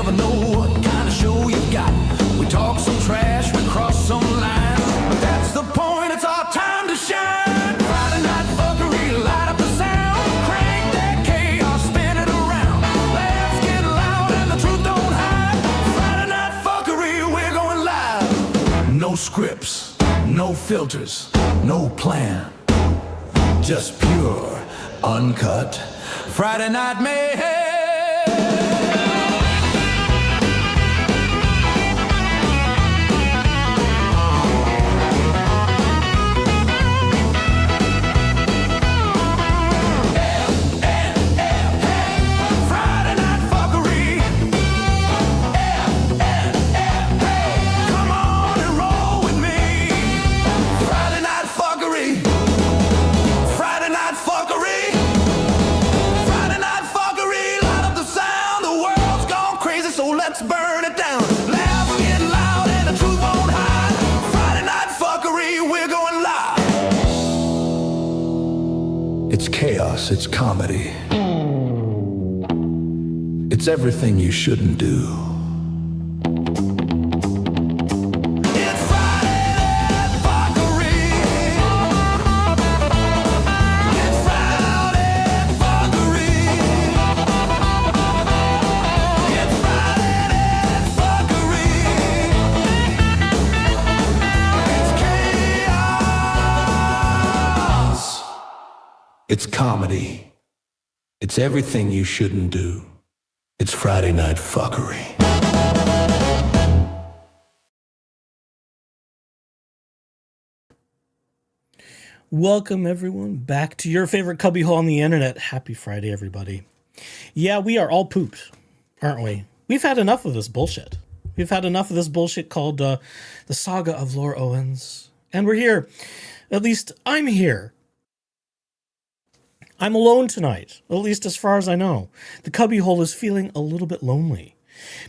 never know what kind of show you've got. We talk some trash, we cross some lines, but that's the point, it's our time to shine. Friday night fuckery, light up the sound, crank that chaos, spin it around. Laughs get loud and the truth don't hide. Friday night fuckery, we're going live. No scripts, no filters, no plan, just pure, uncut Friday night mayhem. It's chaos, it's comedy. It's everything you shouldn't do. It's Friday Night Fuckery. It's Friday Night Fuckery. It's Friday Night Fuckery. It's chaos. It's comedy. It's everything you shouldn't do. It's Friday Night Fuckery. Welcome, everyone, back to your favorite cubbyhole on the internet. Happy Friday, everybody. Yeah, we are all pooped, aren't we? We've had enough of this bullshit. We've had enough of this bullshit called the saga of Laura Owens. And we're here. At least I'm here. I'm alone tonight, at least as far as I know. The cubbyhole is feeling a little bit lonely.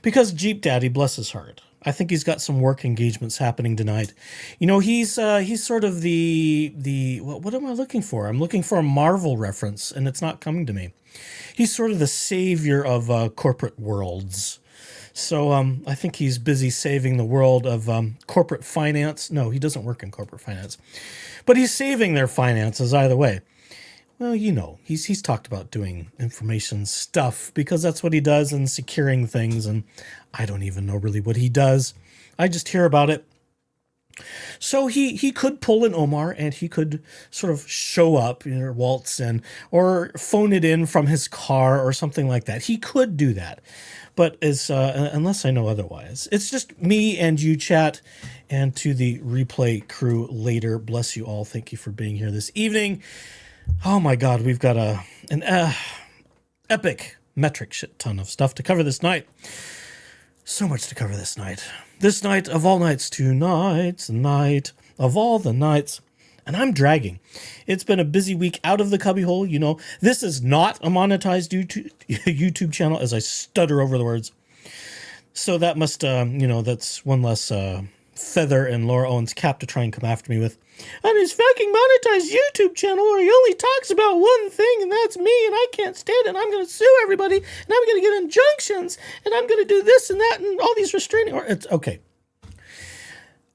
Because Jeep Daddy, bless his heart, I think he's got some work engagements happening tonight. You know, he's sort of the what am I looking for? I'm looking for a Marvel reference, and it's not coming to me. He's sort of the savior of corporate worlds. So I think he's busy saving the world of corporate finance. No, he doesn't work in corporate finance. But he's saving their finances either way. Well, you know, he's talked about doing information stuff because that's what he does, and securing things, and I don't even know really what he does. I just hear about it. So he could pull an Omar, and he could sort of show up, you know, waltz in, or phone it in from his car or something like that. He could do that. But unless I know otherwise, it's just me and you, chat, and to the replay crew later. Bless you all. Thank you for being here this evening. Oh my God, we've got an epic metric shit ton of stuff to cover this night. So much to cover this night. This night of all nights, tonight's the night of all the nights. And I'm dragging. It's been a busy week out of the cubbyhole. You know, this is not a monetized YouTube channel, as I stutter over the words. So that must, that's one less feather in Laura Owens' cap to try and come after me with. On his fucking monetized YouTube channel where he only talks about one thing, and that's me, and I can't stand it, and I'm going to sue everybody, and I'm going to get injunctions, and I'm going to do this and that, and all these restraining orders. It's okay.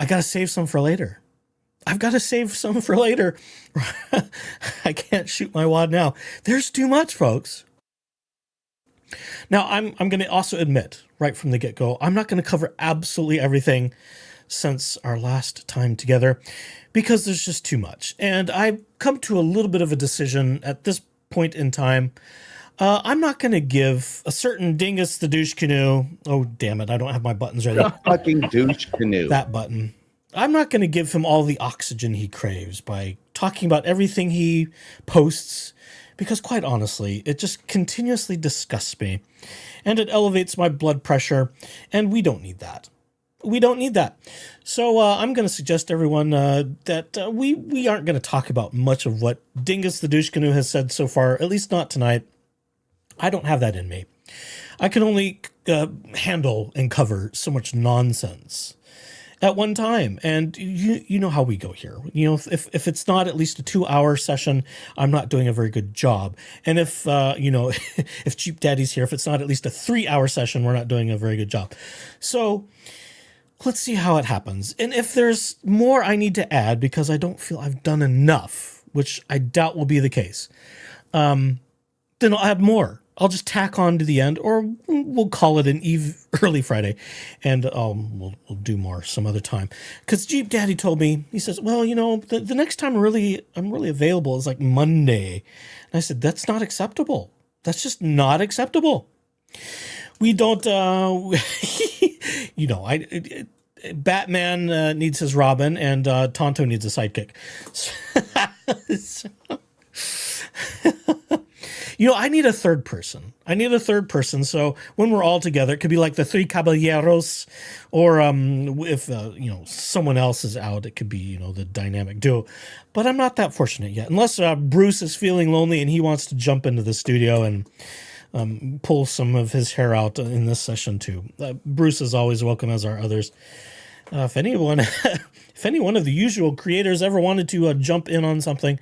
I got to save some for later. I've got to save some for later. I can't shoot my wad now. There's too much, folks. Now, I'm going to also admit, right from the get-go, I'm not going to cover absolutely everything since our last time together, because there's just too much. And I've come to a little bit of a decision at this point in time. I'm not going to give a certain dingus the douche canoe. Oh, damn it. I don't have my buttons ready. The fucking douche canoe. That button. I'm not going to give him all the oxygen he craves by talking about everything he posts, because quite honestly, it just continuously disgusts me, and it elevates my blood pressure, and we don't need that. We don't need that. So I'm going to suggest to everyone that we aren't going to talk about much of what Dingus the Douche Canoe has said so far, at least not tonight. I don't have that in me. I can only handle and cover so much nonsense. at one time. And you know how we go here. You know, if it's not at least a 2-hour session, I'm not doing a very good job. And if, you know, if Cheap Daddy's here, if it's not at least a 3-hour session, we're not doing a very good job. So let's see how it happens. And if there's more I need to add, because I don't feel I've done enough, which I doubt will be the case, then I'll add more. I'll just tack on to the end, or we'll call it an early Friday, and we'll do more some other time. Because Jeep Daddy told me, he says, well, you know, the next time I'm really available is like Monday. And I said, that's not acceptable. That's just not acceptable. We don't, you know, Batman needs his Robin, and Tonto needs a sidekick. You know, I need a third person. So when we're all together, it could be like the Three Caballeros, or if, you know, someone else is out, it could be, you know, the dynamic duo. But I'm not that fortunate yet, unless Bruce is feeling lonely and he wants to jump into the studio and pull some of his hair out in this session too. Bruce is always welcome, as are others. If anyone of the usual creators ever wanted to jump in on something,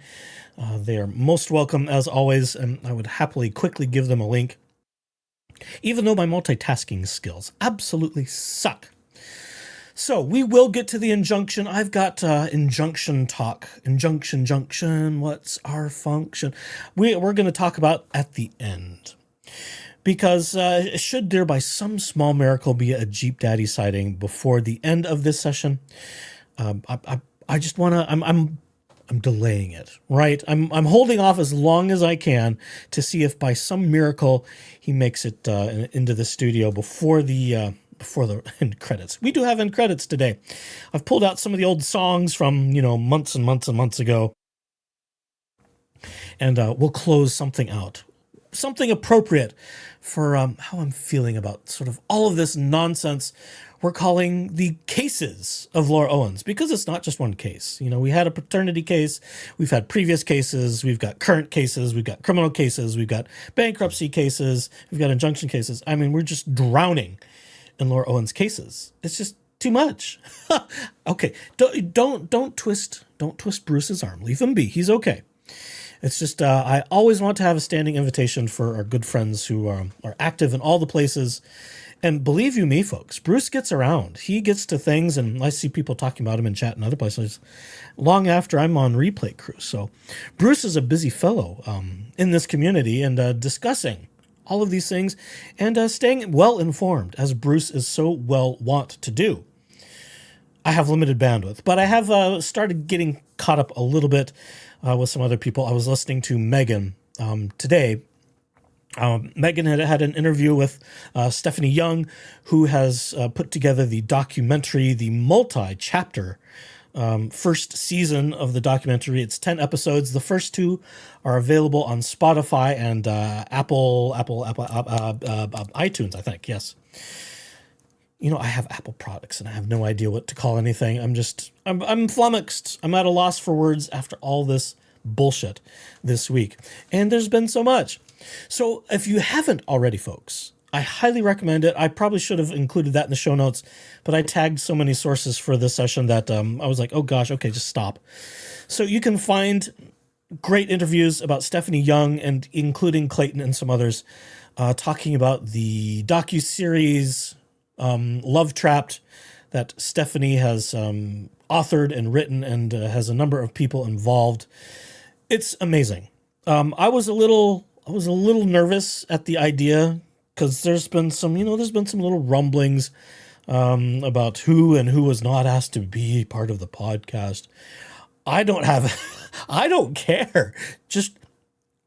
they are most welcome, as always, and I would happily quickly give them a link, even though my multitasking skills absolutely suck. So we will get to the injunction. I've got injunction talk. Injunction, what's our function? We're going to talk about at the end. Because should there by some small miracle be a Jeep Daddy sighting before the end of this session, I just want to, I'm delaying it, right? I'm holding off as long as I can to see if by some miracle he makes it into the studio before the end credits. We do have end credits today. I've pulled out some of the old songs from, you know, months and months and months ago, and we'll close something out. Something appropriate for how I'm feeling about sort of all of this nonsense we're calling the cases of Laura Owens, because it's not just one case. You know, we had a paternity case, we've had previous cases, we've got current cases, we've got criminal cases, we've got bankruptcy cases, we've got injunction cases. I mean, we're just drowning in Laura Owens cases. It's just too much. Okay, don't twist Bruce's arm. Leave him be. He's okay. It's just, I always want to have a standing invitation for our good friends who are active in all the places. And believe you me, folks, Bruce gets around. He gets to things, and I see people talking about him in chat and other places long after I'm on replay crew. So Bruce is a busy fellow in this community, and discussing all of these things and staying well informed, as Bruce is so well wont to do. I have limited bandwidth, but I have started getting caught up a little bit with some other people. I was listening to Megan today. Megan had an interview with Stephanie Young, who has put together the documentary, the multi-chapter first season of the documentary. It's 10 episodes. The first 2 are available on Spotify and Apple iTunes, I think. Yes. You know, I have Apple products and I have no idea what to call anything. I'm flummoxed. I'm at a loss for words after all this bullshit this week. And there's been so much. So if you haven't already, folks, I highly recommend it. I probably should have included that in the show notes, but I tagged so many sources for this session that I was like, oh gosh, okay, just stop. So you can find great interviews about Stephanie Young, and including Clayton and some others, talking about the docuseries Love Trapped that Stephanie has authored and written, and has a number of people involved. It's amazing. I was a little nervous at the idea, because there's been some little rumblings about who was not asked to be part of the podcast. I don't care. Just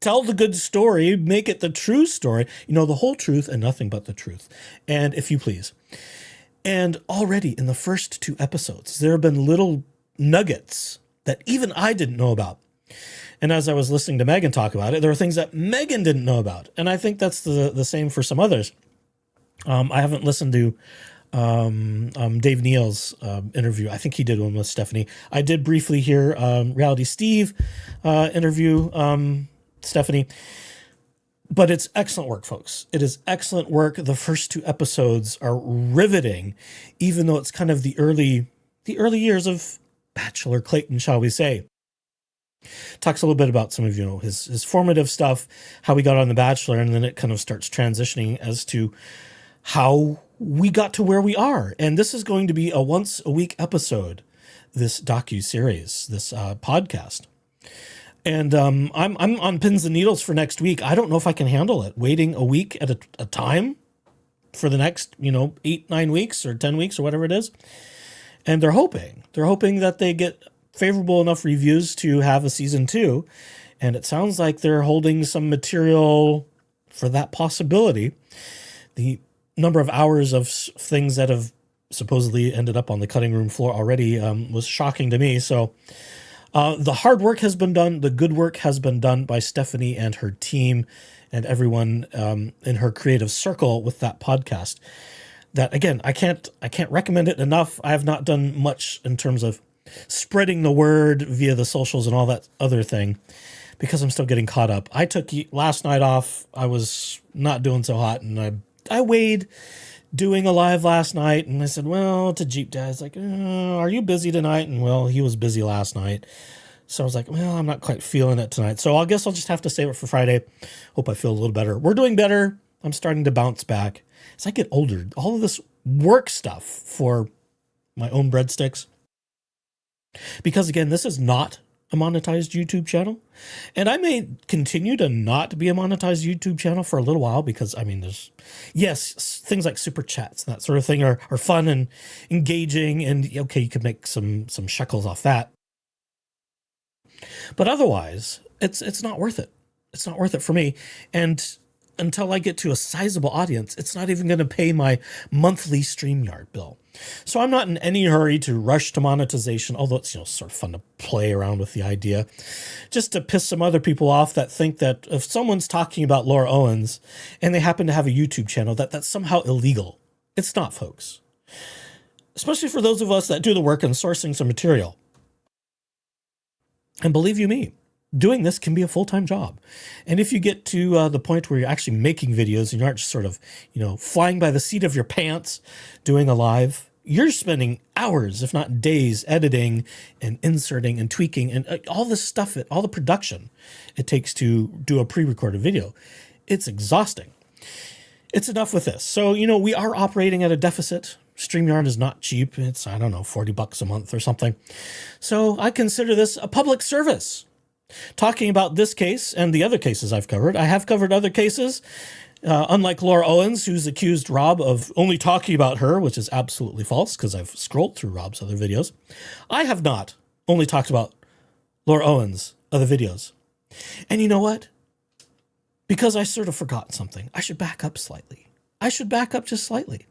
tell the good story, make it the true story, the whole truth and nothing but the truth. And if you please. And already in the first 2 episodes, there have been little nuggets that even I didn't know about. And as I was listening to Megan talk about it, there were things that Megan didn't know about. And I think that's the same for some others. I haven't listened to Dave Neal's interview. I think he did one with Stephanie. I did briefly hear Reality Steve interview Stephanie. But it's excellent work, folks. It is excellent work. The first 2 episodes are riveting, even though it's kind of the early the early years of Bachelor Clayton, shall we say. Talks a little bit about some of, his formative stuff, how we got on The Bachelor, and then it kind of starts transitioning as to how we got to where we are. And this is going to be a once-a-week episode, this docu-series, this podcast. And I'm on pins and needles for next week. I don't know if I can handle it, waiting a week at a time for the next, 8-9 weeks or 10 weeks or whatever it is. And they're hoping that they get favorable enough reviews to have a season 2. And it sounds like they're holding some material for that possibility. The number of hours of things that have supposedly ended up on the cutting room floor already was shocking to me. So the hard work has been done. The good work has been done by Stephanie and her team and everyone in her creative circle with that podcast. That, again, I can't recommend it enough. I have not done much in terms of spreading the word via the socials and all that other thing because I'm still getting caught up. I took last night off. I was not doing so hot, and I weighed doing a live last night, and I said, well, to Jeep Dad, it's like, are you busy tonight? And, well, he was busy last night. So I was like, well, I'm not quite feeling it tonight. So I guess I'll just have to save it for Friday. Hope I feel a little better. We're doing better. I'm starting to bounce back. As I get older, all of this work stuff for my own breadsticks, because, again, this is not a monetized YouTube channel. And I may continue to not be a monetized YouTube channel for a little while because, there's, yes, things like super chats and that sort of thing are fun and engaging. And, okay, you could make some shekels off that. But otherwise, it's not worth it. It's not worth it for me. And until I get to a sizable audience, it's not even going to pay my monthly StreamYard bill. So I'm not in any hurry to rush to monetization, although it's, sort of fun to play around with the idea, just to piss some other people off that think that if someone's talking about Laura Owens and they happen to have a YouTube channel, that's somehow illegal. It's not, folks. Especially for those of us that do the work in sourcing some material. And believe you me, doing this can be a full-time job. And if you get to the point where you're actually making videos and you aren't just sort of, flying by the seat of your pants doing a live, you're spending hours, if not days, editing and inserting and tweaking and all this stuff, all the production it takes to do a pre-recorded video. It's exhausting. It's enough with this. So, we are operating at a deficit. StreamYard is not cheap. It's, $40 a month or something. So I consider this a public service. Talking about this case and the other cases I've covered. I have covered other cases, unlike Laura Owens, who's accused Rob of only talking about her, which is absolutely false because I've scrolled through Rob's other videos. I have not only talked about Laura Owens' other videos. And you know what? Because I sort of forgot something, I should back up slightly. I should back up just slightly.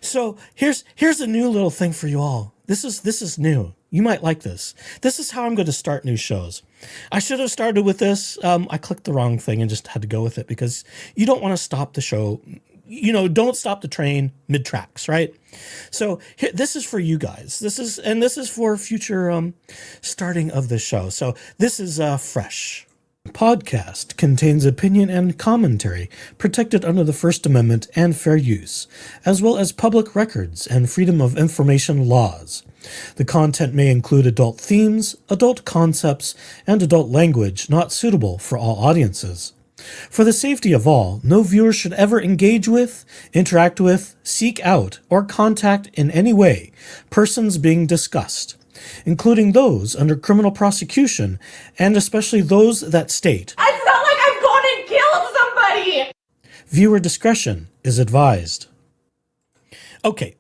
So here's a new little thing for you all. This is new. You might like this. This is how I'm going to start new shows. I should have started with this. I clicked the wrong thing and just had to go with it because you don't want to stop the show. Don't stop the train mid-tracks, right? So this is for you guys. This is for future starting of the show. So this is fresh. Podcast contains opinion and commentary protected under the First Amendment and fair use, as well as public records and freedom of information laws. The content may include adult themes, adult concepts, and adult language not suitable for all audiences. For the safety of all, no viewer should ever engage with, interact with, seek out, or contact in any way persons being discussed, including those under criminal prosecution, and especially those that state, "It's not like I've gone and killed somebody!" Viewer discretion is advised. Okay,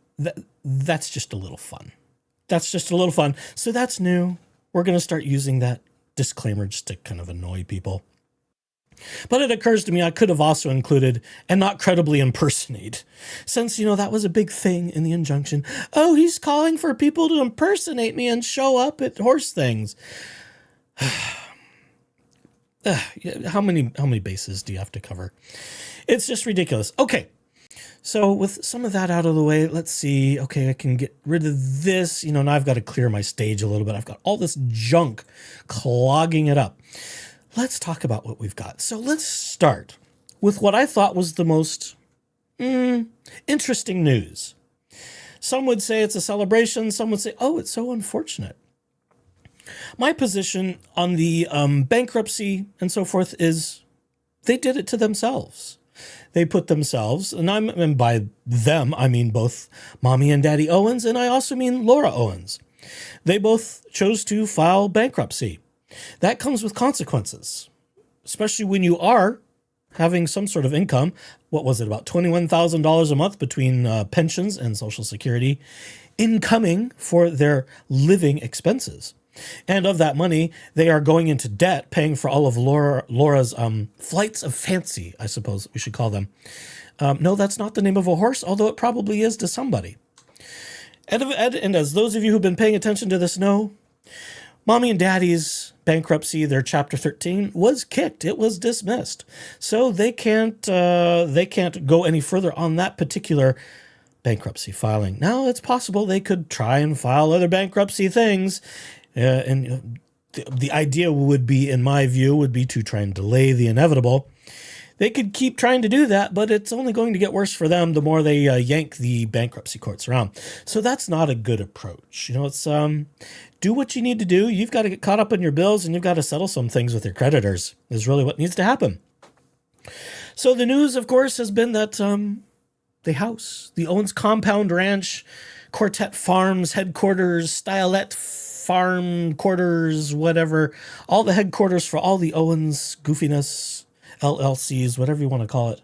that's just a little fun. That's just a little fun. So that's new. We're going to start using that disclaimer just to kind of annoy people. But it occurs to me I could have also included and not credibly impersonate, since, that was a big thing in the injunction. Oh, he's calling for people to impersonate me and show up at horse things. How many bases do you have to cover? It's just ridiculous. Okay. So with some of that out of the way, let's see. Okay, I can get rid of this. Now I've got to clear my stage a little bit. I've got all this junk clogging it up. Let's talk about what we've got. So let's start with what I thought was the most interesting news. Some would say it's a celebration. Some would say, oh, it's so unfortunate. My position on the bankruptcy and so forth is they did it to themselves. They put themselves, and by them, I mean both Mommy and Daddy Owens, and I also mean Laura Owens. They both chose to file bankruptcy. That comes with consequences, especially when you are having some sort of income. What was it, about $21,000 a month between pensions and Social Security incoming for their living expenses. And of that money, they are going into debt, paying for all of Laura's flights of fancy, I suppose we should call them. No, that's not the name of a horse, although it probably is to somebody. And as those of you who've been paying attention to this know, Mommy and Daddy's bankruptcy, their Chapter 13, was kicked. It was dismissed. So they can't go any further on that particular bankruptcy filing. Now, it's possible they could try and file other bankruptcy things. And the idea would be, in my view, would be to try and delay the inevitable. They could keep trying to do that, but it's only going to get worse for them the more they yank the bankruptcy courts around. So that's not a good approach. It's do what you need to do. You've got to get caught up in your bills, and you've got to settle some things with your creditors is really what needs to happen. So the news, of course, has been that the Owens Compound Ranch, Quartet Farms headquarters, Stylet Farm quarters, whatever, all the headquarters for all the Owens goofiness, LLCs, whatever you want to call it.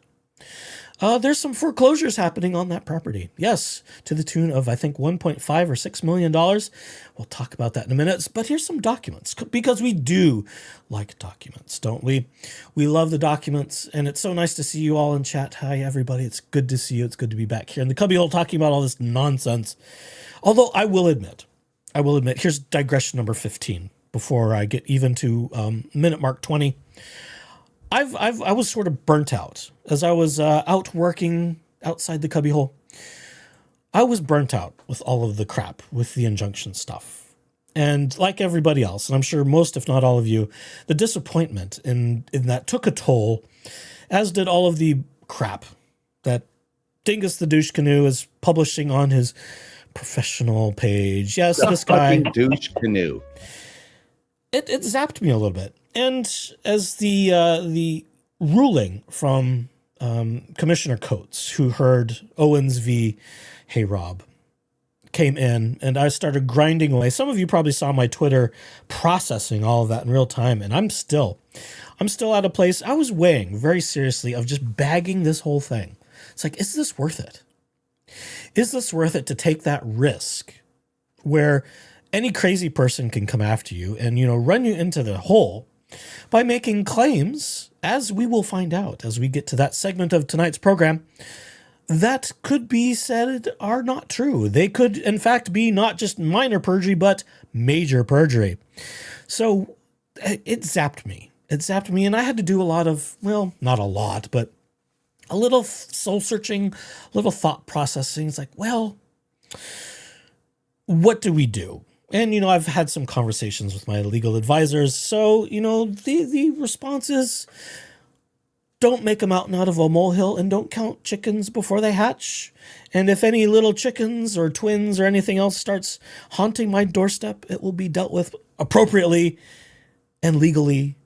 There's some foreclosures happening on that property. Yes, to the tune of, I think, $1.5 or $6 million. We'll talk about that in a minute. But here's some documents, because we do like documents, don't we? We love the documents, and it's so nice to see you all in chat. Hi, everybody. It's good to see you. It's good to be back here in the cubbyhole talking about all this nonsense. Although I will admit, here's digression number 15 before I get even to minute mark 20. I was sort of burnt out as I was out working outside the cubbyhole. I was burnt out with all of the crap with the injunction stuff. And like everybody else, and I'm sure most, if not all of you, the disappointment in that took a toll, as did all of the crap that Dingus the Douche Canoe is publishing on his professional page. Yes, this guy. Fucking douche canoe. It zapped me a little bit. And as the ruling from Commissioner Coates, who heard Owens v. HeyRob, came in, and I started grinding away. Some of you probably saw my Twitter processing all of that in real time, and I'm still at a place I was weighing very seriously of just bagging this whole thing. It's like, is this worth it? Is this worth it to take that risk where any crazy person can come after you and, run you into the hole by making claims, as we will find out as we get to that segment of tonight's program, that could be said are not true. They could, in fact, be not just minor perjury, but major perjury. So it zapped me. And I had to do a lot of, well, not a lot, but a little soul searching, a little thought processing. It's like, well, what do we do? And, I've had some conversations with my legal advisors. So, the response is, don't make a mountain out of a molehill and don't count chickens before they hatch. And if any little chickens or twins or anything else starts haunting my doorstep, it will be dealt with appropriately and legally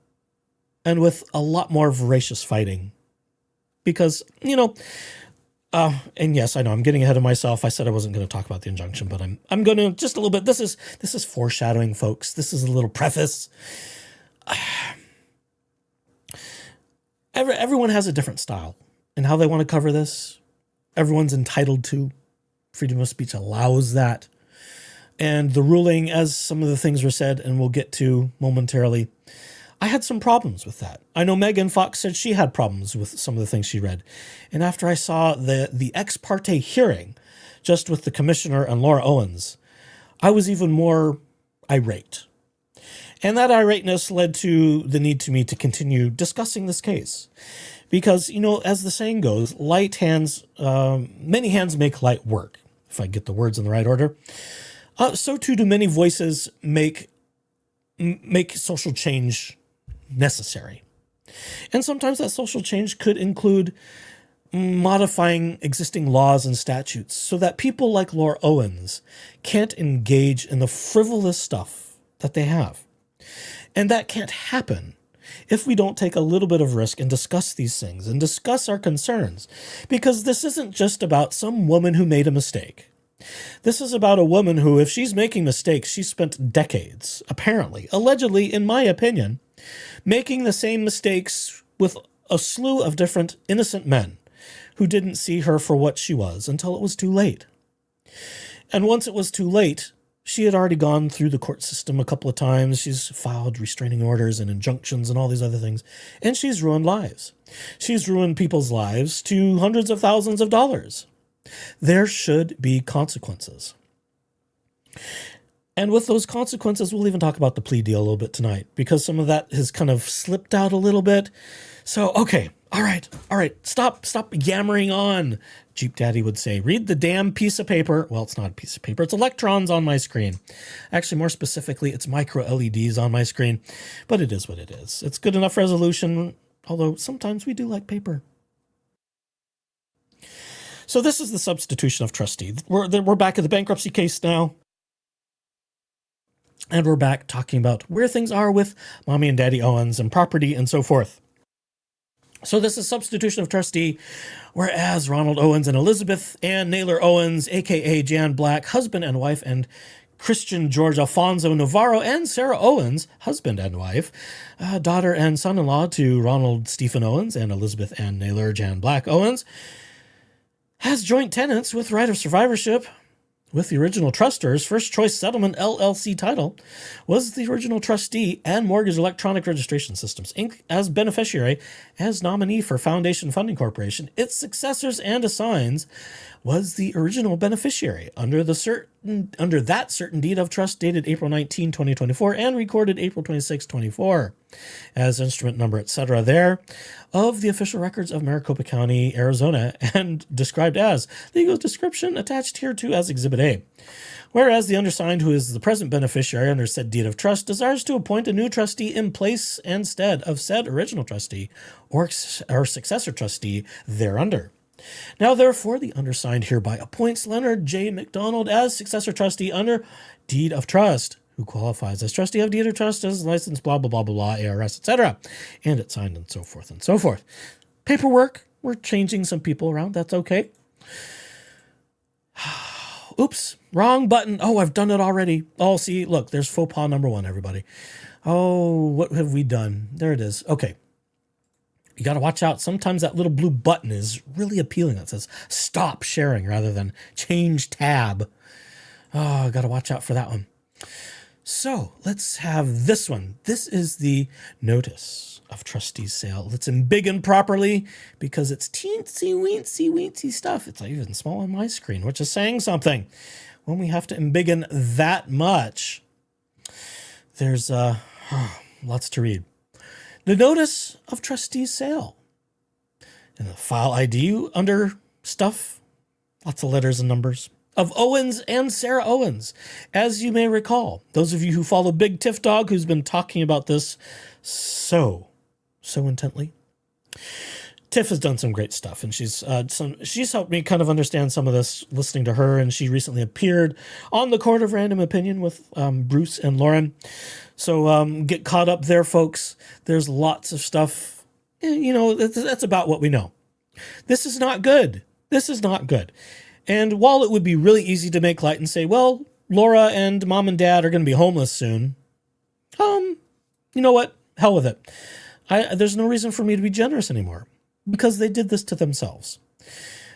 and with a lot more voracious fighting. Because, and yes, I know I'm getting ahead of myself. I said I wasn't going to talk about the injunction, but I'm going to just a little bit. This is foreshadowing, folks. This is a little preface. Everyone has a different style in how they want to cover this. Everyone's entitled to. Freedom of speech allows that. And the ruling, as some of the things were said, and we'll get to momentarily, I had some problems with that. I know Megan Fox said she had problems with some of the things she read. And after I saw the ex parte hearing, just with the commissioner and Laura Owens, I was even more irate. And that irateness led to the need to me to continue discussing this case. Because, as the saying goes, many hands make light work, if I get the words in the right order. So too do many voices make social change necessary. And sometimes that social change could include modifying existing laws and statutes so that people like Laura Owens can't engage in the frivolous stuff that they have. And that can't happen if we don't take a little bit of risk and discuss these things and discuss our concerns. Because this isn't just about some woman who made a mistake. This is about a woman who, if she's making mistakes, she spent decades, apparently, allegedly, in my opinion, making the same mistakes with a slew of different innocent men who didn't see her for what she was until it was too late. And once it was too late, she had already gone through the court system a couple of times. She's filed restraining orders and injunctions and all these other things. And she's ruined lives. She's ruined people's lives to hundreds of thousands of dollars. There should be consequences. And with those consequences, we'll even talk about the plea deal a little bit tonight, because some of that has kind of slipped out a little bit. So, okay, all right, stop yammering on, Jeep Daddy would say. Read the damn piece of paper. Well, it's not a piece of paper. It's electrons on my screen. Actually, more specifically, it's micro LEDs on my screen. But it is what it is. It's good enough resolution, although sometimes we do like paper. So this is the substitution of trustee. We're back at the bankruptcy case now. And we're back talking about where things are with Mommy and Daddy Owens and property and so forth. So this is substitution of trustee, whereas Ronald Owens and Elizabeth Ann Naylor Owens, a.k.a. Jan Black, husband and wife, and Christian George Alfonso Navarro and Sarah Owens, husband and wife, daughter and son-in-law to Ronald Stephen Owens and Elizabeth Ann Naylor Jan Black Owens, has joint tenants with right of survivorship with the original trustors. First Choice Settlement LLC title was the original trustee and Mortgage Electronic Registration Systems, Inc. as beneficiary, as nominee for Foundation Funding Corporation. Its successors and assigns was the original beneficiary under that certain deed of trust dated April 19, 2024 and recorded April 26, 24 as instrument number, etc. there of the official records of Maricopa County, Arizona, and described as legal description attached hereto as Exhibit A. Whereas the undersigned, who is the present beneficiary under said deed of trust, desires to appoint a new trustee in place and stead of said original trustee or successor trustee thereunder. Now, therefore, the undersigned hereby appoints Leonard J. McDonald as successor trustee under deed of trust, who qualifies as trustee of deed of trust, as licensed, blah, blah, blah, blah, blah, ARS, etc. And it's signed and so forth and so forth. Paperwork, we're changing some people around. That's okay. Oops, wrong button. Oh, I've done it already. Oh, see, look, there's faux pas number one, everybody. Oh, what have we done? There it is. Okay. You got to watch out. Sometimes that little blue button is really appealing. That says stop sharing rather than change tab. Oh, I got to watch out for that one. So let's have this one. This is the notice of trustee's sale. It's embiggened properly because it's teensy weensy stuff. It's even small on my screen, which is saying something. When we have to embiggen that much, there's lots to read. The notice of trustee's sale. And the file ID under stuff, lots of letters and numbers, of Owens and Sarah Owens. As you may recall, those of you who follow Big Tiff Dog, who's been talking about this so intently. Tiff has done some great stuff, and she's helped me kind of understand some of this listening to her, and she recently appeared on the Court of Random Opinion with Bruce and Lauren. So get caught up there, folks. There's lots of stuff. That's about what we know. This is not good. This is not good. And while it would be really easy to make light and say, well, Laura and Mom and Dad are going to be homeless soon. You know what? Hell with it. There's no reason for me to be generous anymore because they did this to themselves.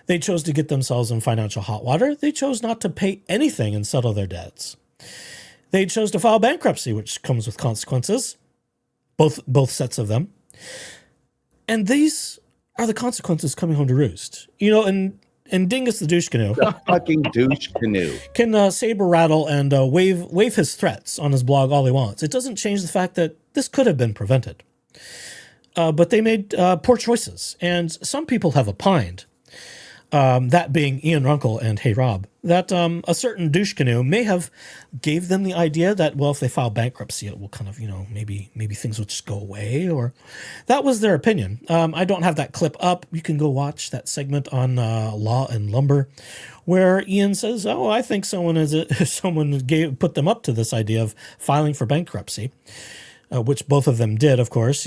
They chose to get themselves in financial hot water. They chose not to pay anything and settle their debts. They chose to file bankruptcy, which comes with consequences, both sets of them. And these are the consequences coming home to roost. And Dingus the douche canoe, The fucking douche canoe. can saber rattle and wave his threats on his blog all he wants. It doesn't change the fact that this could have been prevented. But they made poor choices, and some people have opined, that being Ian Runkle and HeyRob, that a certain douche canoe may have gave them the idea that, well, if they file bankruptcy, it will kind of, maybe things will just go away, or that was their opinion. I don't have that clip up. You can go watch that segment on Law and Lumber, where Ian says, "Oh, I think someone put them up to this idea of filing for bankruptcy," which both of them did, of course.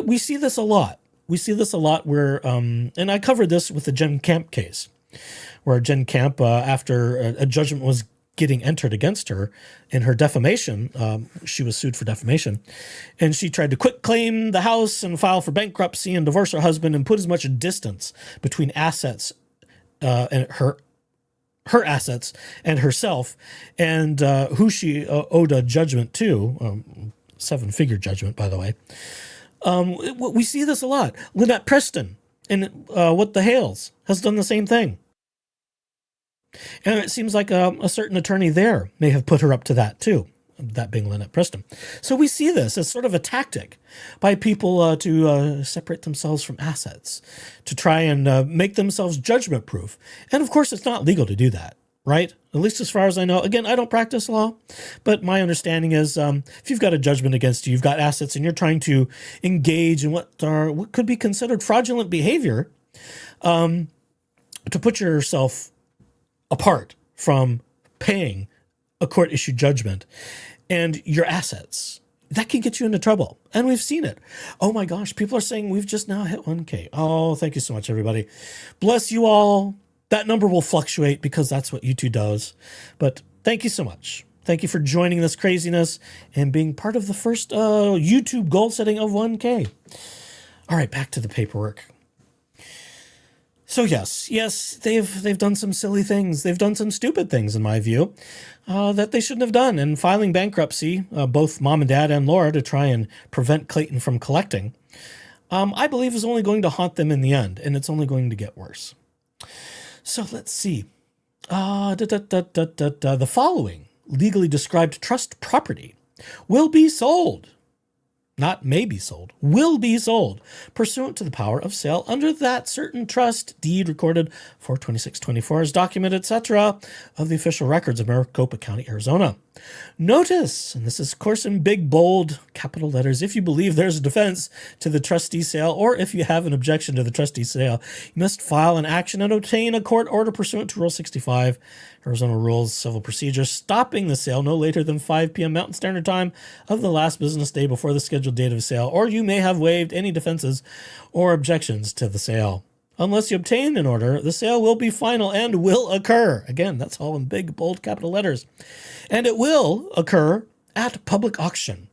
We see this a lot. We see this a lot where, and I covered this with the Jen Camp case, where Jen Camp, after a judgment was getting entered against her in her defamation, she was sued for defamation, and she tried to quit claim the house and file for bankruptcy and divorce her husband and put as much distance between assets and her assets and herself, and who she owed a judgment to, 7-figure judgment, by the way. We see this a lot. Lynette Preston in What the Hales has done the same thing. And it seems like a certain attorney there may have put her up to that too, that being Lynette Preston. So we see this as sort of a tactic by people to separate themselves from assets, to try and make themselves judgment proof. And of course, it's not legal to do that, right? At least as far as I know. Again, I don't practice law, but my understanding is if you've got a judgment against you, you've got assets, and you're trying to engage in what could be considered fraudulent behavior, to put yourself apart from paying a court-issued judgment and your assets, that can get you into trouble. And we've seen it. Oh my gosh, people are saying we've just now hit 1K. Oh, thank you so much, everybody. Bless you all. That number will fluctuate because that's what YouTube does. But thank you so much. Thank you for joining this craziness and being part of the first YouTube goal setting of 1K. All right, back to the paperwork. So yes, they've done some silly things. They've done some stupid things, in my view, that they shouldn't have done. And filing bankruptcy, both mom and dad and Laura, to try and prevent Clayton from collecting, I believe is only going to haunt them in the end, and it's only going to get worse. So let's see. The following legally described trust property will be sold. Not may be sold, will be sold, pursuant to the power of sale under that certain trust deed recorded 42624 as document, etc., of the official records of Maricopa County, Arizona. Notice, and this is of course in big, bold, capital letters, if you believe there's a defense to the trustee sale, or if you have an objection to the trustee sale, you must file an action and obtain a court order pursuant to Rule 65, Arizona Rules Civil Procedure, stopping the sale no later than 5 p.m. Mountain Standard Time of the last business day before the scheduled date of sale, or you may have waived any defenses or objections to the sale. Unless you obtain an order, the sale will be final and will occur. Again, that's all in big, bold, capital letters. And it will occur at public auction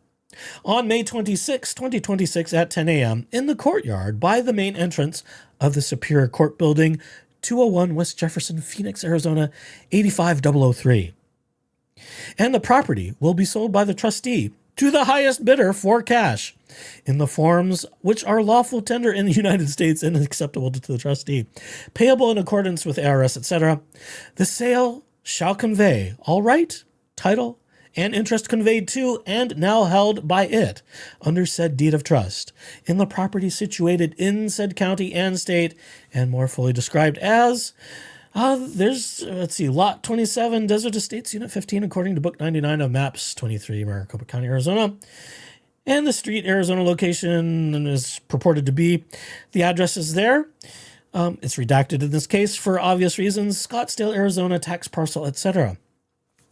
on May 26, 2026 at 10 a.m. in the courtyard by the main entrance of the Superior Court Building, 201 West Jefferson, Phoenix, Arizona, 85003. And the property will be sold by the trustee to the highest bidder for cash in the forms which are lawful tender in the United States and acceptable to the trustee, payable in accordance with ARS, etc. The sale shall convey all right, title, and interest conveyed to and now held by it under said deed of trust in the property situated in said county and state, and more fully described as Lot 27, Desert Estates, Unit 15, according to Book 99 of Maps 23, Maricopa County, Arizona. And the street, Arizona location is purported to be. The address is there. It's redacted in this case for obvious reasons. Scottsdale, Arizona, tax parcel, etc.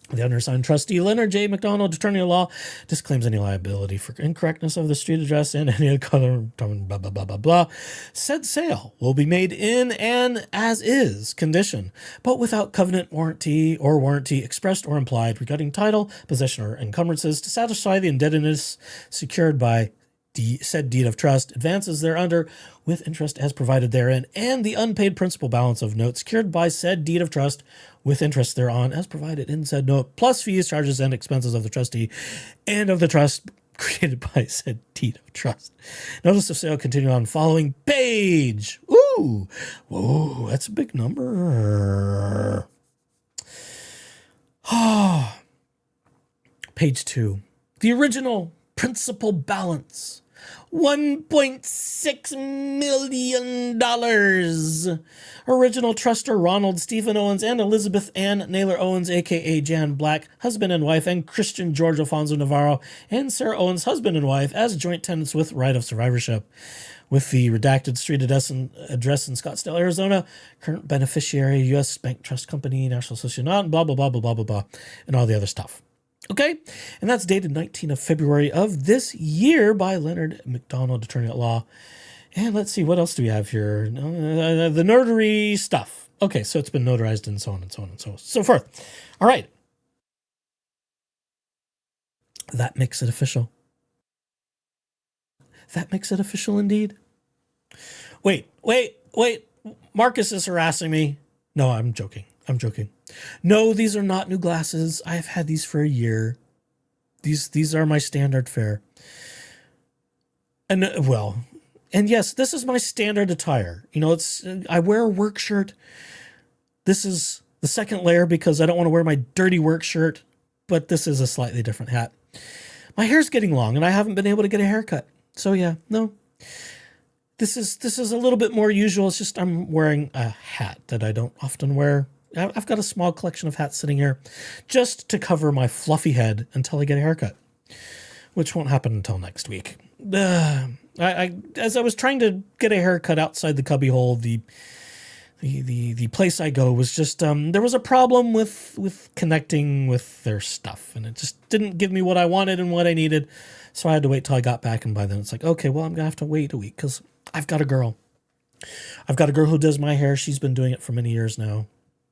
The undersigned trustee, Leonard J. McDonald, attorney at law, disclaims any liability for incorrectness of the street address and any other blah, blah, blah, blah, blah. Said sale will be made in an as-is condition, but without covenant warranty or warranty expressed or implied regarding title, possession, or encumbrances to satisfy the indebtedness secured by said deed of trust, advances thereunder with interest as provided therein, and the unpaid principal balance of note secured by said deed of trust with interest thereon as provided in said note, plus fees, charges, and expenses of the trustee and of the trust created by said deed of trust. Notice of sale continue on following page. Ooh, whoa, that's a big number. Page 2. The original principal balance $1.6 million. Original truster Ronald Stephen Owens and Elizabeth Ann Naylor Owens, a.k.a. Jan Black, husband and wife, and Christian George Alfonso Navarro and Sarah Owens, husband and wife, as joint tenants with right of survivorship. With the redacted street address in Scottsdale, Arizona, current beneficiary, U.S. Bank Trust Company, National Association, blah, blah, blah, blah, blah, blah, blah, and all the other stuff. Okay, and that's dated 19th of February of this year by Leonard McDonald, attorney at law. And let's see, what else do we have here? The notary stuff. Okay, so it's been notarized and so on and so on and so forth. All right. That makes it official. That makes it official indeed. Wait. Marcus is harassing me. No, I'm joking. No, these are not new glasses. I have had these for a year. These are my standard fare. And yes, this is my standard attire. You know, I wear a work shirt. This is the second layer because I don't want to wear my dirty work shirt, but this is a slightly different hat. My hair's getting long and I haven't been able to get a haircut. So yeah, no. This is a little bit more usual. It's just I'm wearing a hat that I don't often wear. I've got a small collection of hats sitting here just to cover my fluffy head until I get a haircut, which won't happen until next week. As I was trying to get a haircut outside the cubbyhole, the place I go was just there was a problem with connecting with their stuff, and it just didn't give me what I wanted and what I needed. So I had to wait till I got back, and by then it's like, okay, well, I'm gonna have to wait a week because I've got a girl. I've got a girl who does my hair. She's been doing it for many years now,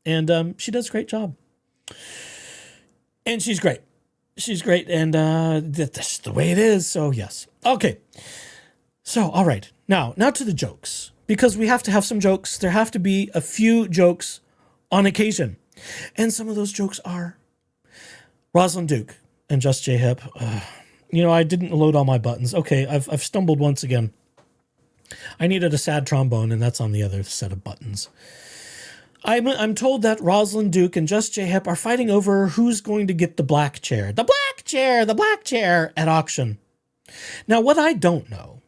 and she does a great job. And she's great. She's great, and that's the way it is. So yes, okay. So all right, now to the jokes, because we have to have some jokes. There have to be a few jokes on occasion, and some of those jokes are Rosalind Duke and Just J Hip. You know, I didn't load all my buttons. Okay, I've stumbled once again. I needed a sad trombone, and that's on the other set of buttons. I'm told that Rosalind Duke and Just J Hip are fighting over who's going to get the black chair. The black chair at auction. Now, what I don't know,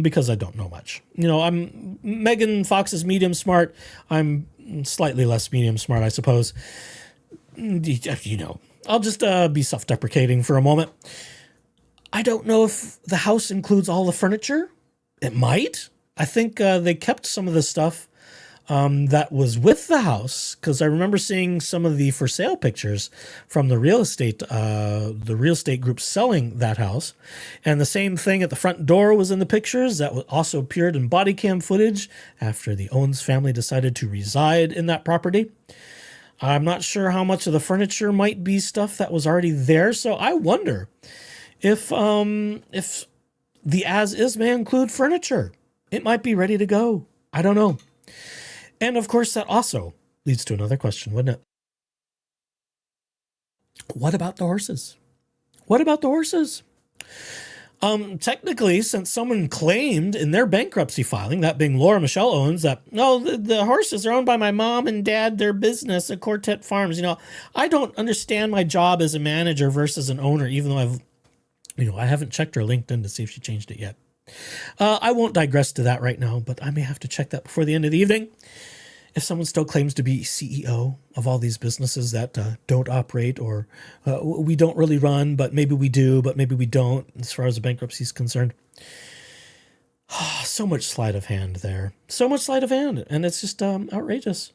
because I don't know much. You know, I'm Megan Fox is medium smart. I'm slightly less medium smart, I suppose. You know, I'll just be self-deprecating for a moment. I don't know if the house includes all the furniture. It might. I think they kept some of the stuff that was with the house, because I remember seeing some of the for sale pictures from the real estate group selling that house. And the same thing at the front door was in the pictures that also appeared in body cam footage after the Owens family decided to reside in that property. I'm not sure how much of the furniture might be stuff that was already there. So I wonder if the as-is may include furniture. It might be ready to go. I don't know. And of course, that also leads to another question, wouldn't it? What about the horses? What about the horses? Technically, since someone claimed in their bankruptcy filing, that being Laura Michelle Owens, that, no, the horses are owned by my mom and dad, their business at Quartet Farms. You know, I don't understand my job as a manager versus an owner, even though I haven't checked her LinkedIn to see if she changed it yet. I won't digress to that right now, but I may have to check that before the end of the evening. If someone still claims to be CEO of all these businesses that don't operate, or we don't really run, but maybe we do, but maybe we don't, as far as the bankruptcy is concerned. So much sleight of hand there. So much sleight of hand, and it's just outrageous.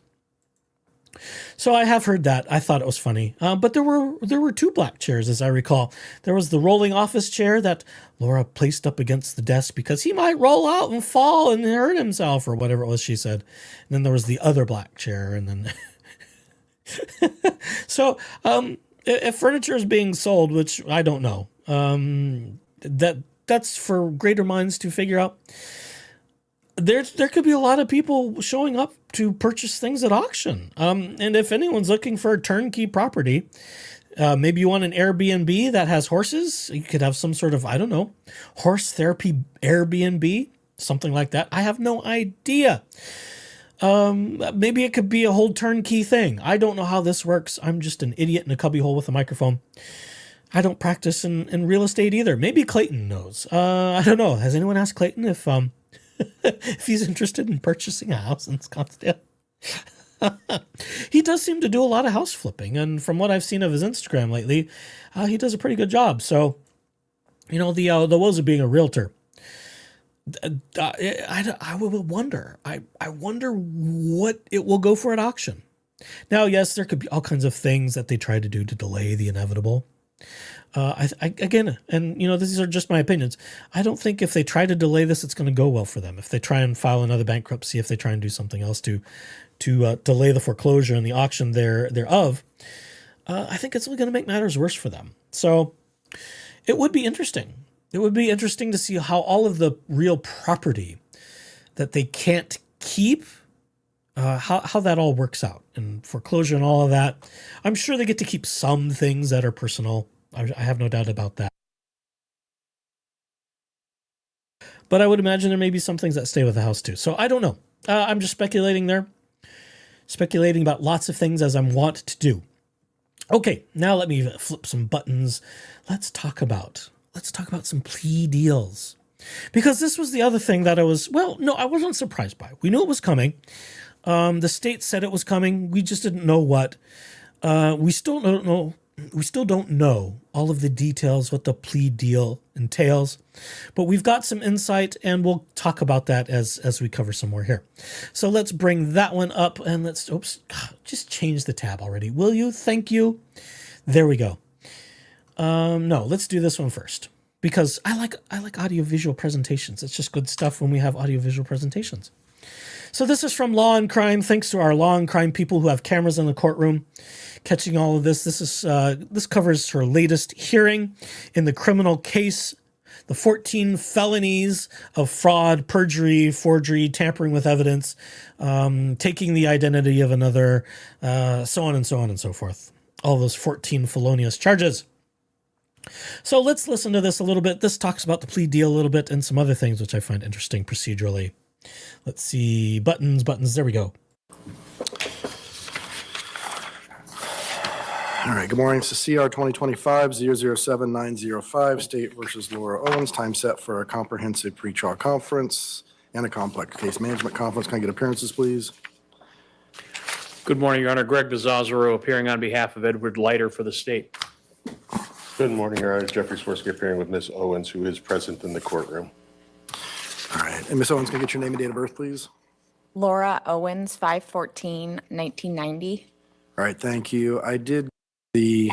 So I have heard that. I thought it was funny. But there were two black chairs, as I recall. There was the rolling office chair that Laura placed up against the desk because he might roll out and fall and hurt himself, or whatever it was she said. And then there was the other black chair, and then so if furniture is being sold, which I don't know, that's for greater minds to figure out. There could be a lot of people showing up to purchase things at auction. And if anyone's looking for a turnkey property, maybe you want an Airbnb that has horses. You could have some sort of, I don't know, horse therapy Airbnb, something like that. I have no idea. Maybe it could be a whole turnkey thing. I don't know how this works. I'm just an idiot in a cubbyhole with a microphone. I don't practice in real estate either. Maybe Clayton knows. I don't know. Has anyone asked Clayton if if he's interested in purchasing a house in Scottsdale? He does seem to do a lot of house flipping, and from what I've seen of his Instagram lately, he does a pretty good job. So, you know, the woes of being a realtor. I will wonder. I wonder what it will go for at auction. Now, yes, there could be all kinds of things that they try to do to delay the inevitable. Again, and you know, these are just my opinions. I don't think if they try to delay this, it's going to go well for them. If they try and file another bankruptcy, if they try and do something else to delay the foreclosure and the auction thereof, I think it's only going to make matters worse for them. So it would be interesting. It would be interesting to see how all of the real property that they can't keep, how that all works out and foreclosure and all of that. I'm sure they get to keep some things that are personal. I have no doubt about that. But I would imagine there may be some things that stay with the house too. So I don't know. I'm just speculating there. Speculating about lots of things as I'm wont to do. Okay, now let me flip some buttons. Let's talk about some plea deals. Because this was the other thing that I wasn't surprised by. We knew it was coming. The state said it was coming. We just didn't know what. We still don't know all of the details, what the plea deal entails, but we've got some insight and we'll talk about that as we cover some more here. So let's bring that one up and just change the tab already. Will you? Thank you. There we go. No, let's do this one first because I like audiovisual presentations. It's just good stuff when we have audiovisual presentations. So this is from Law and Crime. Thanks to our Law and Crime people who have cameras in the courtroom catching all of this. This covers her latest hearing in the criminal case, the 14 felonies of fraud, perjury, forgery, tampering with evidence, taking the identity of another, so on and so on and so forth. All those 14 felonious charges. So let's listen to this a little bit. This talks about the plea deal a little bit and some other things which I find interesting procedurally. Let's see. Buttons. There we go. All right. Good morning. It's the CR 2025-007905, State versus Laura Owens. Time set for a comprehensive pretrial conference and a complex case management conference. Can I get appearances, please? Good morning, Your Honor. Greg DeZazaro appearing on behalf of Edward Leiter for the state. Good morning, Your Honor. Jeffrey Swirsky appearing with Ms. Owens, who is present in the courtroom. All right. And Ms. Owens, can I get your name and date of birth, please? Laura Owens, 5/14/1990. All right. Thank you. I did the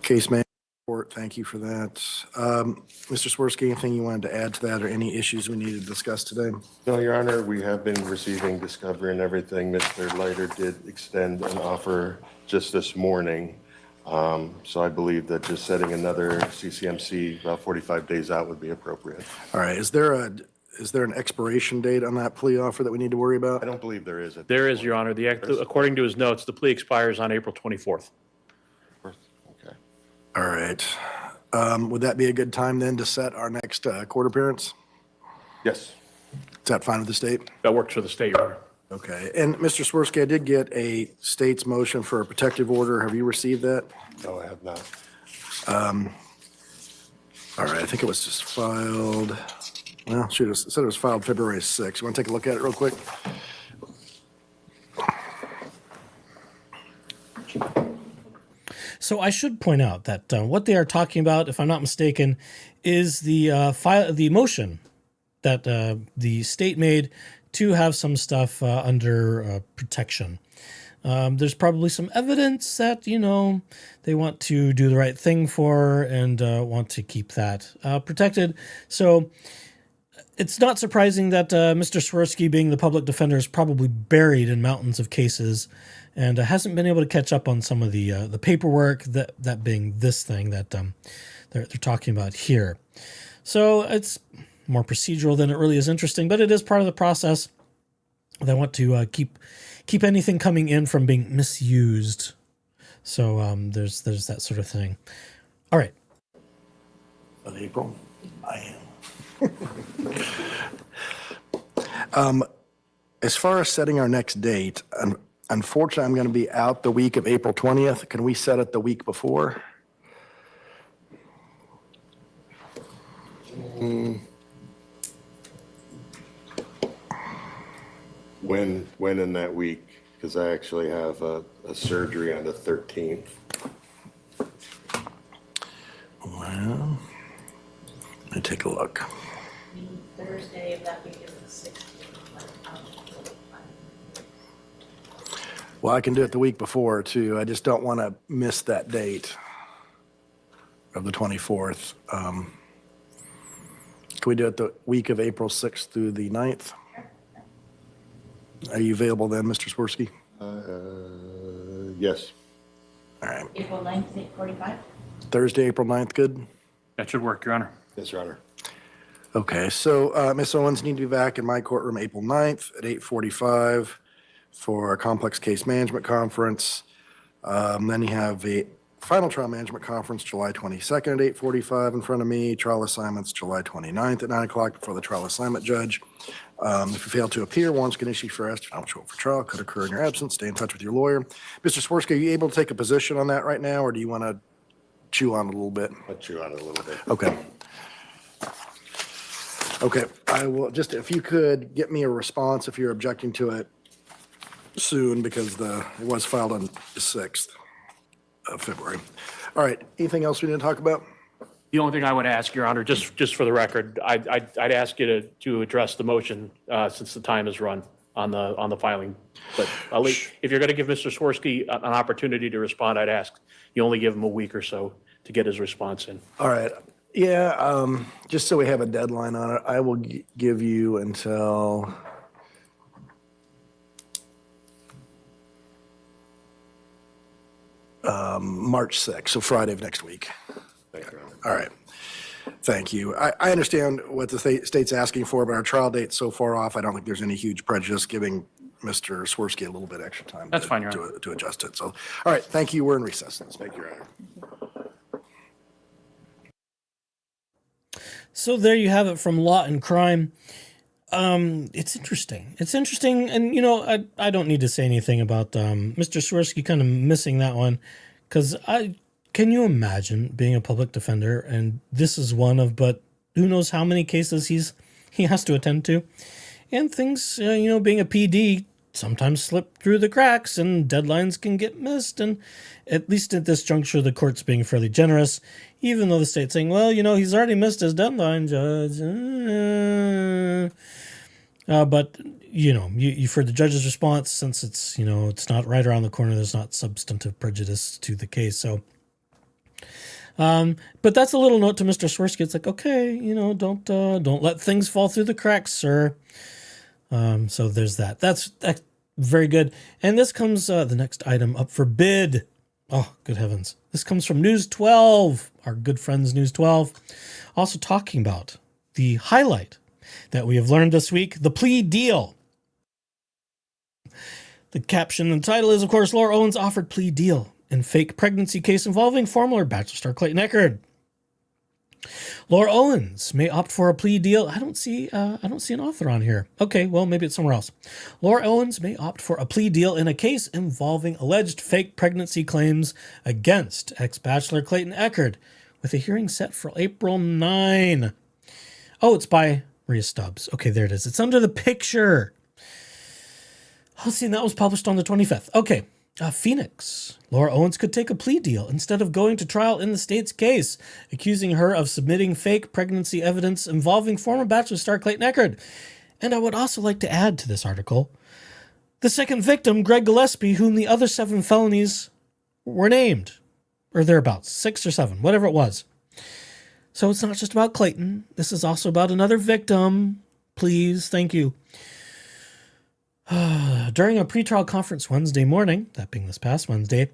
case management report. Thank you for that. Mr. Swirsky, anything you wanted to add to that or any issues we need to discuss today? No, Your Honor, we have been receiving discovery and everything. Mr. Leiter did extend an offer just this morning. So I believe that just setting another CCMC about 45 days out would be appropriate. All right. Is there an expiration date on that plea offer that we need to worry about? I don't believe there is. There is, Your Honor. According to his notes, the plea expires on April 24th. Okay. All right. Would that be a good time then to set our next court appearance? Yes. Is that fine with the state? That works for the state, Your Honor. Okay. And Mr. Swirsky, I did get a state's motion for a protective order. Have you received that? No, I have not. All right. I think it was just filed. Well, shoot, it said it was filed February 6th. You want to take a look at it real quick? So I should point out that what they are talking about, if I'm not mistaken, is the motion that the state made to have some stuff under protection. There's probably some evidence that, you know, they want to do the right thing for and want to keep that protected. So it's not surprising that Mr. Swirsky, being the public defender, is probably buried in mountains of cases and hasn't been able to catch up on some of the paperwork, that being this thing that they're talking about here. So it's more procedural than it really is interesting, but it is part of the process. They want to keep anything coming in from being misused. So there's that sort of thing. All right. Of April? I am. As far as setting our next date, unfortunately, I'm going to be out the week of April 20th. Can we set it the week before? When in that week? Because I actually have a surgery on the 13th. Well, let me take a look. Thursday of that week is the 16th. Well, I can do it the week before too. I just don't want to miss that date of the 24th. Can we do it the week of April 6th through the 9th? Are you available then, Mr. Swirsky? Yes. All right. April 9th, 8:45. Thursday, April 9th, good? That should work, Your Honor. Yes, Your Honor. Okay, so Ms. Owens need to be back in my courtroom April 9th at 8:45 for a complex case management conference. Then you have a final trial management conference July 22nd at 8:45 in front of me. Trial assignments July 29th at 9 o'clock before the trial assignment judge. If you fail to appear, warrants can issue for arrest if you don't show up for trial. Could occur in your absence. Stay in touch with your lawyer. Mr. Swirsky, are you able to take a position on that right now, or do you want to chew on it a little bit? I'll chew on it a little bit. Okay. Okay, I will, just if you could get me a response if you're objecting to it soon, because it was filed on the 6th of February. All right, anything else we need to talk about? The only thing I would ask, Your Honor, just for the record, I'd ask you to address the motion since the time is run on the filing. But if you're going to give Mr. Swirsky an opportunity to respond, I'd ask you only give him a week or so to get his response in. All right, yeah, just so we have a deadline on it, I will give you until March 6th, so Friday of next week. Thank you, Your Honor. All right. Thank you. I understand what the state's asking for, but our trial date's so far off, I don't think there's any huge prejudice giving Mr. Swirsky a little bit extra time. That's fine, Your Honor. To adjust it. So, all right, thank you. We're in recess. Thank you, Your Honor. So there you have it from Law and Crime. It's interesting. It's interesting, and I don't need to say anything about Mr. Swirsky kind of missing that one, because can you imagine being a public defender and this is one of, but who knows how many cases he has to attend to, and things being a PD sometimes slip through the cracks and deadlines can get missed, and at least at this juncture the court's being fairly generous, even though the state's saying, well, he's already missed his deadline, judge. But you've heard the judge's response, since it's it's not right around the corner, there's not substantive prejudice to the case. So but that's a little note to Mr. Swirsky. It's like, okay, don't let things fall through the cracks, sir. So there's that. That's very good. And this comes, the next item up for bid. Oh, good heavens. This comes from News 12, our good friends News 12, also talking about the highlight that we have learned this week, the plea deal. The caption and title is, of course, Laura Owens offered plea deal in fake pregnancy case involving former Bachelor star Clayton Echard. Laura Owens may opt for a plea deal. I don't see an author on here. Okay, well, maybe it's somewhere else. Laura Owens may opt for a plea deal in a case involving alleged fake pregnancy claims against ex-Bachelor Clayton Echard, with a hearing set for April 9. Oh, it's by Maria Stubbs. Okay, there it is. It's under the picture. Oh, see, that was published on the 25th. Okay. Phoenix. Laura Owens could take a plea deal instead of going to trial in the state's case, accusing her of submitting fake pregnancy evidence involving former Bachelor star Clayton Echard. And I would also like to add to this article, the second victim, Greg Gillespie, whom the other 7 felonies were named, or thereabouts, 6 or 7, whatever it was. So it's not just about Clayton. This is also about another victim. Please, thank you. During a pretrial conference Wednesday morning, that being this past Wednesday,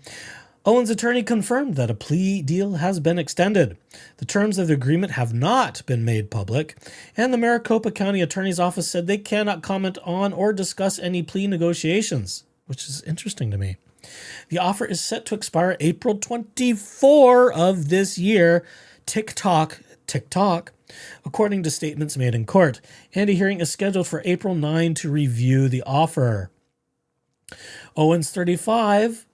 Owens' attorney confirmed that a plea deal has been extended. The terms of the agreement have not been made public, and the Maricopa County Attorney's Office said they cannot comment on or discuss any plea negotiations, which is interesting to me. The offer is set to expire April 24 of this year. Tick-tock, according to statements made in court, and a hearing is scheduled for April 9 to review the offer. Owens, 35,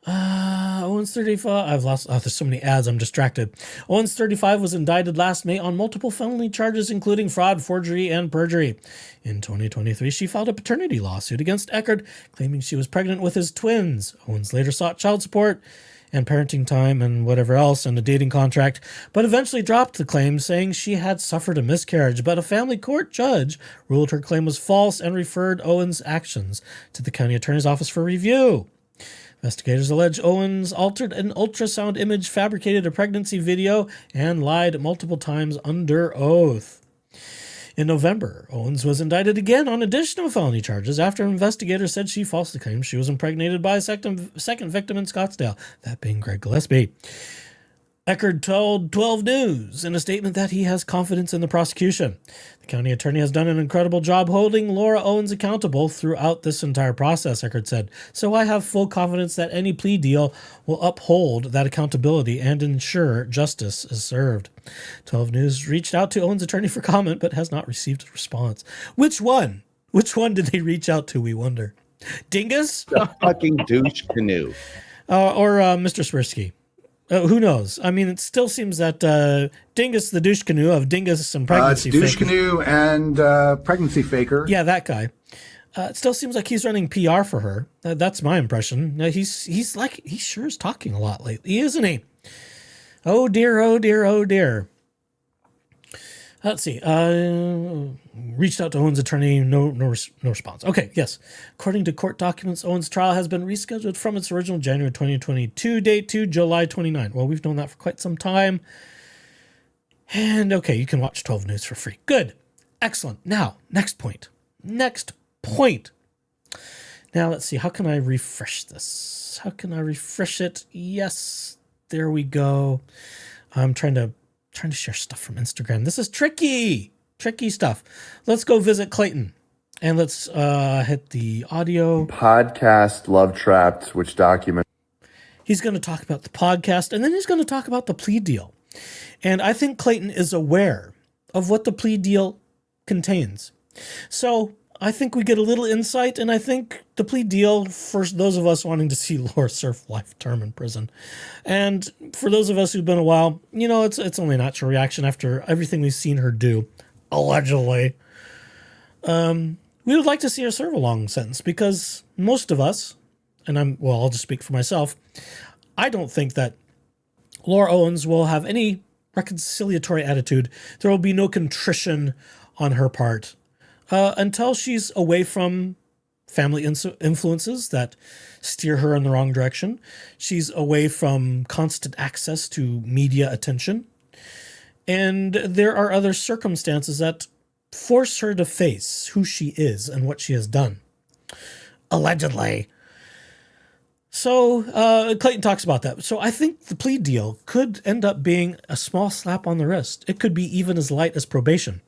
Owens 35. I've lost. Oh, there's so many ads. I'm distracted. Owens 35 was indicted last May on multiple felony charges, including fraud, forgery, and perjury. In 2023, she filed a paternity lawsuit against Eckerd, claiming she was pregnant with his twins. Owens later sought child support and parenting time and whatever else and a dating contract, but eventually dropped the claim, saying she had suffered a miscarriage. But a family court judge ruled her claim was false and referred Owens' actions to the county attorney's office for review. Investigators allege Owens altered an ultrasound image, fabricated a pregnancy video, and lied multiple times under oath. In November, Owens was indicted again on additional felony charges after investigators said she falsely claimed she was impregnated by a second victim in Scottsdale, that being Greg Gillespie. Eckerd told 12 News in a statement that he has confidence in the prosecution. The county attorney has done an incredible job holding Laura Owens accountable throughout this entire process, Eckerd said. So I have full confidence that any plea deal will uphold that accountability and ensure justice is served. 12 News reached out to Owens' attorney for comment, but has not received a response. Which one? Which one did they reach out to, we wonder? Dingus? The fucking douche canoe. Or Mr. Swirsky? Who knows? I mean, it still seems that Dingus, the douche canoe of Dingus and pregnancy it's douche faker. canoe and pregnancy faker. Yeah, that guy. It still seems like he's running PR for her. That's my impression. He's like, he sure is talking a lot lately, isn't he? Oh dear, oh dear, oh dear. Let's see. Reached out to Owens' attorney. No response. Okay, yes. According to court documents, Owens' trial has been rescheduled from its original January 2022 date to July 29. Well, we've known that for quite some time. And okay, you can watch 12 News for free. Good. Excellent. Now, next point. Next point. Now, let's see. How can I refresh this? How can I refresh it? Yes. There we go. I'm trying to share stuff from Instagram. This is tricky stuff. Let's go visit Clayton and let's hit the audio. Podcast Love Trapped, which document. He's going to talk about the podcast and then he's going to talk about the plea deal. And I think Clayton is aware of what the plea deal contains. So I think we get a little insight, and I think the plea deal, for those of us wanting to see Laura serve life term in prison, and for those of us who've been a while, you know, it's only a natural reaction after everything we've seen her do, allegedly. We would like to see her serve a long sentence, because most of us, and I'll just speak for myself, I don't think that Laura Owens will have any reconciliatory attitude. There will be no contrition on her part until she's away from family influences that steer her in the wrong direction. She's away from constant access to media attention. And there are other circumstances that force her to face who she is and what she has done. Allegedly. So Clayton talks about that. So I think the plea deal could end up being a small slap on the wrist. It could be even as light as probation.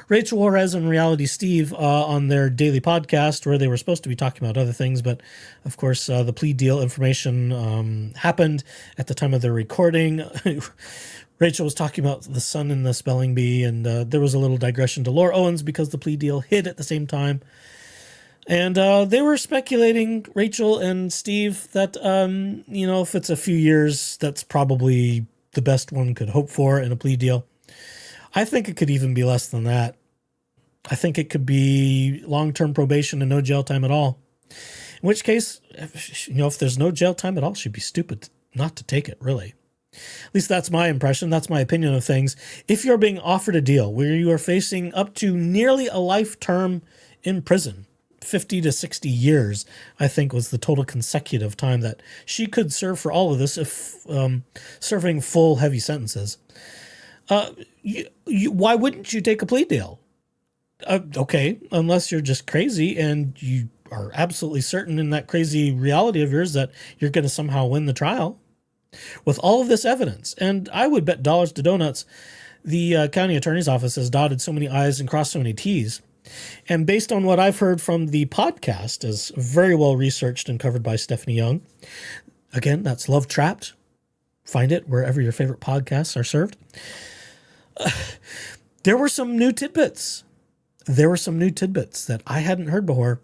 Rachel Juarez and Reality Steve on their daily podcast, where they were supposed to be talking about other things, but of course the plea deal information happened at the time of their recording. Rachel was talking about the sun in the spelling bee, and there was a little digression to Laura Owens because the plea deal hit at the same time. And they were speculating, Rachel and Steve, that, if it's a few years, that's probably the best one could hope for in a plea deal. I think it could even be less than that. I think it could be long-term probation and no jail time at all. In which case, if there's no jail time at all, she'd be stupid not to take it, really. At least that's my impression. That's my opinion of things. If you're being offered a deal where you are facing up to nearly a life term in prison, 50 to 60 years, I think was the total consecutive time that she could serve for all of this if serving full heavy sentences. Why wouldn't you take a plea deal? Okay, unless you're just crazy and you are absolutely certain in that crazy reality of yours that you're going to somehow win the trial. With all of this evidence, and I would bet dollars to donuts, the county attorney's office has dotted so many I's and crossed so many T's. And based on what I've heard from the podcast, as very well researched and covered by Stephanie Young, again, that's Love Trapped. Find it wherever your favorite podcasts are served. There were some new tidbits. That I hadn't heard before.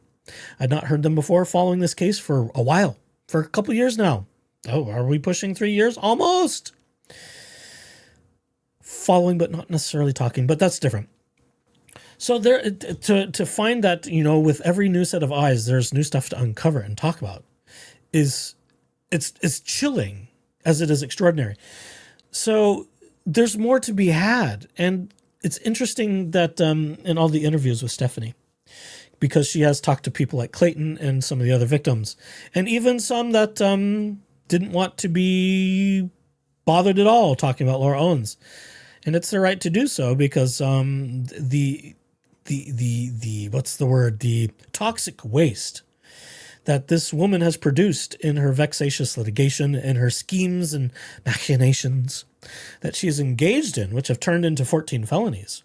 I'd not heard them before following this case for a while. for a couple years now. Oh, are we pushing 3 years? Almost. Following, but not necessarily talking, but that's different. So there, to find that, with every new set of eyes, there's new stuff to uncover and talk about it's chilling as it is extraordinary. So there's more to be had. And it's interesting that in all the interviews with Stephanie, because she has talked to people like Clayton and some of the other victims, and even some that didn't want to be bothered at all talking about Laura Owens. And it's their right to do so, because the what's the word? The toxic waste that this woman has produced in her vexatious litigation and her schemes and machinations that she is engaged in, which have turned into 14 felonies.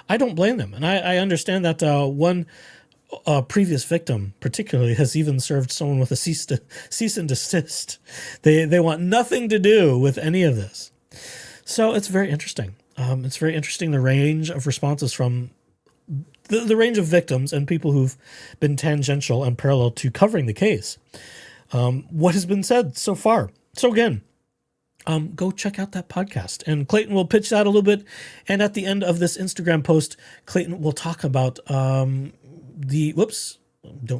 I don't blame them. And I understand that one previous victim particularly has even served someone with a cease and desist. They want nothing to do with any of this. So it's very interesting. It's very interesting, the range of responses from the range of victims and people who've been tangential and parallel to covering the case. What has been said so far. So again, go check out that podcast. And Clayton will pitch that a little bit. And at the end of this Instagram post, Clayton will talk about don't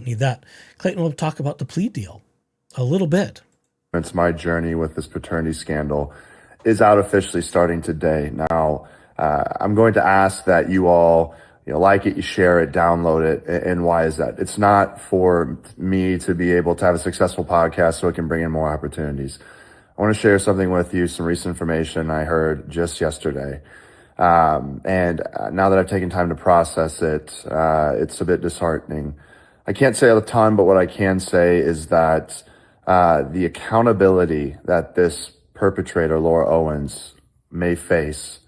need that. Clayton will talk about the plea deal a little bit. It's my journey with this paternity scandal is out officially starting today. Now, I'm going to ask that you all, like it, you share it, download it. And why is that? It's not for me to be able to have a successful podcast so it can bring in more opportunities. I want to share something with you, some recent information I heard just yesterday. And now that I've taken time to process it, it's a bit disheartening. I can't say a ton, but what I can say is that the accountability that this perpetrator, Laura Owens, may face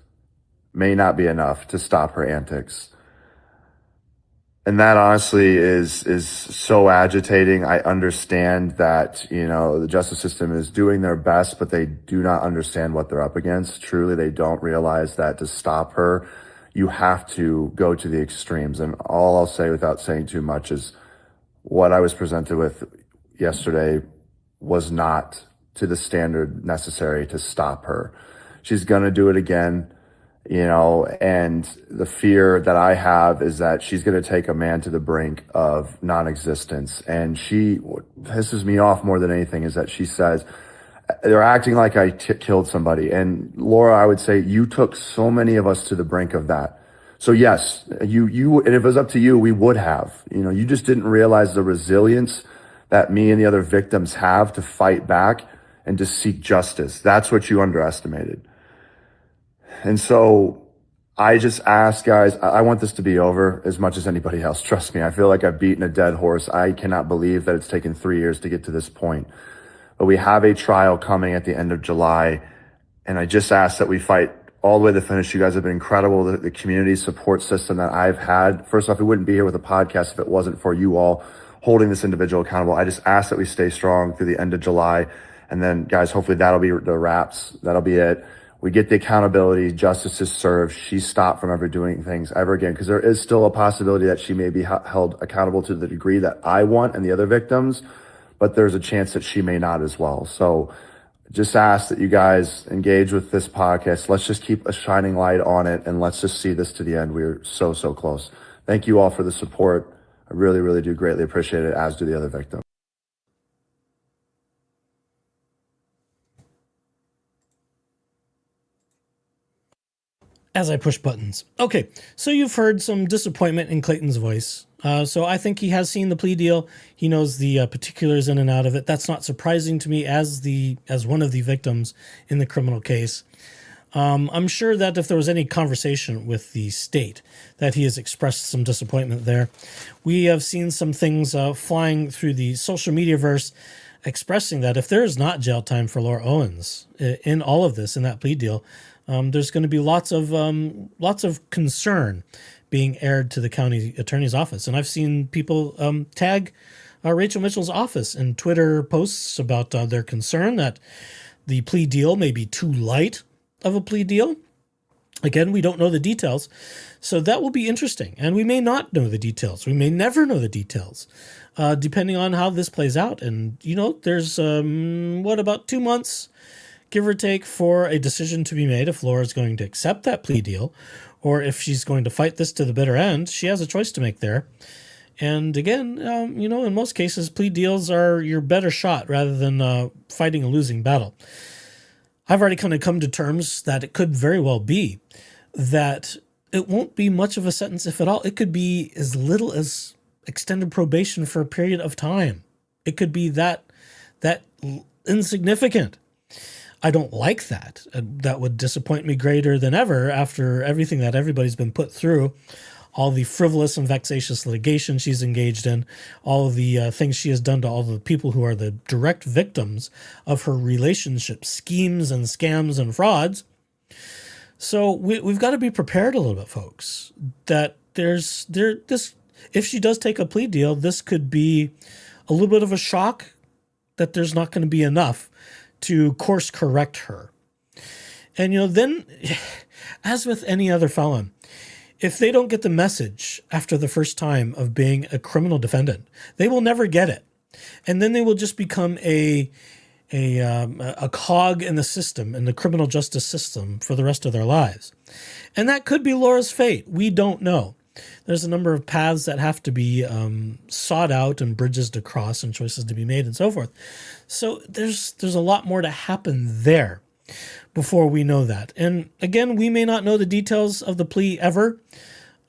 may not be enough to stop her antics. And that honestly is so agitating. I understand that, the justice system is doing their best, but they do not understand what they're up against. Truly, they don't realize that to stop her, you have to go to the extremes. And all I'll say without saying too much is what I was presented with yesterday was not to the standard necessary to stop her. She's going to do it again. And the fear that I have is that she's going to take a man to the brink of non-existence. And what pisses me off more than anything is that she says, they're acting like I killed somebody. And Laura, I would say you took so many of us to the brink of that. So yes, you, and if it was up to you, we would have, you just didn't realize the resilience that me and the other victims have to fight back and to seek justice. That's what you underestimated. And so I just ask, guys, I want this to be over as much as anybody else. Trust me, I feel like I've beaten a dead horse. I cannot believe that it's taken 3 years to get to this point. But we have a trial coming at the end of July. And I just ask that we fight all the way to the finish. You guys have been incredible. The community support system that I've had. First off, we wouldn't be here with a podcast if it wasn't for you all holding this individual accountable. I just ask that we stay strong through the end of July. And then, guys, hopefully that'll be the wraps. That'll be it. We get the accountability, justice is served, she's stopped from ever doing things ever again, because there is still a possibility that she may be held accountable to the degree that I want and the other victims, but there's a chance that she may not as well. So just ask that you guys engage with this podcast. Let's just keep a shining light on it, and let's just see this to the end. We're so, so close. Thank you all for the support. I really, really do greatly appreciate it, as do the other victims. As I push buttons. Okay, so you've heard some disappointment in Clayton's voice. So I think he has seen the plea deal. He knows the particulars in and out of it. That's not surprising to me as one of the victims in the criminal case. I'm sure that if there was any conversation with the state, that he has expressed some disappointment there. We have seen some things flying through the social media verse expressing that if there is not jail time for Laura Owens in all of this, in that plea deal, there's going to be lots of concern being aired to the county attorney's office. And I've seen people tag Rachel Mitchell's office in Twitter posts about their concern that the plea deal may be too light of a plea deal. Again, we don't know the details, so that will be interesting. And we may not know the details. We may never know the details. depending on how this plays out. And, there's, about 2 months, give or take, for a decision to be made if Laura's going to accept that plea deal or if she's going to fight this to the bitter end. She has a choice to make there. And again, in most cases, plea deals are your better shot rather than fighting a losing battle. I've already kind of come to terms that it could very well be that it won't be much of a sentence, if at all. It could be as little as extended probation for a period of time. It could be that insignificant. I don't like that. That would disappoint me greater than ever after everything that everybody's been put through, all the frivolous and vexatious litigation she's engaged in, all of the things she has done to all the people who are the direct victims of her relationship schemes and scams and frauds. So we've got to be prepared a little bit, folks, that if she does take a plea deal, this could be a little bit of a shock, that there's not going to be enough to course correct her. And, then, as with any other felon, if they don't get the message after the first time of being a criminal defendant, they will never get it. And then they will just become a cog in the system, in the criminal justice system, for the rest of their lives. And that could be Laura's fate. We don't know. There's a number of paths that have to be sought out and bridges to cross and choices to be made and so forth. So there's a lot more to happen there before we know that. And again, we may not know the details of the plea ever.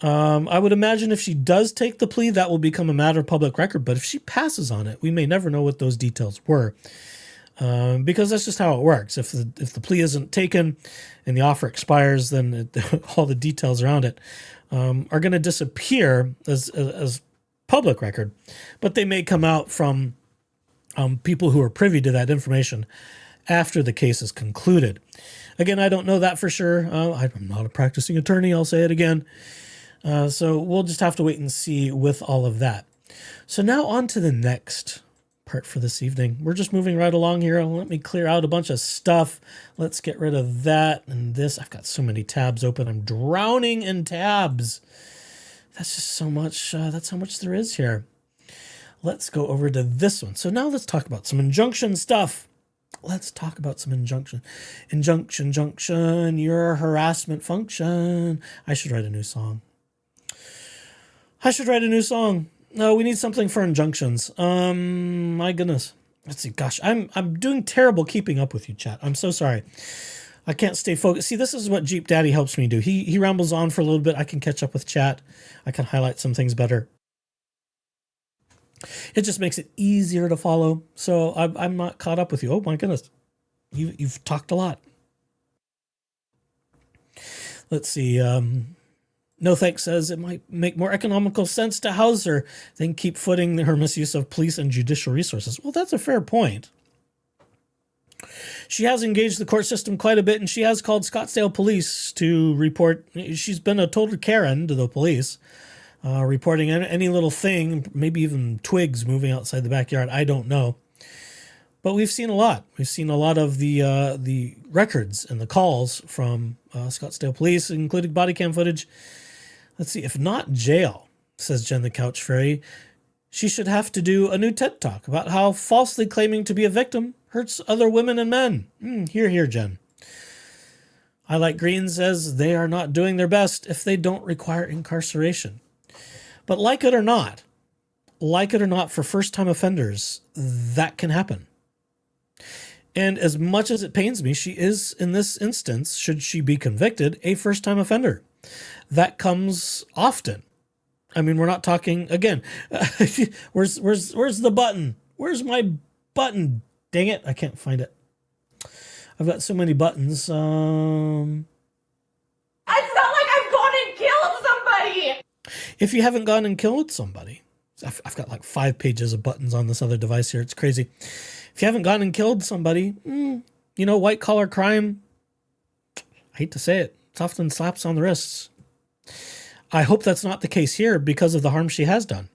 I would imagine if she does take the plea, that will become a matter of public record. But if she passes on it, we may never know what those details were. Because that's just how it works. If the plea isn't taken and the offer expires, then all the details around it are going to disappear as public record, but they may come out from people who are privy to that information after the case is concluded. Again, I don't know that for sure. I'm not a practicing attorney. I'll say it again. So we'll just have to wait and see with all of that. So now on to the next part for this evening. We're just moving right along here. Let me clear out a bunch of stuff. Let's get rid of that and this. I've got so many tabs open. I'm drowning in tabs. That's just so much. That's how much there is here. Let's go over to this one. So now let's talk about some injunction stuff. Let's talk about some injunction. Injunction, your harassment function. I should write a new song. No, we need something for injunctions. My goodness. Let's see. Gosh, I'm doing terrible keeping up with you, chat. I'm so sorry. I can't stay focused. See, this is what Jeep Daddy helps me do. He rambles on for a little bit. I can catch up with chat. I can highlight some things better. It just makes it easier to follow. So I'm not caught up with you. Oh my goodness. You've talked a lot. Let's see. No Thanks says it might make more economical sense to house her than keep footing her misuse of police and judicial resources. Well, that's a fair point. She has engaged the court system quite a bit, and she has called Scottsdale police to report. She's been a total Karen to the police, reporting any little thing, maybe even twigs moving outside the backyard. I don't know. But we've seen a lot. We've seen a lot of the records and the calls from Scottsdale police, including body cam footage. Let's see, if not jail, says Jen the Couch Fairy, she should have to do a new TED Talk about how falsely claiming to be a victim hurts other women and men. Hear, Jen. I Like Green says they are not doing their best if they don't require incarceration. But like it or not, for first-time offenders, that can happen. And as much as it pains me, she is, in this instance, should she be convicted, a first-time offender. That comes often. I mean, we're not talking, again, where's the button? Where's my button? Dang it, I can't find it. I've got so many buttons. It's not like I've gone and killed somebody! If you haven't gone and killed somebody, I've got like 5 pages of buttons on this other device here. It's crazy. If you haven't gone and killed somebody, white collar crime, I hate to say it, it's often slaps on the wrists. I hope that's not the case here because of the harm she has done.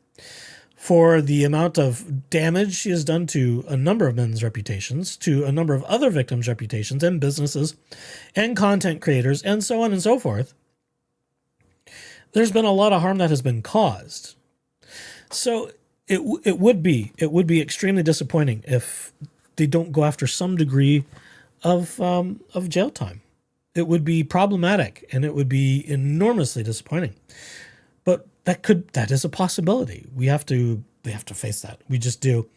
For the amount of damage she has done to a number of men's reputations, to a number of other victims' reputations and businesses and content creators and so on and so forth, there's been a lot of harm that has been caused. So it would be extremely disappointing if they don't go after some degree of jail time. It would be problematic and it would be enormously disappointing. But that is a possibility. We have to face that. We just do.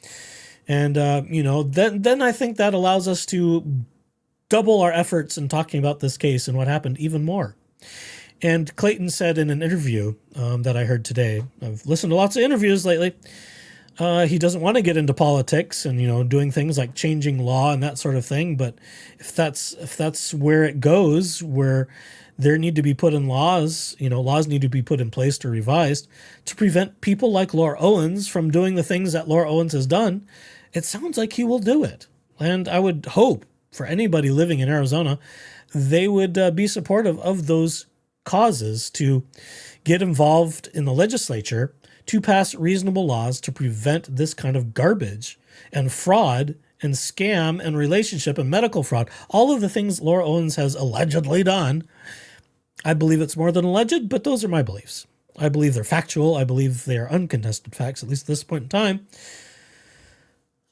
And then I think that allows us to double our efforts in talking about this case and what happened even more. And Clayton said in an interview that I heard today, I've listened to lots of interviews lately, he doesn't want to get into politics and, doing things like changing law and that sort of thing. But if that's where it goes, where there need to be put in laws, laws need to be put in place or revised to prevent people like Laura Owens from doing the things that Laura Owens has done, it sounds like he will do it. And I would hope for anybody living in Arizona, they would be supportive of those causes to get involved in the legislature to pass reasonable laws to prevent this kind of garbage and fraud and scam and relationship and medical fraud. All of the things Laura Owens has allegedly done. I believe it's more than alleged, but those are my beliefs. I believe they're factual. I believe they are uncontested facts, at least at this point in time.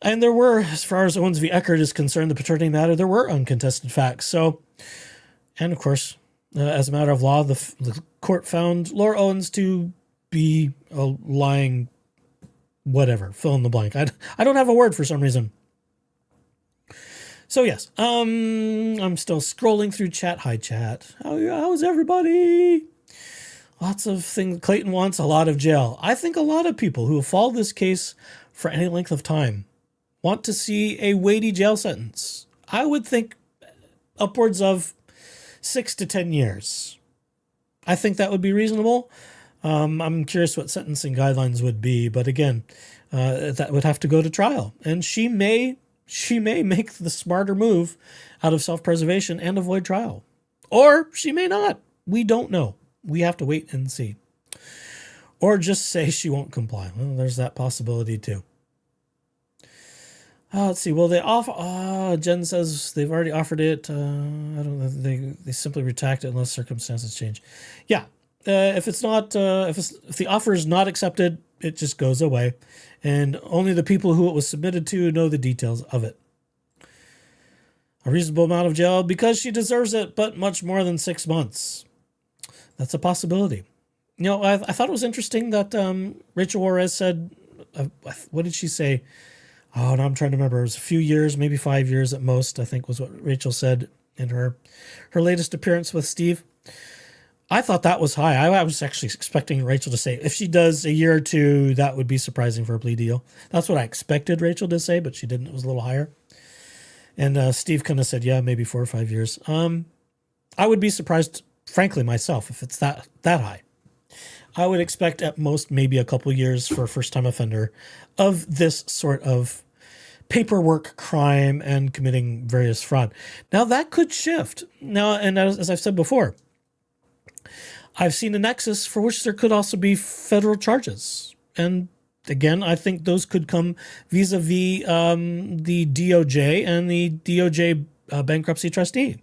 And there were, as far as Owens v. Eckert is concerned, the paternity matter, there were uncontested facts. So, and of course, as a matter of law, the court found Laura Owens to be a lying whatever, fill in the blank. I don't have a word for some reason. So yes, I'm still scrolling through chat. Hi, chat. How's everybody? Lots of things. Clayton wants a lot of jail. I think a lot of people who have followed this case for any length of time want to see a weighty jail sentence. I would think upwards of 6 to 10 years. I think that would be reasonable. I'm curious what sentencing guidelines would be, but again, that would have to go to trial. And she may make the smarter move out of self-preservation and avoid trial. Or she may not. We don't know. We have to wait and see. Or just say she won't comply. Well, there's that possibility too. Let's see. Well, they offer. Jen says they've already offered it. I don't know. They simply retract it unless circumstances change. Yeah. If it's not, if the offer is not accepted, it just goes away, and only the people who it was submitted to know the details of it. A reasonable amount of jail because she deserves it, but much more than 6 months. That's a possibility. I thought it was interesting that Rachel Juarez said, what did she say? Oh, now I'm trying to remember. It was a few years, maybe 5 years at most, I think was what Rachel said in her latest appearance with Steve. I thought that was high. I was actually expecting Rachel to say, if she does a year or two, that would be surprising for a plea deal. That's what I expected Rachel to say, but she didn't. It was a little higher. And Steve kind of said, yeah, maybe 4 or 5 years. I would be surprised, frankly, myself, if it's that high. I would expect at most maybe a couple years for a first-time offender of this sort of paperwork crime and committing various fraud. Now, that could shift. Now, and as I've said before, I've seen a nexus for which there could also be federal charges. And again, I think those could come vis-a-vis the DOJ and the DOJ bankruptcy trustee.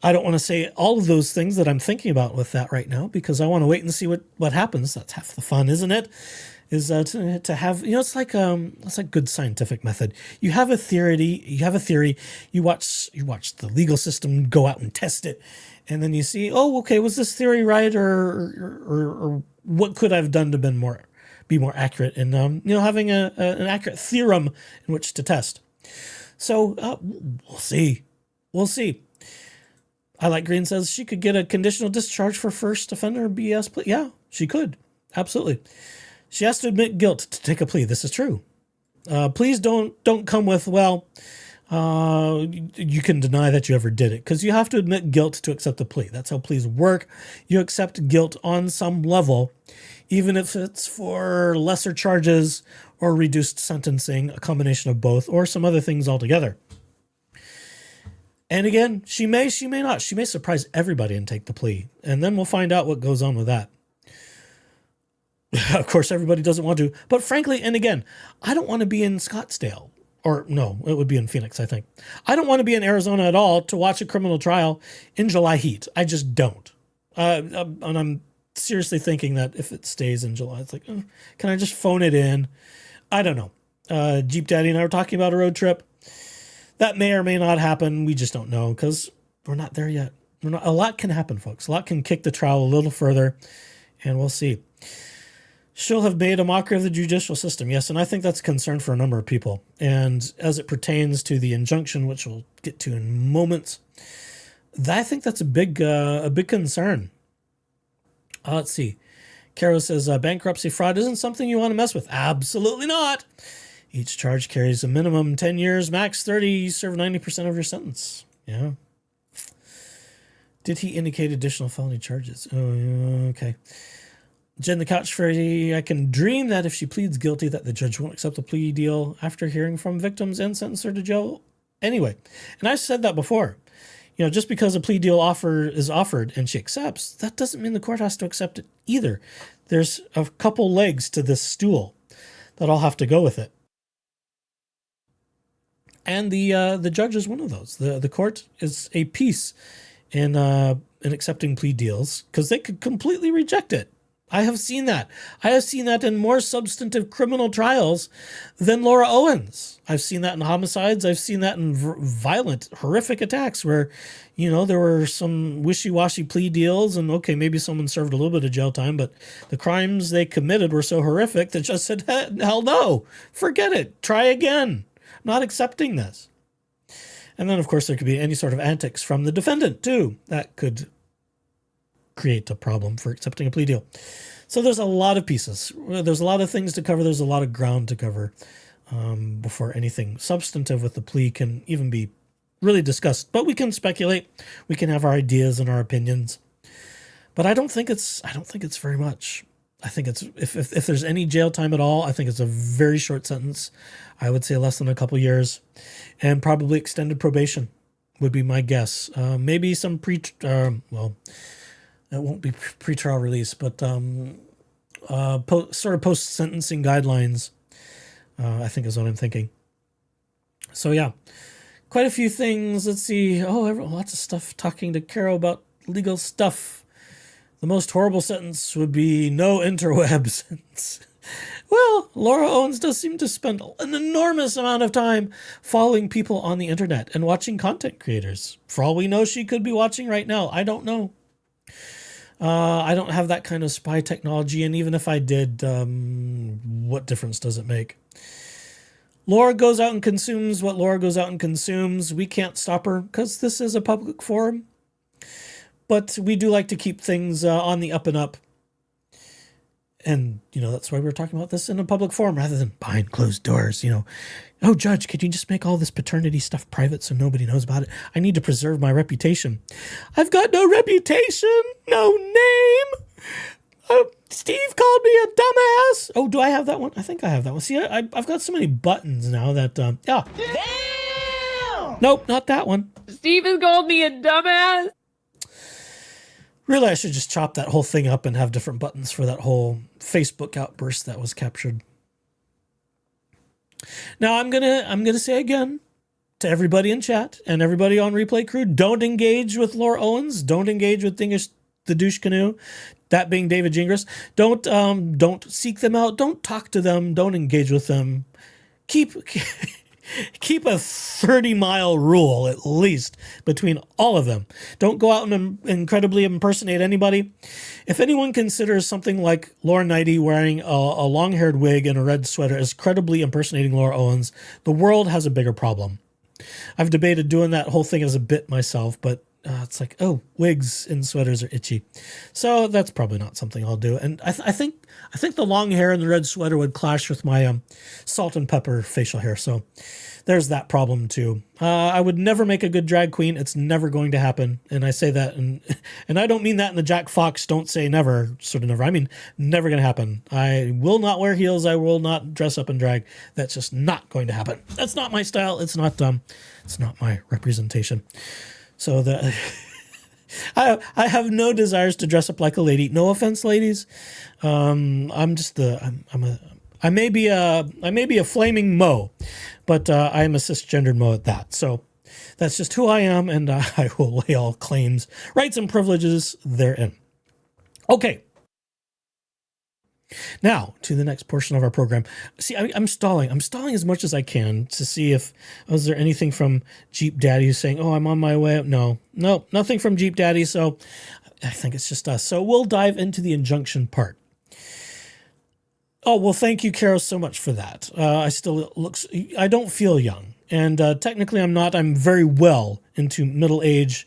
I don't want to say all of those things that I'm thinking about with that right now because I want to wait and see what happens. That's half the fun, isn't it? Is to have, it's like good scientific method. You have a theory, you watch the legal system go out and test it, and then you see, oh, okay, was this theory right, or what could I have done to be more accurate in having an accurate theorem in which to test. So we'll see. I Like Green says she could get a conditional discharge for first offender BS plea. Yeah, she could. Absolutely. She has to admit guilt to take a plea. This is true. Please don't come with, you can deny that you ever did it, because you have to admit guilt to accept the plea. That's how pleas work. You accept guilt on some level, even if it's for lesser charges or reduced sentencing, a combination of both, or some other things altogether. And again, she may not. She may surprise everybody and take the plea. And then we'll find out what goes on with that. Of course, everybody doesn't want to. But frankly, and again, I don't want to be in Scottsdale. Or no, it would be in Phoenix, I think. I don't want to be in Arizona at all to watch a criminal trial in July heat. I just don't. And I'm seriously thinking that if it stays in July, it's like, oh, can I just phone it in? I don't know. Jeep Daddy and I were talking about a road trip. That may or may not happen. We just don't know because we're not there yet. A lot can happen, folks. A lot can kick the trial a little further, and we'll see. She'll have made a mockery of the judicial system. Yes, and I think that's a concern for a number of people. And as it pertains to the injunction, which we'll get to in moments, I think that's a big concern. Let's see. Caro says, bankruptcy fraud isn't something you want to mess with. Absolutely not. Each charge carries a minimum 10 years, max 30. You serve 90% of your sentence. Yeah. Did he indicate additional felony charges? Oh, okay. Jen the Couch Fairy, I can dream that if she pleads guilty that the judge won't accept a plea deal after hearing from victims and sentence her to jail anyway. And I've said that before. You know, just because a plea deal is offered and she accepts, that doesn't mean the court has to accept it either. There's a couple legs to this stool that all have to go with it. And the judge is one of those. The court is a piece in accepting plea deals because they could completely reject it. I have seen that. I have seen that in more substantive criminal trials than Laura Owens. I've seen that in homicides. I've seen that in violent, horrific attacks where, you know, there were some wishy-washy plea deals and, okay, maybe someone served a little bit of jail time, but the crimes they committed were so horrific that just said, hell no, forget it, try again. I'm not accepting this. And then, of course, there could be any sort of antics from the defendant, too. That could create a problem for accepting a plea deal. So there's a lot of pieces. There's a lot of things to cover. There's a lot of ground to cover before anything substantive with the plea can even be really discussed. But we can speculate. We can have our ideas and our opinions. But I don't think it's very much. I think it's if there's any jail time at all, I think it's a very short sentence. I would say less than a couple years, and probably extended probation would be my guess. Maybe some it won't be pretrial release, but sort of post-sentencing guidelines, I think is what I'm thinking. So yeah, quite a few things. Let's see. Oh, lots of stuff talking to Caro about legal stuff. The most horrible sentence would be no interweb sentence. Well, Laura Owens does seem to spend an enormous amount of time following people on the internet and watching content creators. For all we know, she could be watching right now. I don't know. I don't have that kind of spy technology, and even if I did, what difference does it make? Laura goes out and consumes what Laura goes out and consumes. We can't stop her because this is a public forum. But we do like to keep things on the up and up. And, you know, that's why we're talking about this in a public forum rather than behind closed doors, you know. Oh, Judge, could you just make all this paternity stuff private so nobody knows about it? I need to preserve my reputation. I've got no reputation, no name. Steve called me a dumbass. Oh, do I have that one? I think I have that one. See, I've got so many buttons now that, yeah. Damn! Nope, not that one. Steve has called me a dumbass. Really, I should just chop that whole thing up and have different buttons for that whole Facebook outburst that was captured. Now, I'm gonna say again to everybody in chat and everybody on Replay Crew, don't engage with Laura Owens. Don't engage with the douche canoe, that being David Gingras. Don't seek them out. Don't talk to them. Don't engage with them. Keep a 30-mile rule, at least, between all of them. Don't go out and incredibly impersonate anybody. If anyone considers something like Laura Knighty wearing a long-haired wig and a red sweater as credibly impersonating Laura Owens, the world has a bigger problem. I've debated doing that whole thing as a bit myself, but it's like, oh, wigs and sweaters are itchy. So that's probably not something I'll do. And I think the long hair and the red sweater would clash with my salt and pepper facial hair. So there's that problem too. I would never make a good drag queen. It's never going to happen. And I say that, and I don't mean that in the Jack Fox don't say never sort of never. I mean, never going to happen. I will not wear heels. I will not dress up in drag. That's just not going to happen. That's not my style. It's not my representation. So I have no desires to dress up like a lady. No offense, ladies. I may be a flaming Mo, but I am a cisgendered Mo at that. So that's just who I am, and I will lay all claims, rights, and privileges therein. Okay, Now, to the next portion of our program. See, I'm stalling. I'm stalling as much as I can to see if, is there anything from Jeep Daddy who's saying, oh, I'm on my way up? No, nothing from Jeep Daddy. So I think it's just us. So we'll dive into the injunction part. Oh, well, thank you, Carol, so much for that. I don't feel young. And technically I'm not. I'm very well into middle age.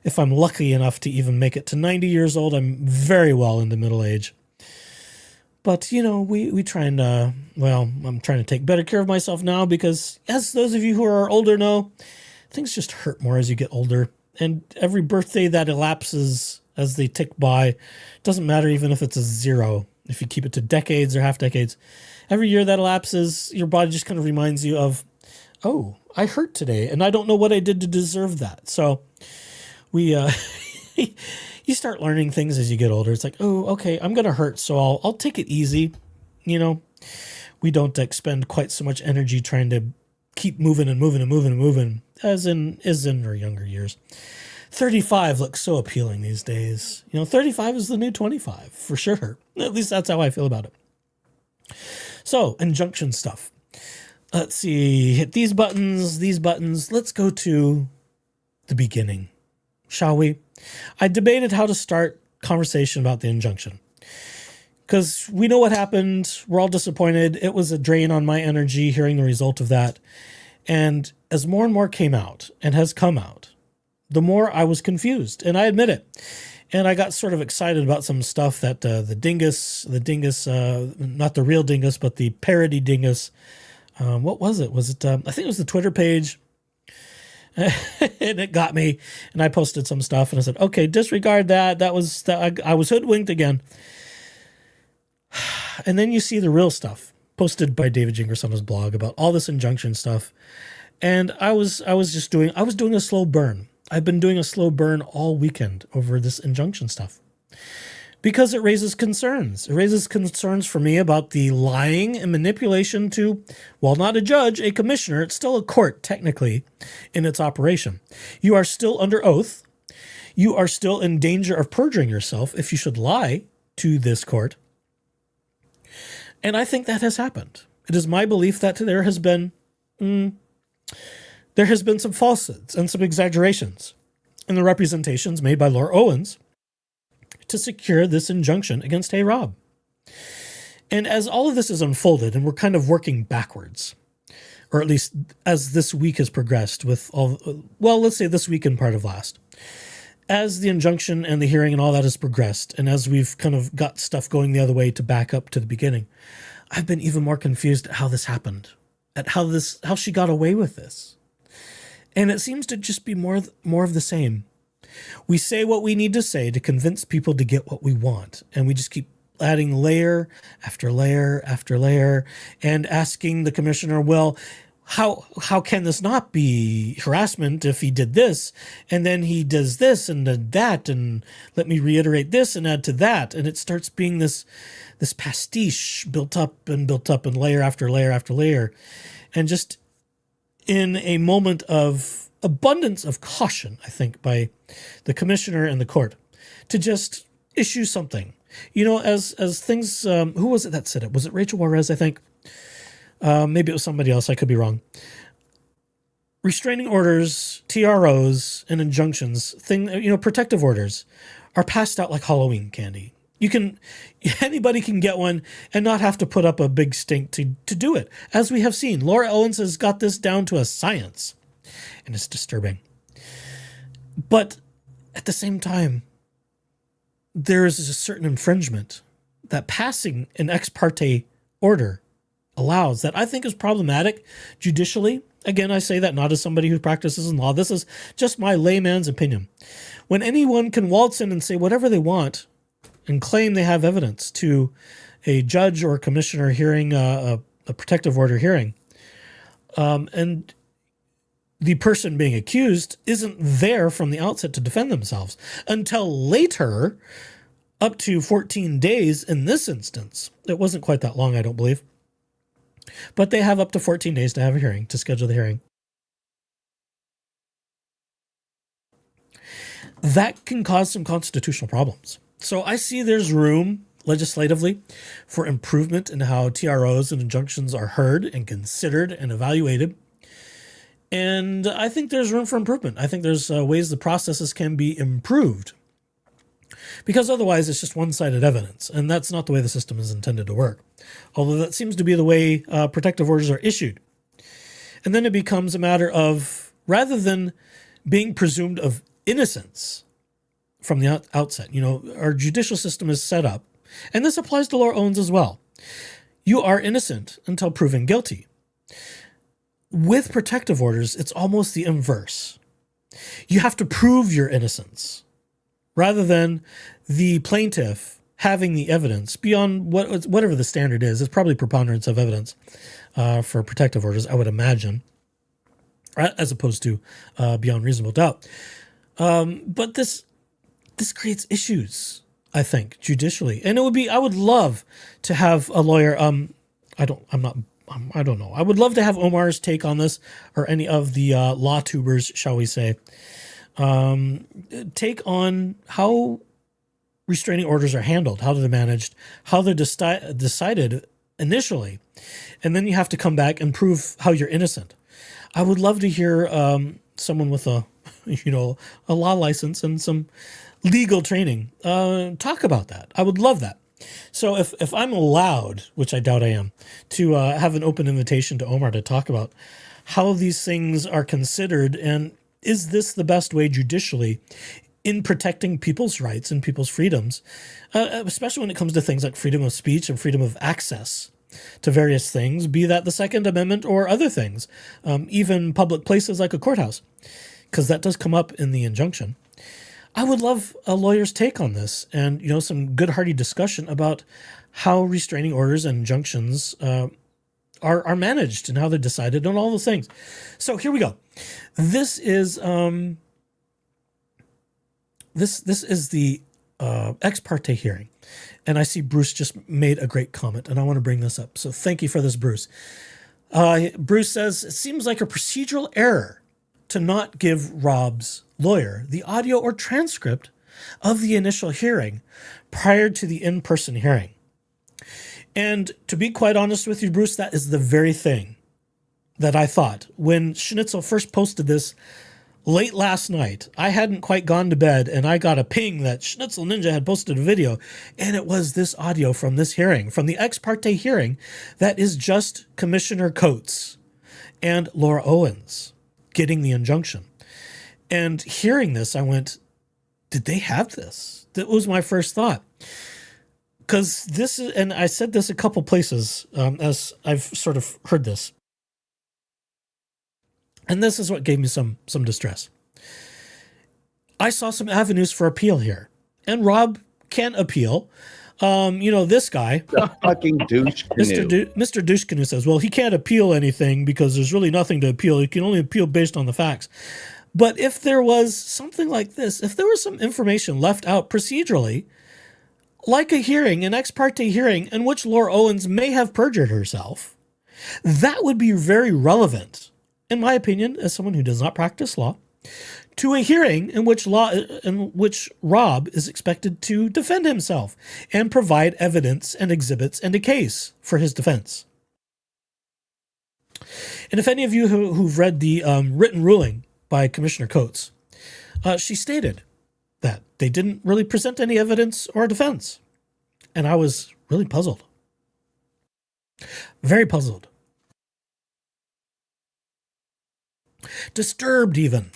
If I'm lucky enough to even make it to 90 years old, I'm very well into middle age. But, we try and, I'm trying to take better care of myself now because, as those of you who are older know, things just hurt more as you get older. And every birthday that elapses as they tick by, doesn't matter even if it's a 0, if you keep it to decades or half decades. Every year that elapses, your body just kind of reminds you of, oh, I hurt today, and I don't know what I did to deserve that. So we... you start learning things as you get older. It's like, oh, okay, I'm going to hurt, so I'll take it easy. We don't expend quite so much energy trying to keep moving and moving and moving and moving as in our younger years. 35 looks so appealing these days. 35 is the new 25 for sure. At least that's how I feel about it. So, injunction stuff. Let's see, hit these buttons. Let's go to the beginning, shall we? I debated how to start conversation about the injunction because we know what happened. We're all disappointed. It was a drain on my energy hearing the result of that. And as more and more came out and has come out, the more I was confused, and I admit it. And I got sort of excited about some stuff that the dingus, not the real dingus, but the parody dingus. What was it? Was it, I think it was the Twitter page. And it got me, and I posted some stuff and I said, okay, disregard that. I was hoodwinked again. And then you see the real stuff posted by David Jingers on his blog about all this injunction stuff. And I was doing a slow burn. I've been doing a slow burn all weekend over this injunction stuff because it raises concerns. It raises concerns for me about the lying and manipulation to, while not a judge, a commissioner. It's still a court, technically, in its operation. You are still under oath. You are still in danger of perjuring yourself if you should lie to this court. And I think that has happened. It is my belief that there has been some falsehoods and some exaggerations in the representations made by Laura Owens to secure this injunction against HeyRob. And as all of this is unfolded, and we're kind of working backwards, or at least as this week has progressed with let's say this week and part of last, as the injunction and the hearing and all that has progressed, and as we've kind of got stuff going the other way to back up to the beginning, I've been even more confused at how this happened, at how she got away with this. And it seems to just be more of the same. We say what we need to say to convince people to get what we want. And we just keep adding layer after layer after layer and asking the commissioner, well, how can this not be harassment if he did this and then he does this and did that, and let me reiterate this and add to that. And it starts being this pastiche built up and layer after layer after layer. And just in a moment of abundance of caution, I think, by the commissioner and the court to just issue something, as things, who was it that said it? Was it Rachel Juarez? I think, maybe it was somebody else. I could be wrong. Restraining orders, TROs, and injunctions, protective orders are passed out like Halloween candy. Anybody can get one and not have to put up a big stink to do it. As we have seen, Laura Owens has got this down to a science, and it's disturbing. But at the same time, there is a certain infringement that passing an ex parte order allows that I think is problematic judicially. Again, I say that not as somebody who practices in law. This is just my layman's opinion. When anyone can waltz in and say whatever they want and claim they have evidence to a judge or a commissioner hearing a protective order hearing, and the person being accused isn't there from the outset to defend themselves until later, up to 14 days in this instance. It wasn't quite that long, I don't believe. But they have up to 14 days to have a hearing, to schedule the hearing. That can cause some constitutional problems. So I see there's room legislatively for improvement in how TROs and injunctions are heard and considered and evaluated. And I think there's room for improvement. I think there's ways the processes can be improved, because otherwise it's just one-sided evidence, and that's not the way the system is intended to work. Although that seems to be the way protective orders are issued. And then it becomes a matter of, rather than being presumed of innocence from the outset, our judicial system is set up, and this applies to Laura Owens as well. You are innocent until proven guilty. With protective orders, it's almost the inverse. You have to prove your innocence, rather than the plaintiff having the evidence beyond whatever the standard is. It's probably preponderance of evidence for protective orders, I would imagine, as opposed to beyond reasonable doubt. But this creates issues, I think, judicially. And I would love to have a lawyer. I don't know. I would love to have Omar's take on this, or any of the law tubers, shall we say, take on how restraining orders are handled, how they're managed, how they're decided initially, and then you have to come back and prove how you're innocent. I would love to hear someone with a law license and some legal training talk about that. I would love that. So if I'm allowed, which I doubt I am, to have an open invitation to Omar to talk about how these things are considered, and is this the best way judicially in protecting people's rights and people's freedoms, especially when it comes to things like freedom of speech and freedom of access to various things, be that the Second Amendment or other things, even public places like a courthouse, because that does come up in the injunction. I would love a lawyer's take on this, and some good hearty discussion about how restraining orders and injunctions are managed and how they're decided and all those things. So here we go. This is this is the ex parte hearing, and I see Bruce just made a great comment, and I want to bring this up. So thank you for this, Bruce. Bruce says, it seems like a procedural error to not give Rob's lawyer the audio or transcript of the initial hearing prior to the in-person hearing. And to be quite honest with you, Bruce, that is the very thing that I thought. When Schnitzel first posted this late last night, I hadn't quite gone to bed, and I got a ping that Schnitzel Ninja had posted a video, and it was this audio from this hearing, from the ex parte hearing, that is just Commissioner Coates and Laura Owens getting the injunction. And hearing this, I went, did they have this? That was my first thought. Because this is, and I said this a couple places as I've sort of heard this. And this is what gave me some distress. I saw some avenues for appeal here. And Rob can appeal. This guy, The fucking douche canoe. Mr. Douche Canoe says, well, he can't appeal anything because there's really nothing to appeal. He can only appeal based on the facts. But if there was something like this, if there was some information left out procedurally, like a hearing, an ex parte hearing in which Laura Owens may have perjured herself, that would be very relevant, in my opinion, as someone who does not practice law, to a hearing in which Rob is expected to defend himself and provide evidence and exhibits and a case for his defense. And if any of you who've read the written ruling by Commissioner Coates, she stated that they didn't really present any evidence or defense. And I was really puzzled. Very puzzled. Disturbed even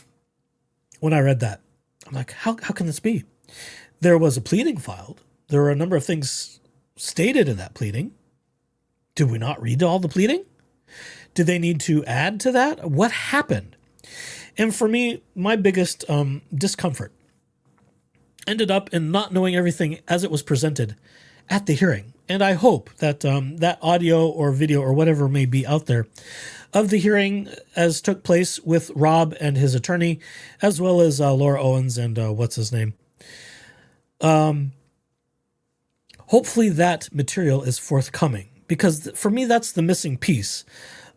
when I read that. I'm like, how can this be? There was a pleading filed. There were a number of things stated in that pleading. Did we not read all the pleading? Did they need to add to that? What happened? And for me, my biggest discomfort ended up in not knowing everything as it was presented at the hearing. And I hope that that audio or video or whatever may be out there of the hearing as took place with Rob and his attorney, as well as Laura Owens and what's his name. Hopefully that material is forthcoming, because for me, that's the missing piece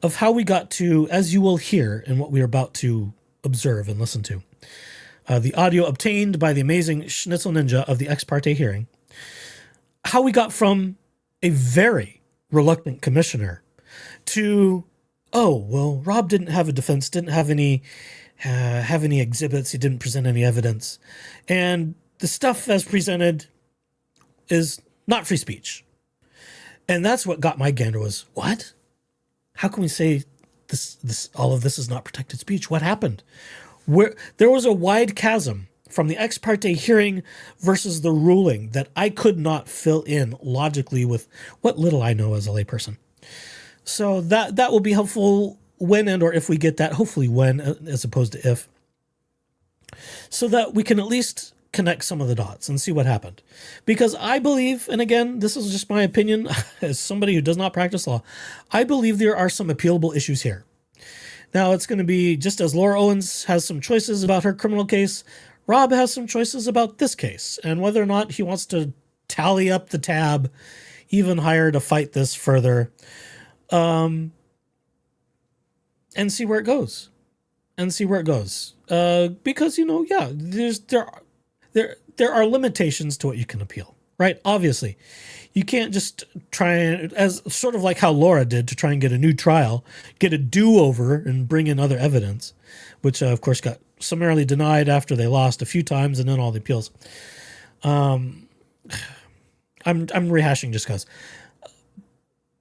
of how we got to, as you will hear in what we are about to observe and listen to, the audio obtained by the amazing Schnitzel Ninja of the ex parte hearing, how we got from a very reluctant commissioner to, oh, well, Rob didn't have a defense, didn't have any exhibits, he didn't present any evidence. And the stuff as presented is not free speech. And that's what got my gander was, what? How can we say this all of this is not protected speech? What happened? Where there was a wide chasm from the ex parte hearing versus the ruling that I could not fill in logically with what little I know as a layperson. So that will be helpful when and or if we get that, hopefully when as opposed to if, so that we can at least connect some of the dots and see what happened. Because I believe, and again, this is just my opinion as somebody who does not practice law, I believe there are some appealable issues here. Now it's going to be just as Laura Owens has some choices about her criminal case, Rob has some choices about this case and whether or not he wants to tally up the tab even higher to fight this further, and see where it goes. Because, yeah, there are limitations to what you can appeal, right? Obviously, you can't just try and, as sort of like how Laura did to try and get a new trial, get a do-over and bring in other evidence, which of course got summarily denied after they lost a few times and then all the appeals. I'm rehashing just because.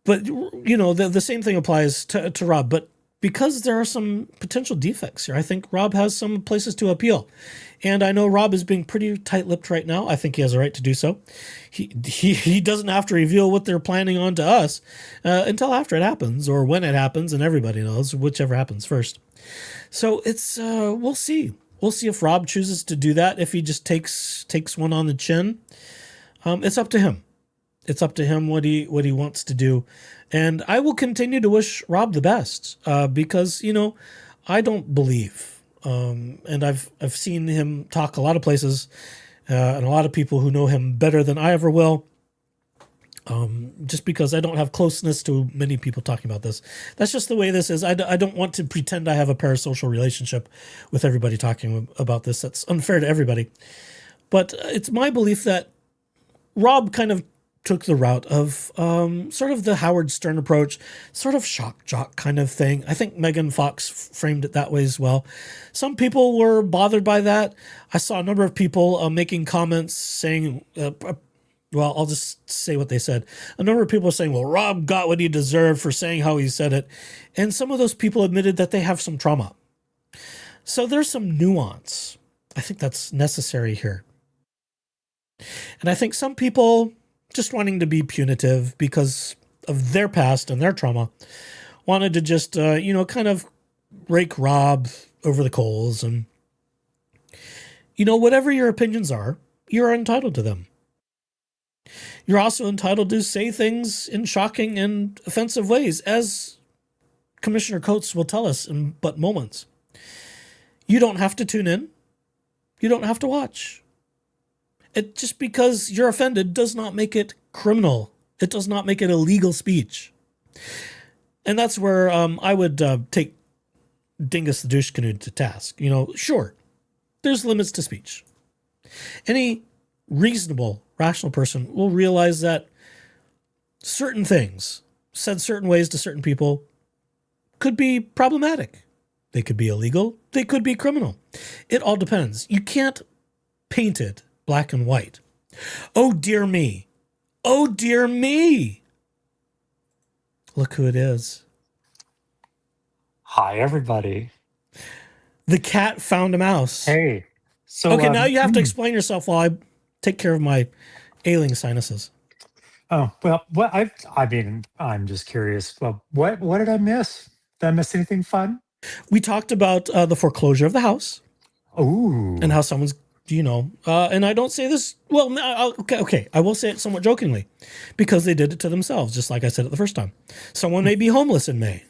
But, the same thing applies to Rob. But because there are some potential defects here, I think Rob has some places to appeal. And I know Rob is being pretty tight-lipped right now. I think he has a right to do so. He doesn't have to reveal what they're planning on to us until after it happens or when it happens, and everybody knows, whichever happens first. So it's we'll see. We'll see if Rob chooses to do that, if he just takes one on the chin. It's up to him. It's up to him what he wants to do. And I will continue to wish Rob the best because, I don't believe, and I've seen him talk a lot of places and a lot of people who know him better than I ever will, just because I don't have closeness to many people talking about this. That's just the way this is. I don't want to pretend I have a parasocial relationship with everybody talking about this. That's unfair to everybody. But it's my belief that Rob kind of took the route of sort of the Howard Stern approach, sort of shock jock kind of thing. I think Megan Fox framed it that way as well. Some people were bothered by that. I saw a number of people making comments saying, well, I'll just say what they said. A number of people are saying, well, Rob got what he deserved for saying how he said it. And some of those people admitted that they have some trauma. So there's some nuance. I think that's necessary here. And I think some people, just wanting to be punitive because of their past and their trauma, wanted to just, kind of rake Rob over the coals. And, whatever your opinions are, you're entitled to them. You're also entitled to say things in shocking and offensive ways, as Commissioner Coates will tell us in but moments. You don't have to tune in. You don't have to watch. Just because you're offended does not make it criminal. It does not make it illegal speech. And that's where I would take Dingus the Douche Canoe to task. Sure, there's limits to speech. Any reasonable, rational person will realize that certain things, said certain ways to certain people, could be problematic. They could be illegal. They could be criminal. It all depends. You can't paint it black and white. Oh, dear me. Oh, dear me. Look who it is. Hi, everybody. The cat found a mouse. Hey. So okay, now you have to explain yourself while I take care of my ailing sinuses. Oh, well, I'm just curious. Well, what did I miss? Did I miss anything fun? We talked about the foreclosure of the house. Ooh. And how someone's, and I don't say this, well, okay, I will say it somewhat jokingly, because they did it to themselves, just like I said it the first time. Someone may be homeless in May.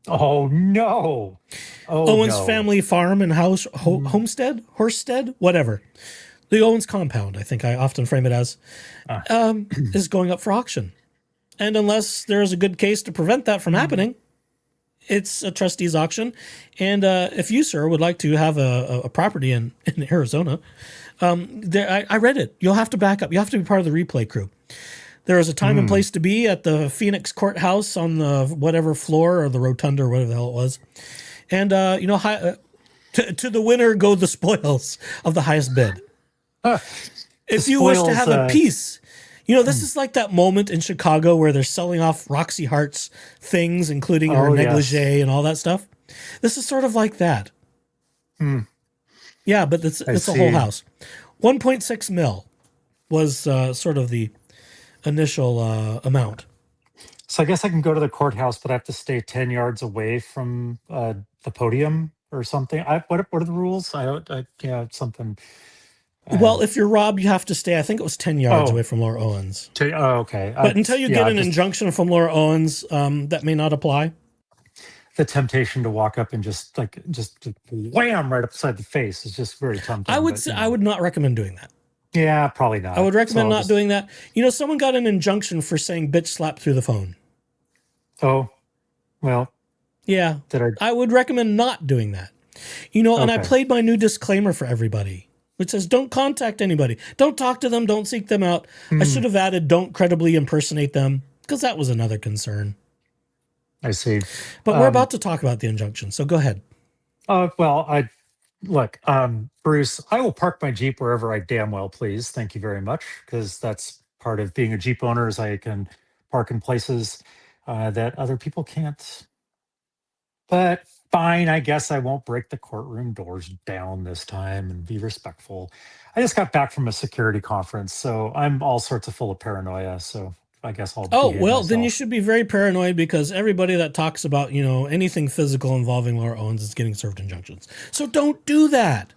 Oh, no. Owens family farm and house, homestead, horsestead, whatever. The Owens compound, I think I often frame it as, is going up for auction. And unless there's a good case to prevent that from happening, it's a trustee's auction. And if you, sir, would like to have a property in Arizona, I read it. You'll have to back up. You have to be part of the replay crew. There is a time and place to be at the Phoenix courthouse on the whatever floor or the rotunda or whatever the hell it was. And, to the winner go the spoils of the highest bid. If you wish to have a piece, this is like that moment in Chicago where they're selling off Roxy Hart's things, including her negligee and all that stuff. This is sort of like that. Yeah, but it's a whole house. 1.6 mil was sort of the initial amount. So I guess I can go to the courthouse, but I have to stay 10 yards away from the podium or something. What are the rules? Something. Well, if you're Rob, you have to stay, I think it was 10 yards away from Laura Owens. Okay. But until you get an injunction from Laura Owens, that may not apply. The temptation to walk up and just wham right upside the face is just very tempting. I would not recommend doing that. Yeah, probably not. I would recommend not doing that. Someone got an injunction for saying bitch slap through the phone. Oh, well. Yeah. I would recommend not doing that. And I played my new disclaimer for everybody, which says don't contact anybody. Don't talk to them. Don't seek them out. I should have added don't credibly impersonate them because that was another concern. I see. But we're about to talk about the injunction, so go ahead. Bruce, I will park my Jeep wherever I damn well please. Thank you very much, because that's part of being a Jeep owner is I can park in places that other people can't. But fine, I guess I won't break the courtroom doors down this time and be respectful. I just got back from a security conference, so I'm all sorts of full of paranoia, so I guess I'll behave myself. Then you should be very paranoid because everybody that talks about, anything physical involving Laura Owens is getting served injunctions. So don't do that.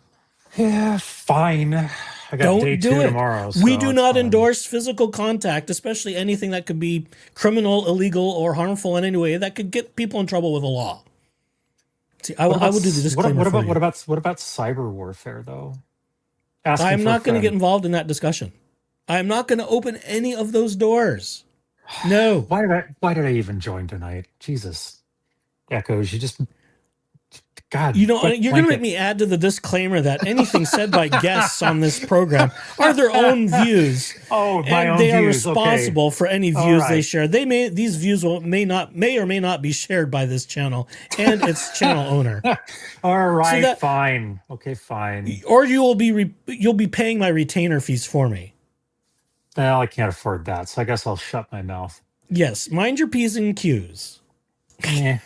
Yeah, fine. I got day 2 tomorrow. So we do not endorse physical contact, especially anything that could be criminal, illegal, or harmful in any way that could get people in trouble with the law. See, I will do the disclaimer. What about cyber warfare though? I'm not going to get involved in that discussion. I'm not going to open any of those doors. No. Why did I even join tonight? Jesus. Echoes, you just God. You're going to make me add to the disclaimer that anything said by guests on this program are their own views. Oh, my own views. They are responsible for any views they share. These views may or may not be shared by this channel and its channel owner. All right, fine. Okay, fine. Or you'll be paying my retainer fees for me. Well, I can't afford that, so I guess I'll shut my mouth. Yes, mind your P's and Q's. Yeah.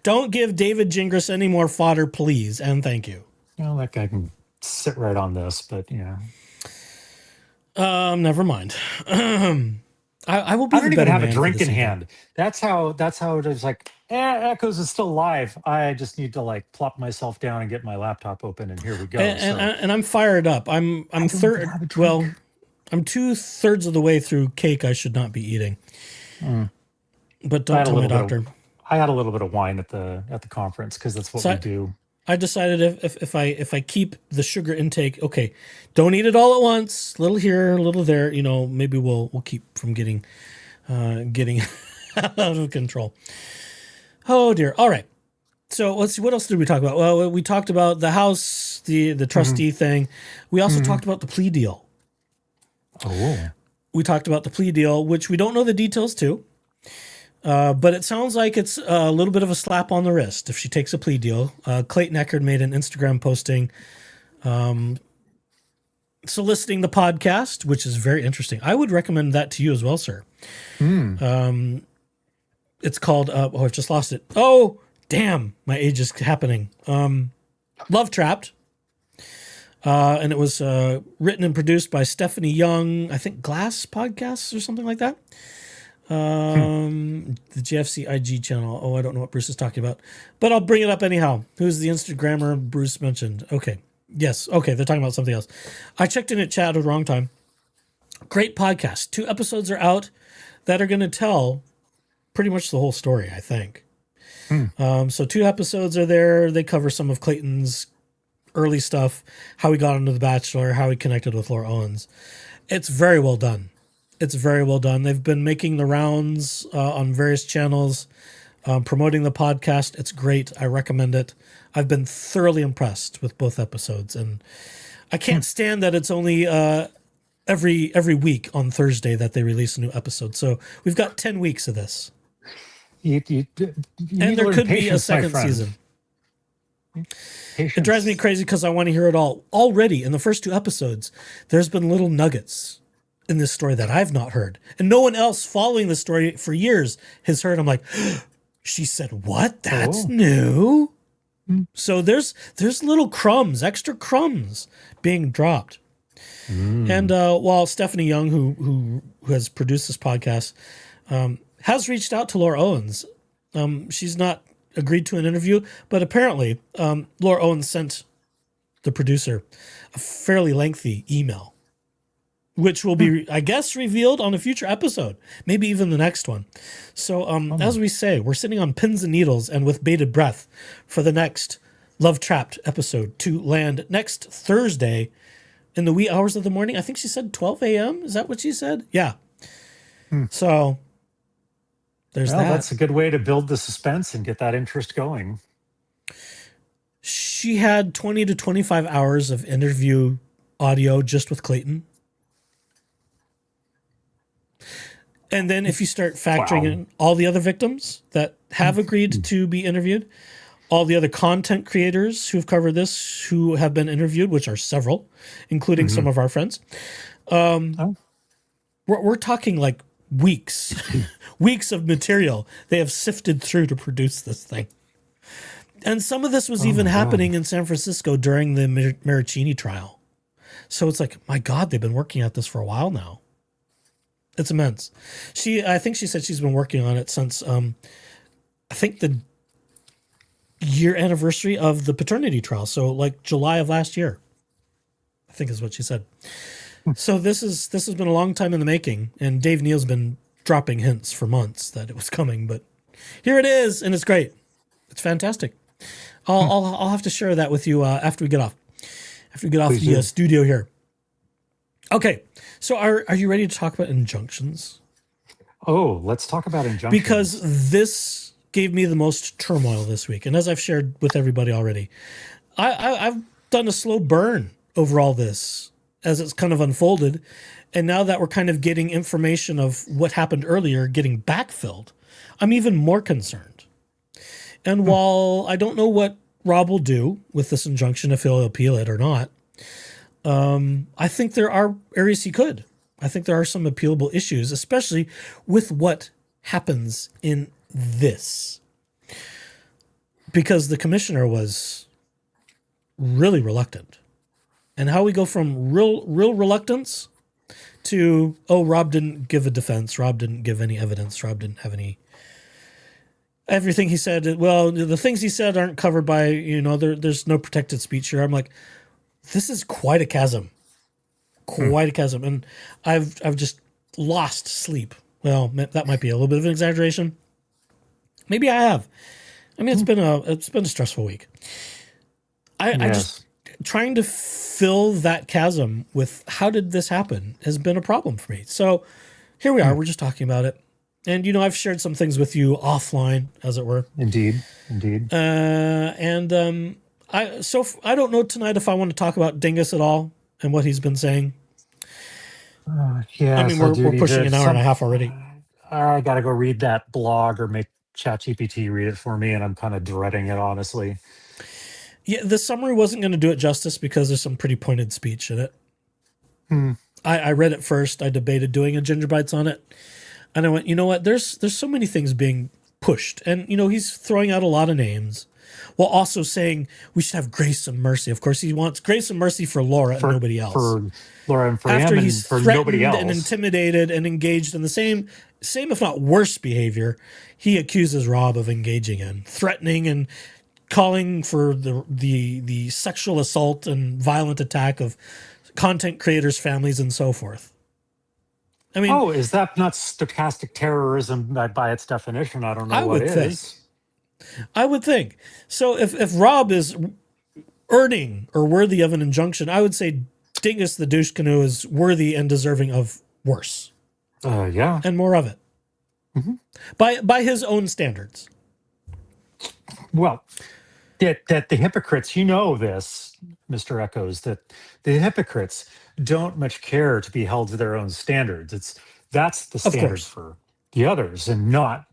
Don't give David Gingras any more fodder, please, and thank you. Well, that guy can sit right on this, but yeah. Never mind. I will be. I don't even have a drink in hand. That's how it is. Like, Echoes is still live. I just need to plop myself down and get my laptop open, and here we go. And I'm fired up. I'm third. Well, I'm 2/3 of the way through cake I should not be eating. But don't tell my doctor. I had a little bit of wine at the conference because that's what we do. I decided if I keep the sugar intake, okay, don't eat it all at once. Little here, a little there. Maybe we'll keep from getting out of control. Oh dear. All right. So let's see. What else did we talk about? Well, we talked about the house, the trustee thing. We also talked about the plea deal. Oh. We talked about the plea deal, which we don't know the details to. But it sounds like it's a little bit of a slap on the wrist if she takes a plea deal. Clayton Eckerd made an Instagram posting soliciting the podcast, which is very interesting. I would recommend that to you as well, sir. It's called, I've just lost it. Oh, damn, my age is happening. Love Trapped. And it was written and produced by Stephanie Young, I think Glass Podcasts or something like that. The GFC IG channel. Oh, I don't know what Bruce is talking about, but I'll bring it up anyhow. Who's the Instagrammer Bruce mentioned? Okay. Yes. Okay. They're talking about something else. I checked in at chat at the wrong time. Great podcast. 2 episodes are out that are going to tell pretty much the whole story, I think. So 2 episodes are there. They cover some of Clayton's early stuff, how he got into The Bachelor, how he connected with Laura Owens. It's very well done. It's very well done. They've been making the rounds on various channels, promoting the podcast. It's great. I recommend it. I've been thoroughly impressed with both episodes. And I can't stand that it's only every week on Thursday that they release a new episode. So we've got 10 weeks of this. You need And to there learn could be a patience, my second friend. season. Patience. It drives me crazy because I want to hear it all. Already in the first 2 episodes, there's been little nuggets in this story that I've not heard. And no one else following the story for years has heard. I'm like, she said what? That's new. So there's little crumbs, extra crumbs being dropped. And while Stephanie Young, who has produced this podcast, has reached out to Laura Owens, she's not agreed to an interview, but apparently Laura Owens sent the producer a fairly lengthy email, which will be, I guess, revealed on a future episode, maybe even the next one. So as we say, we're sitting on pins and needles and with bated breath for the next Love Trapped episode to land next Thursday in the wee hours of the morning. I think she said 12 a.m. Is that what she said? Yeah. So there's that. That's a good way to build the suspense and get that interest going. She had 20 to 25 hours of interview audio just with Clayton. And then if you start factoring in all the other victims that have agreed to be interviewed, all the other content creators who've covered this, who have been interviewed, which are several, including some of our friends, we're talking like weeks, weeks of material they have sifted through to produce this thing. And some of this was even happening in San Francisco during the Maricini trial. So it's like, my God, they've been working at this for a while now. It's immense. I think she said she's been working on it since, I think the year anniversary of the paternity trial. So like July of last year, I think is what she said. So this has been a long time in the making, and Dave Neal's been dropping hints for months that it was coming, but here it is, and it's great. It's fantastic. I'll have to share that with you after we get off. After we get off the studio here. Okay, so are you ready to talk about injunctions? Oh, let's talk about injunctions. Because this gave me the most turmoil this week, and as I've shared with everybody already, I've done a slow burn over all this as it's kind of unfolded, and now that we're kind of getting information of what happened earlier getting backfilled, I'm even more concerned. And while I don't know what Rob will do with this injunction, if he'll appeal it or not, I think there are areas he could. I think there are some appealable issues, especially with what happens in this. Because the commissioner was really reluctant. And how we go from real reluctance to, oh, Rob didn't give a defense, Rob didn't give any evidence, Rob didn't have any... Everything he said, well, the things he said aren't covered by, there's no protected speech here. I'm like, this is quite a chasm. Quite a chasm. And I've just lost sleep. Well, that might be a little bit of an exaggeration. Maybe I have. I mean, it's been a stressful week. I just trying to fill that chasm with how did this happen has been a problem for me. So here we are. We're just talking about it. And, I've shared some things with you offline, as it were. Indeed. I don't know tonight if I want to talk about Dingus at all and what he's been saying. Yeah, I mean, we're pushing an hour and a half already. I got to go read that blog or make ChatGPT read it for me, and I'm kind of dreading it, honestly. Yeah, the summary wasn't going to do it justice because there's some pretty pointed speech in it. I read it first. I debated doing a Ginger Bites on it. And I went, you know what? There's so many things being pushed. And, he's throwing out a lot of names while also saying we should have grace and mercy. Of course, he wants grace and mercy for Laura and nobody else. For Laura and for After him he's and for nobody else. And intimidated and engaged in the same, if not worse behavior, he accuses Rob of engaging in, threatening and calling for the sexual assault and violent attack of content creators, families, and so forth. I mean, is that not stochastic terrorism by its definition? I don't know what is. I would think. So if Rob is earning or worthy of an injunction, I would say Dingus the douche canoe is worthy and deserving of worse. Yeah. And more of it. By his own standards. Well, that the hypocrites, this, Mr. Echoes, that the hypocrites don't much care to be held to their own standards. That's the Of standard course. for the others, and not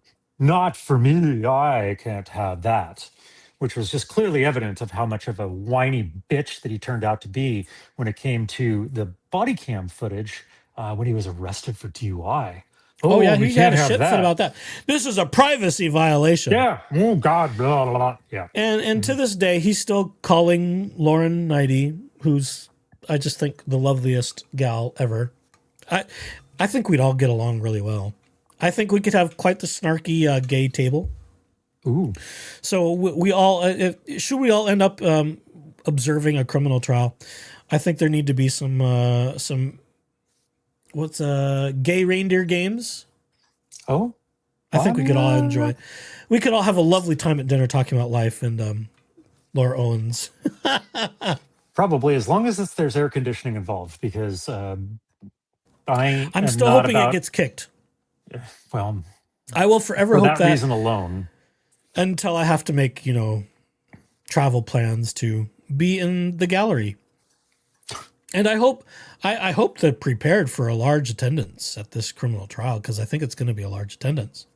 for me. I can't have that. Which was just clearly evident of how much of a whiny bitch that he turned out to be when it came to the body cam footage when he was arrested for DUI. Oh, yeah, we he had can't a have shit fit that. about that. This is a privacy violation. Yeah. Oh God. Blah, blah, blah. Yeah. And to this day, he's still calling Lauren Knighty, who's, I just think, the loveliest gal ever. I think we'd all get along really well. I think we could have quite the snarky gay table. Ooh. So we all, should we all end up observing a criminal trial? I think there need to be some gay reindeer games. Oh. I think we could all enjoy. We could all have a lovely time at dinner talking about life and Laura Owens. Probably, as long as there's air conditioning involved, because I'm still hoping it gets kicked. Well, I will forever for hope that reason alone. Until I have to make, travel plans to be in the gallery. And I hope they're prepared for a large attendance at this criminal trial, because I think it's going to be a large attendance.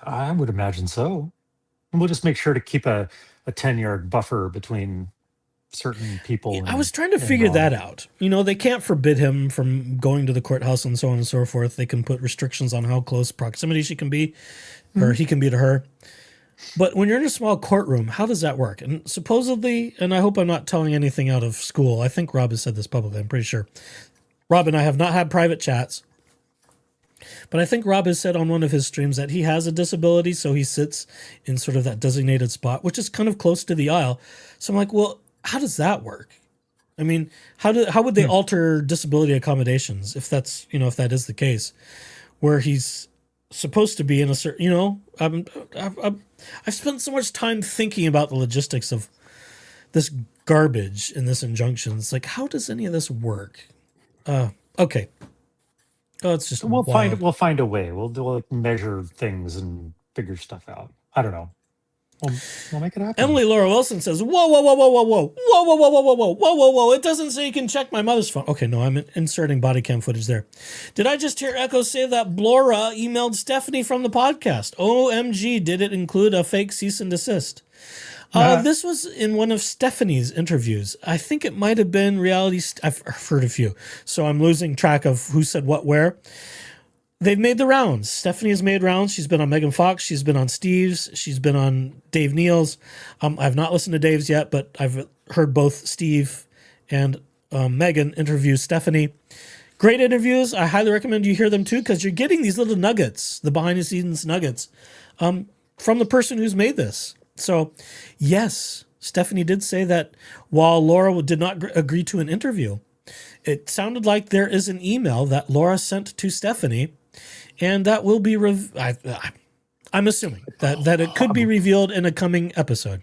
I would imagine so. And we'll just make sure to keep a 10-yard buffer between certain people. I was trying to figure that out. They can't forbid him from going to the courthouse and so on and so forth. They can put restrictions on how close proximity she can be, or he can be to her. But when you're in a small courtroom, how does that work? And supposedly, and I hope I'm not telling anything out of school, I think Rob has said this publicly, I'm pretty sure. Rob and I have not had private chats, but I think Rob has said on one of his streams that he has a disability, so he sits in sort of that designated spot, which is kind of close to the aisle. So I'm like, well, how does that work? I mean, how would they alter disability accommodations if that's, if that is the case, where he's supposed to be in a certain, I've spent so much time thinking about the logistics of this garbage in this injunction. It's like, how does any of this work? Okay. Oh, it's just we'll find a way. We'll measure things and figure stuff out. I don't know. We'll make it happen. Emily Laura Wilson says, whoa, whoa, whoa, whoa, whoa, whoa, whoa, whoa, whoa, whoa, whoa, whoa, whoa, whoa, whoa. It doesn't say you can check my mother's phone. Okay, no, I'm inserting body cam footage there. Did I just hear Echo say that Laura emailed Stephanie from the podcast? OMG, did it include a fake cease and desist? This was in one of Stephanie's interviews. I think it might have been reality. I've heard a few, so I'm losing track of who said what where. They've made the rounds. Stephanie has made rounds. She's been on Megan Fox. She's been on Steve's. She's been on Dave Neal's. I've not listened to Dave's yet, but I've heard both Steve and Megan interview Stephanie. Great interviews. I highly recommend you hear them too, because you're getting these little nuggets, the behind the scenes nuggets, from the person who's made this. So, yes, Stephanie did say that while Laura did not agree to an interview, it sounded like there is an email that Laura sent to Stephanie. And that will be, I'm assuming that it could be revealed in a coming episode.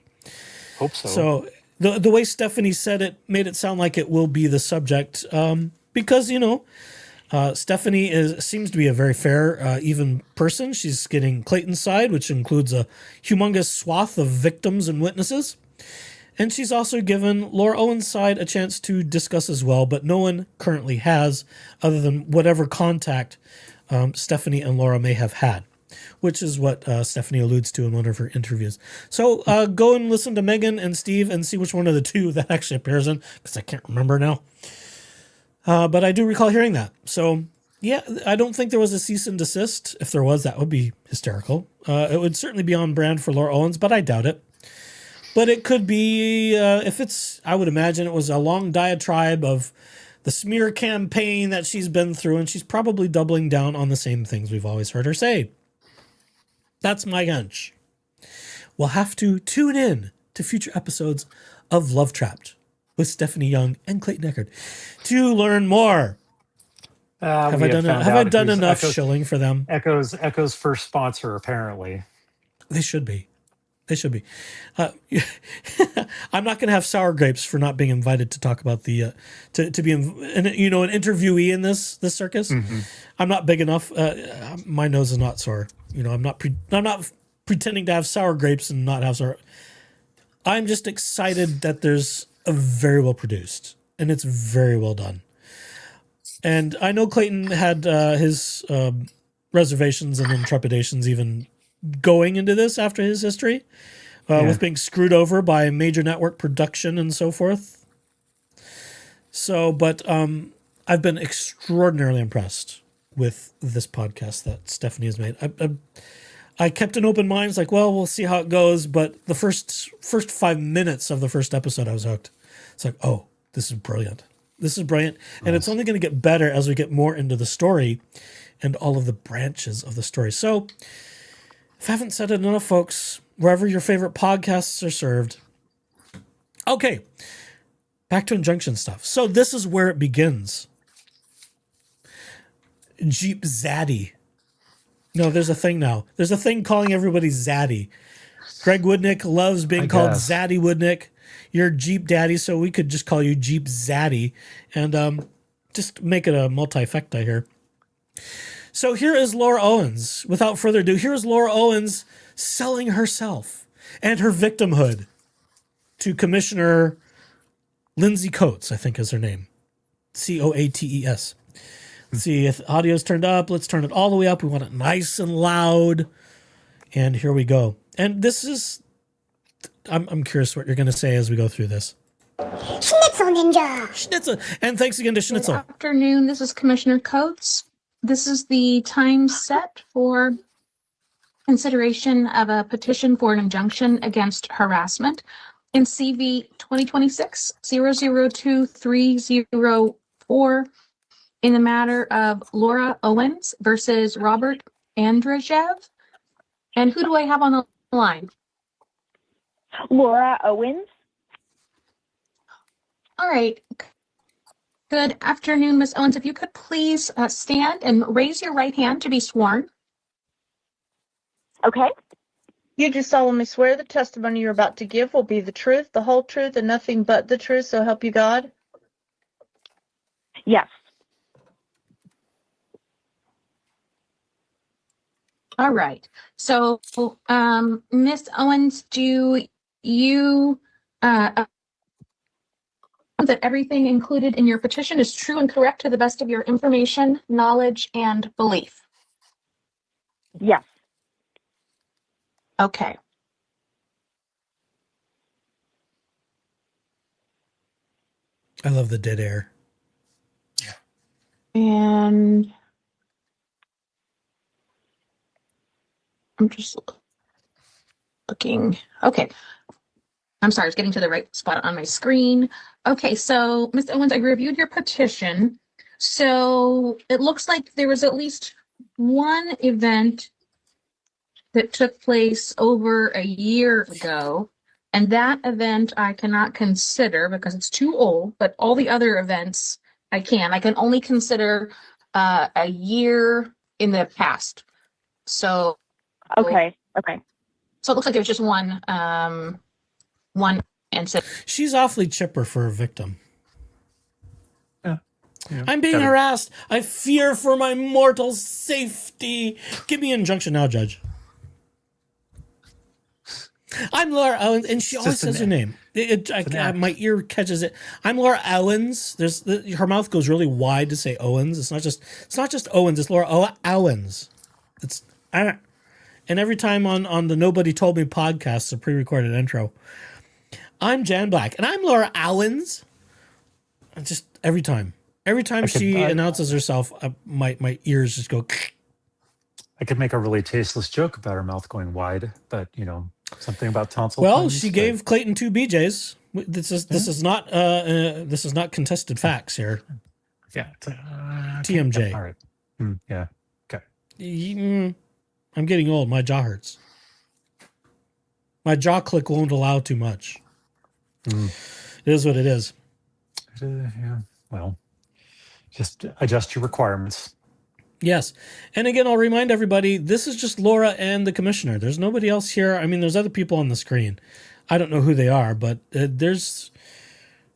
Hope so. So the way Stephanie said it made it sound like it will be the subject, because, Stephanie seems to be a very fair, even person. She's getting Clayton's side, which includes a humongous swath of victims and witnesses. And she's also given Laura Owens' side a chance to discuss as well, but no one currently has, other than whatever contact Stephanie and Laura may have had, which is what Stephanie alludes to in one of her interviews. So go and listen to Megan and Steve and see which one of the two that actually appears in, because I can't remember now. But I do recall hearing that. So, yeah, I don't think there was a cease and desist. If there was, that would be hysterical. It would certainly be on brand for Laura Owens, but I doubt it. But it could be, I would imagine it was a long diatribe of the smear campaign that she's been through, and she's probably doubling down on the same things we've always heard her say. That's my hunch. We'll have to tune in to future episodes of Love Trapped with Stephanie Young and Clayton Eckert to learn more. Have I done enough shilling for them? Echo's first sponsor, apparently. They should be. They should be. I'm not going to have sour grapes for not being invited to talk about the to be an interviewee in this circus. Mm-hmm. I'm not big enough. My nose is not sore. I'm not pretending to have sour grapes and not have sour. I'm just excited that there's very well produced, and it's very well done. And I know Clayton had his reservations and then trepidations even going into this after his history with being screwed over by major network production and so forth. So, but I've been extraordinarily impressed with this podcast that Stephanie has made. I kept an open mind. It's like, well, we'll see how it goes. But the first 5 minutes of the first episode, I was hooked. It's like, oh, this is brilliant. This is brilliant. And it's only going to get better as we get more into the story and all of the branches of the story. So if I haven't said it enough, folks, wherever your favorite podcasts are served. Okay, back to injunction stuff. So this is where it begins. Jeep Zaddy. No, there's a thing now. There's a thing calling everybody Zaddy. Greg Woodnick loves being called Zaddy Woodnick. You're Jeep Daddy, so we could just call you Jeep Zaddy and just make it a multi-fecta here. So here is Laura Owens. Without further ado, here is Laura Owens selling herself and her victimhood to Commissioner Lindsay Coates, I think is her name. Coates. Let's see if the audio's turned up. Let's turn it all the way up. We want it nice and loud. And here we go. And this is, I'm curious what you're going to say as we go through this. Schnitzel Ninja. Schnitzel. And thanks again to Schnitzel. Good afternoon. This is Commissioner Coates. This is the time set for consideration of a petition for an injunction against harassment in CV 2026-002304 in the matter of Laura Owens versus Robert Andrzejewicz. And who do I have on the line? Laura Owens. All right. Good afternoon, Ms. Owens. If you could please stand and raise your right hand to be sworn. Okay. You do solemnly swear the testimony you're about to give will be the truth, the whole truth, and nothing but the truth, so help you God? Yes. All right. So, Ms. Owens, do you that everything included in your petition is true and correct to the best of your information, knowledge, and belief? Yes. Okay. I love the dead air. And I'm just looking. Okay. I'm sorry, I was getting to the right spot on my screen. Okay, so Ms. Owens, I reviewed your petition. So it looks like there was at least one event that took place over a year ago. And that event I cannot consider because it's too old, but all the other events I can. I can only consider a year in the past. So Okay. So it looks like there was just one incident. She's awfully chipper for a victim. Yeah. I'm being harassed. I fear for my mortal safety. Give me an injunction now, Judge. I'm Laura Owens, and she always says her name. My ear catches it. I'm Laura Owens. Her mouth goes really wide to say Owens. It's not just Owens. It's Laura Owens. And every time on the Nobody Told Me podcast, a pre-recorded intro, I'm Jan Black, and I'm Laura Owens. Just every time she announces herself, my ears just go. I could make a really tasteless joke about her mouth going wide, but something about tonsil. Well, puns, she gave Clayton 2 BJs. This is not contested facts here. Yeah. TMJ. All right. Yeah. Okay. I'm getting old. My jaw hurts. My jaw click won't allow too much. It is what it is. Yeah. Well, just adjust your requirements. Yes. And again, I'll remind everybody, this is just Laura and the commissioner. There's nobody else here. I mean, there's other people on the screen. I don't know who they are, but there's,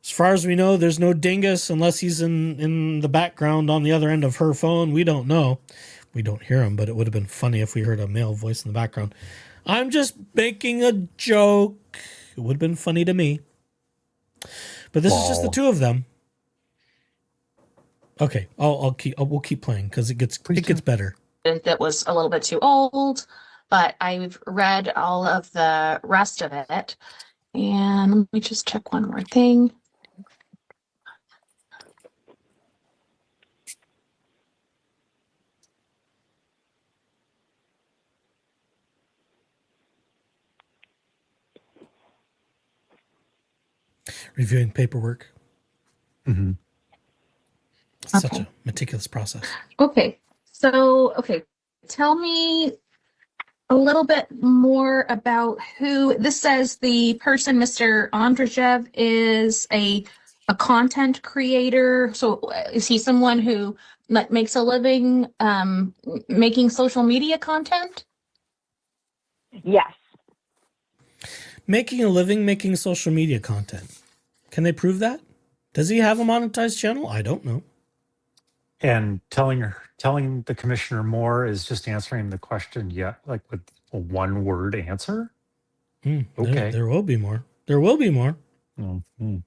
as far as we know, there's no dingus unless he's in the background on the other end of her phone. We don't know. We don't hear him, but it would have been funny if we heard a male voice in the background. I'm just making a joke. It would have been funny to me. But this is just the Lol. two of them. Okay, we'll keep playing because it gets better. That was a little bit too old, but I've read all of the rest of it. And let me just check one more thing. Reviewing paperwork. Mm-hmm. Such a meticulous process. Okay. So, tell me a little bit more about who this says the person, Mr. Andrzej, is a content creator. So is he someone who makes a living making social media content? Yes. Making a living making social media content. Can they prove that? Does he have a monetized channel? I don't know. And telling the commissioner more is just answering the question, like with a one-word answer. Okay. There will be more. There will be more. Mm-hmm.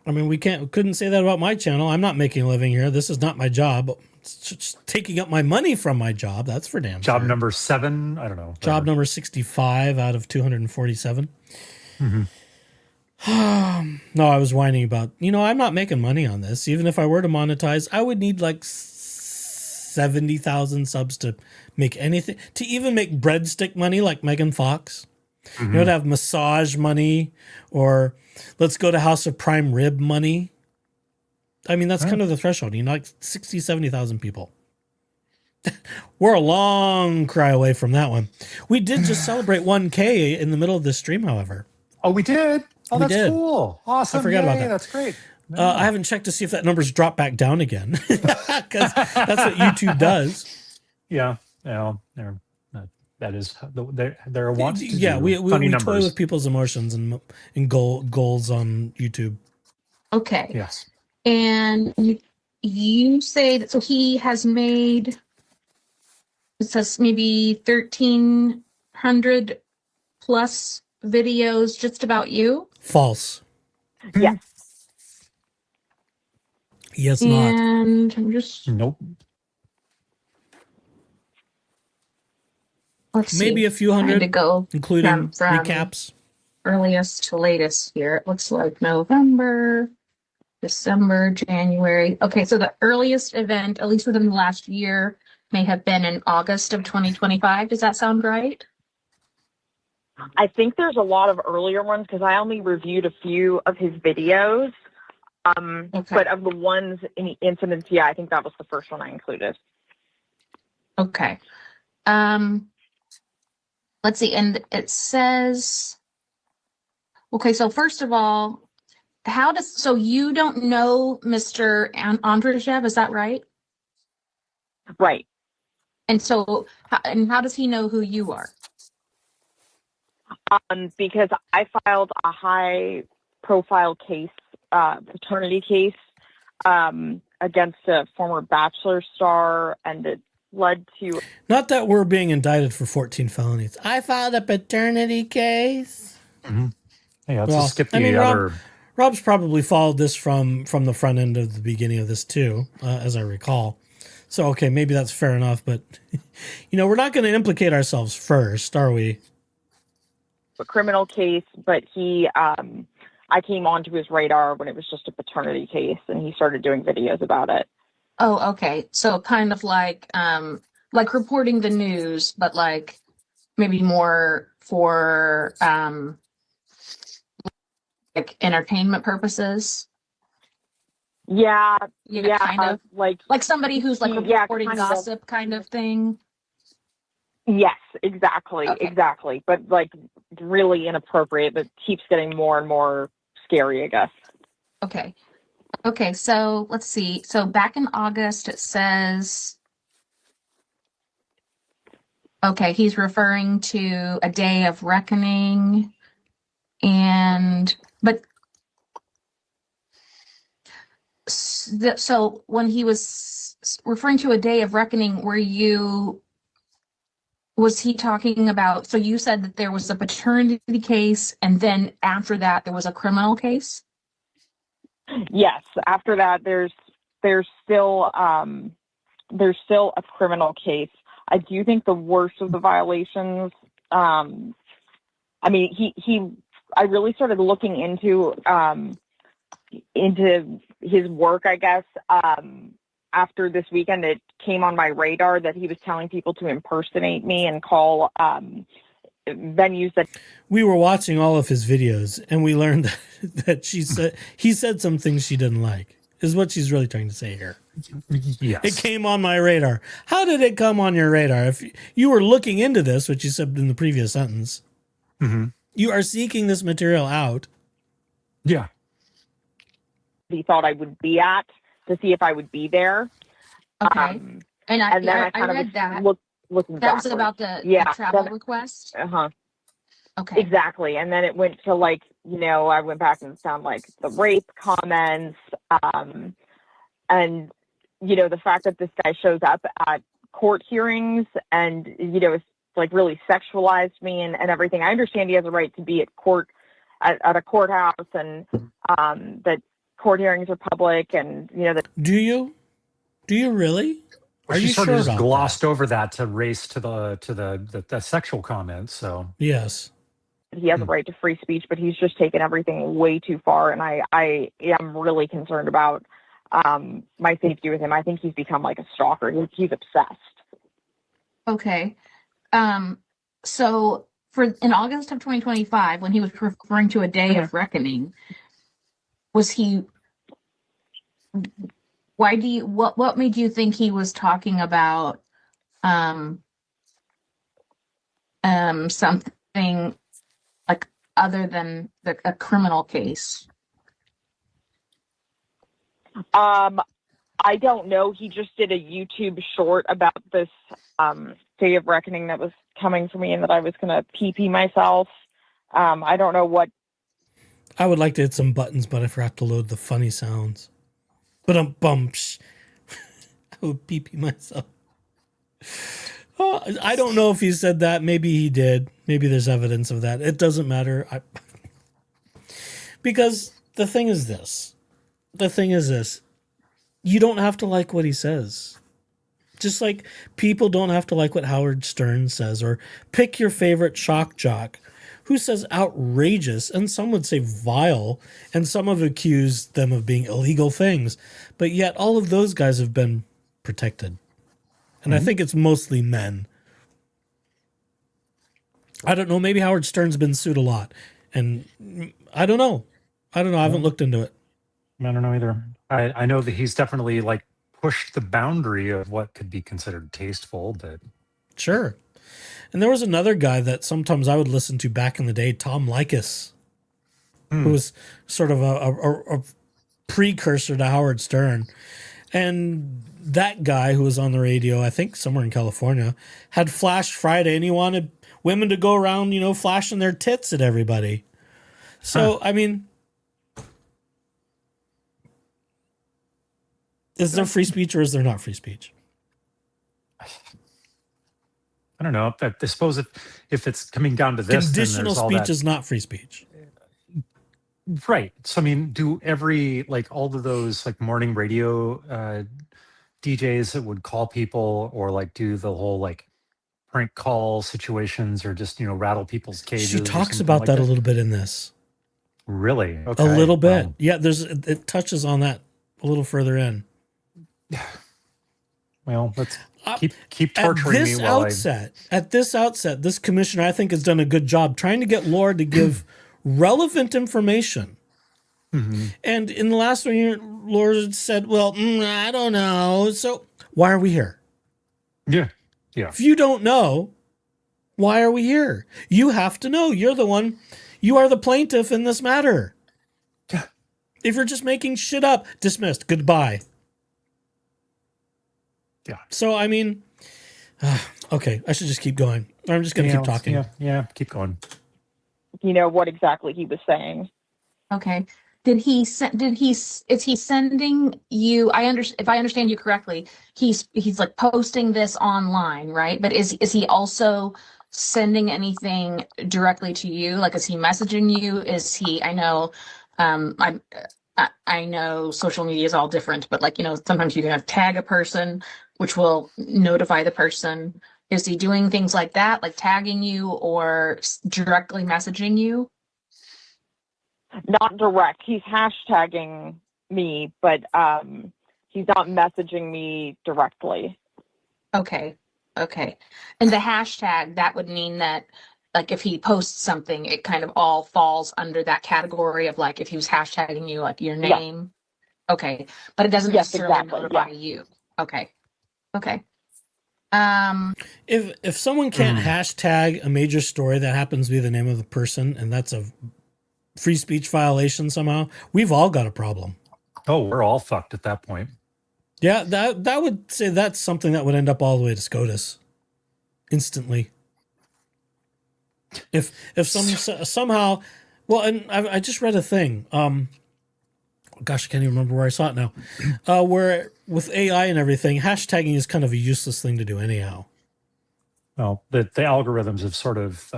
I mean, we couldn't say that about my channel. I'm not making a living here. This is not my job. It's just taking up my money from my job. That's for damn Job sure. number 7. I don't know. Job number 65 out of 247. Mm-hmm. No, I was whining about, I'm not making money on this. Even if I were to monetize, I would need like 70,000 subs to make anything, to even make breadstick money like Megan Fox. Mm-hmm. To have massage money, or let's go to House of Prime Rib money. I mean, that's kind of the threshold, like 60, 70,000 people. We're a long cry away from that one. We did just celebrate 1K in the middle of this stream, however. Oh, we did? Oh, that's cool. Awesome. I forgot about that. That's great. I haven't checked to see if that number's dropped back down again, because that's what YouTube does. Yeah. That is they're wont to do. Yeah, we funny numbers. toy with people's emotions and goals on YouTube. Okay. Yes. And you say that, so he has made, it says maybe 1,300 plus videos just about you? False. Yes. Yes, not. And I'm just, nope. Let's see. Maybe a few hundred, to go including from recaps. Earliest to latest here. It looks like November, December, January. Okay, so the earliest event, at least within the last year, may have been in August of 2025. Does that sound right? I think there's a lot of earlier ones because I only reviewed a few of his videos. But of the ones in the incidents, yeah, I think that was the first one I included. Okay. Let's see. And it says, okay, so first of all, so you don't know Mr. Andrzej, is that right? Right. And so, how does he know who you are? Because I filed a high profile case, paternity case, against a former Bachelor star, and it led to... Not that we're being indicted for 14 felonies. I filed a paternity case. Mm-hmm. Hey, let's skip the other... Rob's probably followed this from the front end of the beginning of this too, as I recall. So, okay, maybe that's fair enough, but, we're not going to implicate ourselves first, are we? A criminal case, but I came onto his radar when it was just a paternity case, and he started doing videos about it. Oh, okay. So kind of like reporting the news, but like maybe more for like entertainment purposes. Yeah, kind of like somebody who's like reporting gossip kind of thing. Yes, exactly, exactly. But like really inappropriate, but keeps getting more and more scary, I guess. Okay, so let's see. So back in August, it says, okay, he's referring to a day of reckoning, but so when he was referring to a day of reckoning, were you Was he talking about, so you said that there was a paternity case and then after that there was a criminal case? Yes. After that, there's still a criminal case. I do think the worst of the violations. I mean, I really started looking into his work, I guess. After this weekend, it came on my radar that he was telling people to impersonate me and call venues that. We were watching all of his videos, and we learned that he said some things she didn't like. Is what she's really trying to say here. Yes. It came on my radar. How did it come on your radar? If you were looking into this, which you said in the previous sentence, you are seeking this material out. Yeah. He thought I would be at to see if I would be there. Okay. And then I read that. Looking that was backwards. about the travel request? Uh-huh. Okay. Exactly. And then it went to I went back and found the rape comments, and, the fact that this guy shows up at court hearings and, it's really sexualized me and everything. I understand he has a right to be at court, at a courthouse, and that court hearings are public, and, that. Do you really? Or you sort of sure just about glossed over that to race to the sexual comments. So yes. He has a right to free speech, but he's just taken everything way too far. And I am really concerned about my safety with him. I think he's become like a stalker. He's obsessed. Okay. So in August of 2025, when he was referring to a day of reckoning, was he, what made you think he was talking about something other than a criminal case? I don't know. He just did a YouTube short about this day of reckoning that was coming for me and that I was going to pee myself. I don't know what. I would like to hit some buttons, but I forgot to load the funny sounds. But bumps. I would pee myself. Oh, I don't know if he said that. Maybe he did. Maybe there's evidence of that. It doesn't matter. Because the thing is this. You don't have to like what he says. Just like people don't have to like what Howard Stern says, or pick your favorite shock jock who says outrageous, and some would say vile, and some have accused them of being illegal things. But yet all of those guys have been protected. And I think it's mostly men. I don't know. Maybe Howard Stern's been sued a lot. And I don't know. I haven't looked into it. I don't know either. I know that he's definitely pushed the boundary of what could be considered tasteful, but sure. And there was another guy that sometimes I would listen to back in the day, Tom Likas, who was sort of a precursor to Howard Stern. And that guy who was on the radio, I think somewhere in California, had Flash Friday, and he wanted women to go around, flashing their tits at everybody. So, I mean, is there free speech or is there not free speech? I don't know. I suppose if it's coming down to this, conditional speech is not free speech. Right. So, I mean, do all of those morning radio DJs that would call people or do the whole prank call situations or just, rattle people's cages? She talks about that a little bit in this. Really? Okay. A little bit. Yeah, it touches on that a little further in. Well, let's keep torturing me while At this outset, this commissioner, I think, has done a good job trying to get Laura to give relevant information. And in the last one, Laura said, well, I don't know. So why are we here? Yeah. If you don't know, why are we here? You have to know. You're the one. You are the plaintiff in this matter. Yeah. If you're just making shit up, dismissed. Goodbye. Yeah. So, I mean, okay, I should just keep going. I'm just going to keep talking. Yeah, keep going. What exactly he was saying. Okay. is he sending you, if I understand you correctly, he's like posting this online, right? But is he also sending anything directly to you? Like, is he messaging you? Is he, I know, I know social media is all different, but like, sometimes you can have tag a person, which will notify the person. Is he doing things like that, like tagging you or directly messaging you? Not direct. He's hashtagging me, but he's not messaging me directly. Okay. And the hashtag, that would mean that, like, if he posts something, it kind of all falls under that category of, like, if he was hashtagging you, like your Yes. name. Okay. But it doesn't Yes, necessarily exactly. notify Yeah. you. Okay. If someone can't hashtag a major story that happens to be the name of the person, and that's a free speech violation somehow, we've all got a problem. Oh, we're all fucked at that point. Yeah, that would say that's something that would end up all the way to SCOTUS instantly. If somehow, well, and I just read a thing. Gosh, I can't even remember where I saw it now. Where with AI and everything, hashtagging is kind of a useless thing to do anyhow. Well, the algorithms have sort of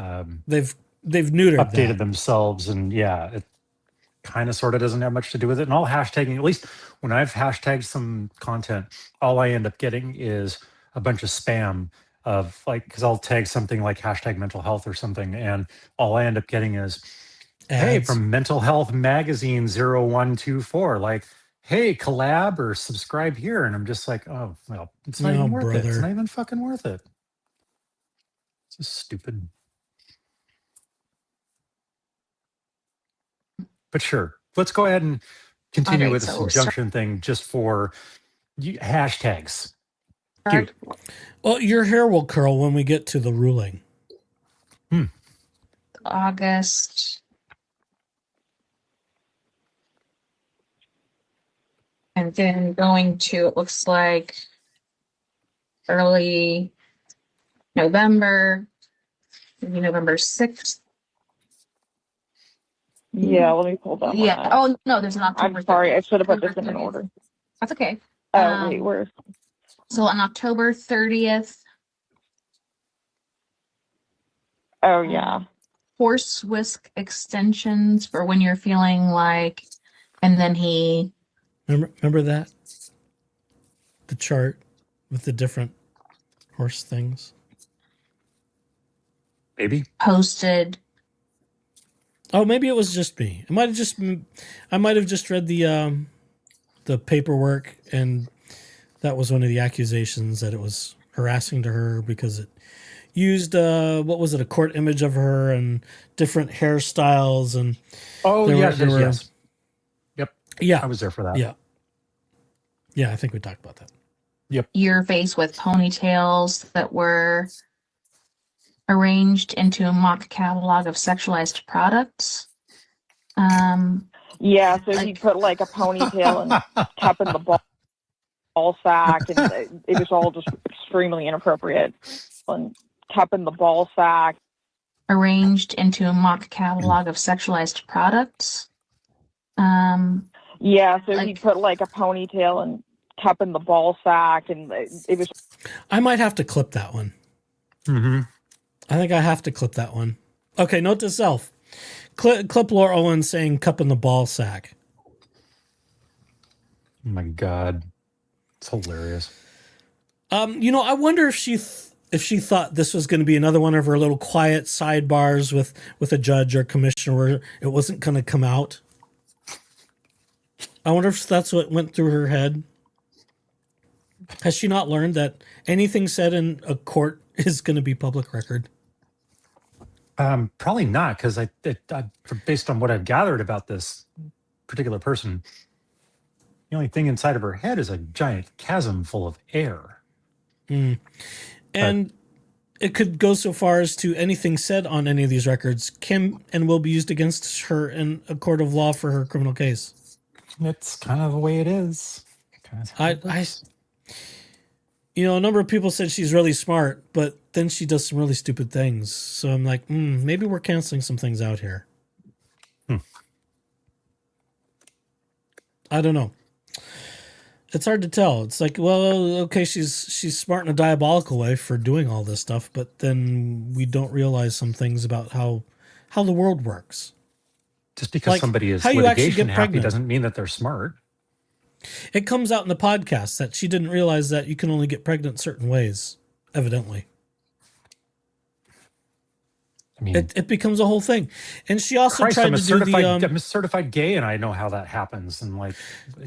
They've neutered updated that. themselves, and yeah, it kind of sort of doesn't have much to do with it. And all hashtagging, at least when I've hashtagged some content, all I end up getting is a bunch of spam of, like, because I'll tag something like hashtag mental health or something, and all I end up getting is, hey, Ads. from Mental Health Magazine 0124, like, hey, collab or subscribe here. And I'm just like, oh, well, it's not No, even worth it. It's brother. not even fucking worth it. It's just stupid. But sure, let's go ahead and continue Alright, with this so injunction thing just for hashtags. start Well, your hair will curl when we get to the ruling. August. And then going to, it looks like early November, maybe November 6th. Yeah, let me pull that one Yeah. up. Oh, no, there's an October. I'm sorry, I 30th. should have put this October in an 30th. order. That's okay. Oh, wait, where's... So on October 30th, Oh, yeah. horse whisk extensions for when you're feeling like, and then he Remember that? The chart with the different horse things. Maybe. posted. Oh, maybe it was just me. I might have just read the paperwork, and that was one of the accusations, that it was harassing to her because it used what was it, a court image of her and different hairstyles, and Yes. Yep. Yeah, I was there for that. Yeah, I think we talked about that. Yep. Your face with ponytails that were arranged into a mock catalog of sexualized products. Yeah, so he put like a ponytail and kept in the ball sack, and it was all just extremely inappropriate. And kept in the ball sack. Arranged into a mock catalog of sexualized products. Yeah, so he put like a ponytail and kept in the ball sack, and it was... I might have to clip that one. Mm-hmm. I think I have to clip that one. Okay, note to self. Clip Laura Owens saying cup in the ball sack. Oh my God. It's hilarious. I wonder if she thought this was going to be another one of her little quiet sidebars with a judge or commissioner where it wasn't going to come out. I wonder if that's what went through her head. Has she not learned that anything said in a court is going to be public record? Probably not, because I based on what I've gathered about this particular person, the only thing inside of her head is a giant chasm full of air. And it could go so far as to anything said on any of these records can and will be used against her in a court of law for her criminal case. It's kind of the way it is. A number of people said she's really smart, but then she does some really stupid things. So I'm like, maybe we're canceling some things out here. I don't know. It's hard to tell. It's like, well, okay, she's smart in a diabolical way for doing all this stuff, but then we don't realize some things about how the world works. Just because Like somebody how is you actually litigation get happy pregnant. doesn't mean that they're smart. It comes out in the podcast that she didn't realize that you can only get pregnant certain ways, evidently. I mean, it becomes a whole thing. And she also Christ, tried I'm a to do I'm a certified gay, and I know how that happens. And like,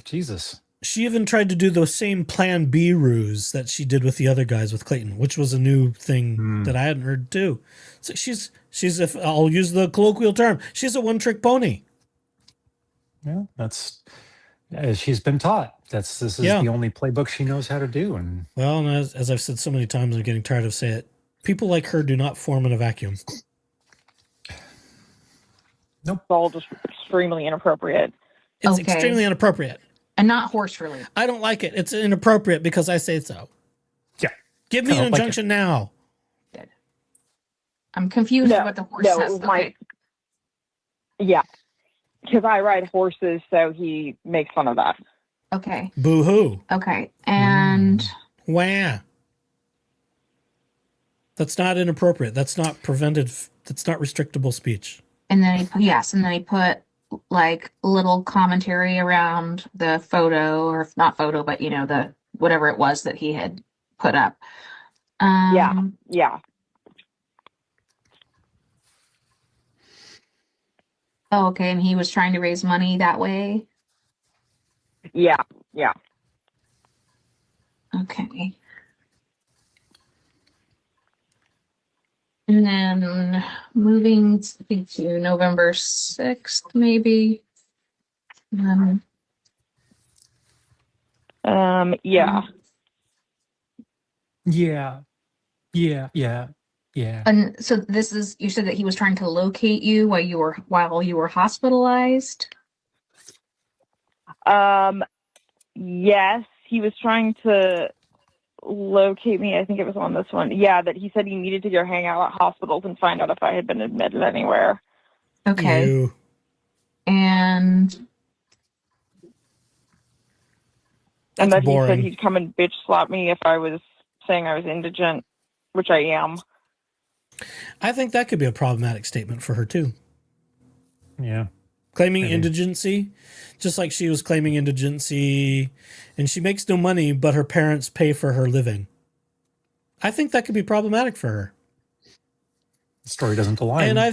Jesus. She even tried to do the same Plan B ruse that she did with the other guys with Clayton, which was a new thing that I hadn't heard too. So she's if I'll use the colloquial term, she's a one-trick pony. Yeah, that's as she's been taught. This is the only playbook she knows how to do. And well, and as I've said so many times, I'm getting tired of saying it. People like her do not form in a vacuum. Nope. It's all just extremely inappropriate. It's extremely inappropriate. And not horse related. I don't like it. It's inappropriate because I say so. Yeah. Give me an injunction now. Good. I'm confused about the horse test. Okay. Yeah. Because I ride horses, so he makes fun of that. Okay. Boo-hoo. Okay. And Wah. That's not inappropriate. That's not prevented. That's not restrictable speech. and then he put like little commentary around the photo, or if not photo, but the whatever it was that he had put up. Yeah. Oh, okay. And he was trying to raise money that way. Yeah. Okay. And then moving to November 6th, maybe. Yeah. And so this is, you said that he was trying to locate you while you were hospitalized. Yes, he was trying to locate me. I think it was on this one. Yeah, that he said he needed to go hang out at hospitals and find out if I had been admitted anywhere. Okay. Ew. And that boring. he said he'd come and bitch slap me if I was saying I was indigent, which I am. I think that could be a problematic statement for her too. Yeah. Claiming indigency, just like she was claiming indigency, and she makes no money, but her parents pay for her living. I think that could be problematic for her. The story doesn't align. And I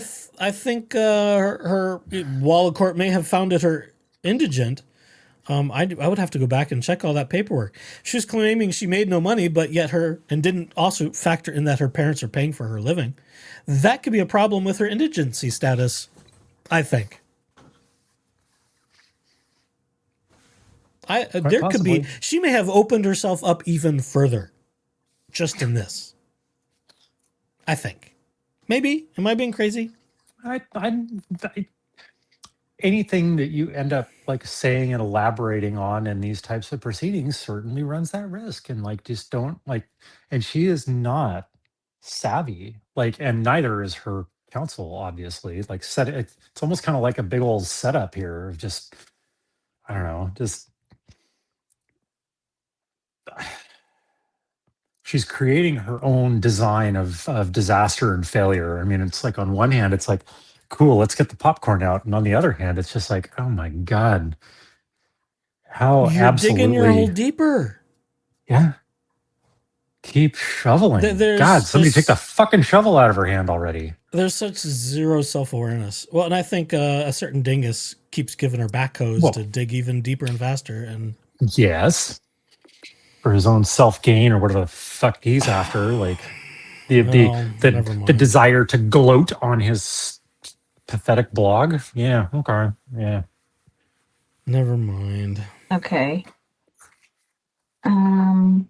think her while the court may have founded her indigent, I would have to go back and check all that paperwork. She was claiming she made no money, but yet and didn't also factor in that her parents are paying for her living. That could be a problem with her indigency status, I think. There could be. She may have opened herself up even further, just in this. I think. Maybe. Am I being crazy? Anything that you end up like saying and elaborating on in these types of proceedings certainly runs that risk. And like, just don't like. And she is not savvy. Like, and neither is her counsel. Obviously, like it's almost kind of like a big old setup here of just, I don't know, just. She's creating her own design of disaster and failure. I mean, it's like on one hand, it's like, cool, let's get the popcorn out. And on the other hand, it's just like, oh my God. How You're absolutely digging your hole deeper. Yeah. Keep shoveling. God, somebody take the fucking shovel out of her hand already. There's such zero self-awareness. Well, and I think a certain dingus keeps giving her backhoes to dig even deeper and faster. And yes. For his own self-gain or whatever the fuck he's after, like the desire to gloat on his pathetic blog. Yeah, okay, yeah. Never mind. Okay. And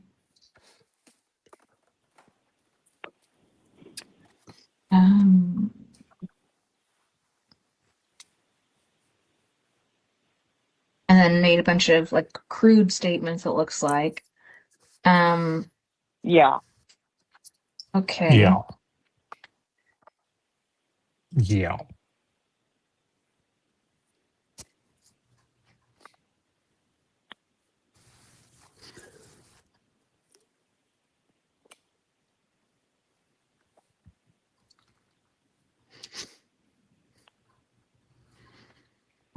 then made a bunch of like crude statements, it looks like. Yeah. Okay. Yeah.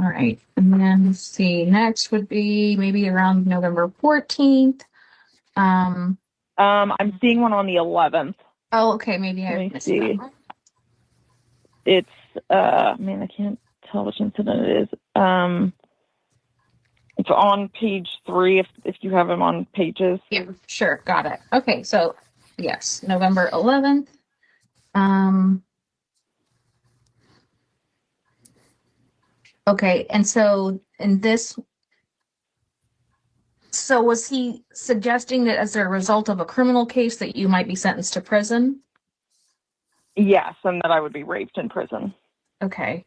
All right. And then let's see, next would be maybe around November 14th. I'm seeing one on the 11th. Oh, okay. Maybe Let I me missed see. that one. It's man, I can't tell which incident it is. It's on page 3 if you have them on pages. Yeah, sure. Got it. Okay. So yes, November 11th. Okay. And so in this, so was he suggesting that as a result of a criminal case that you might be sentenced to prison? Yes, and that I would be raped in prison. Okay.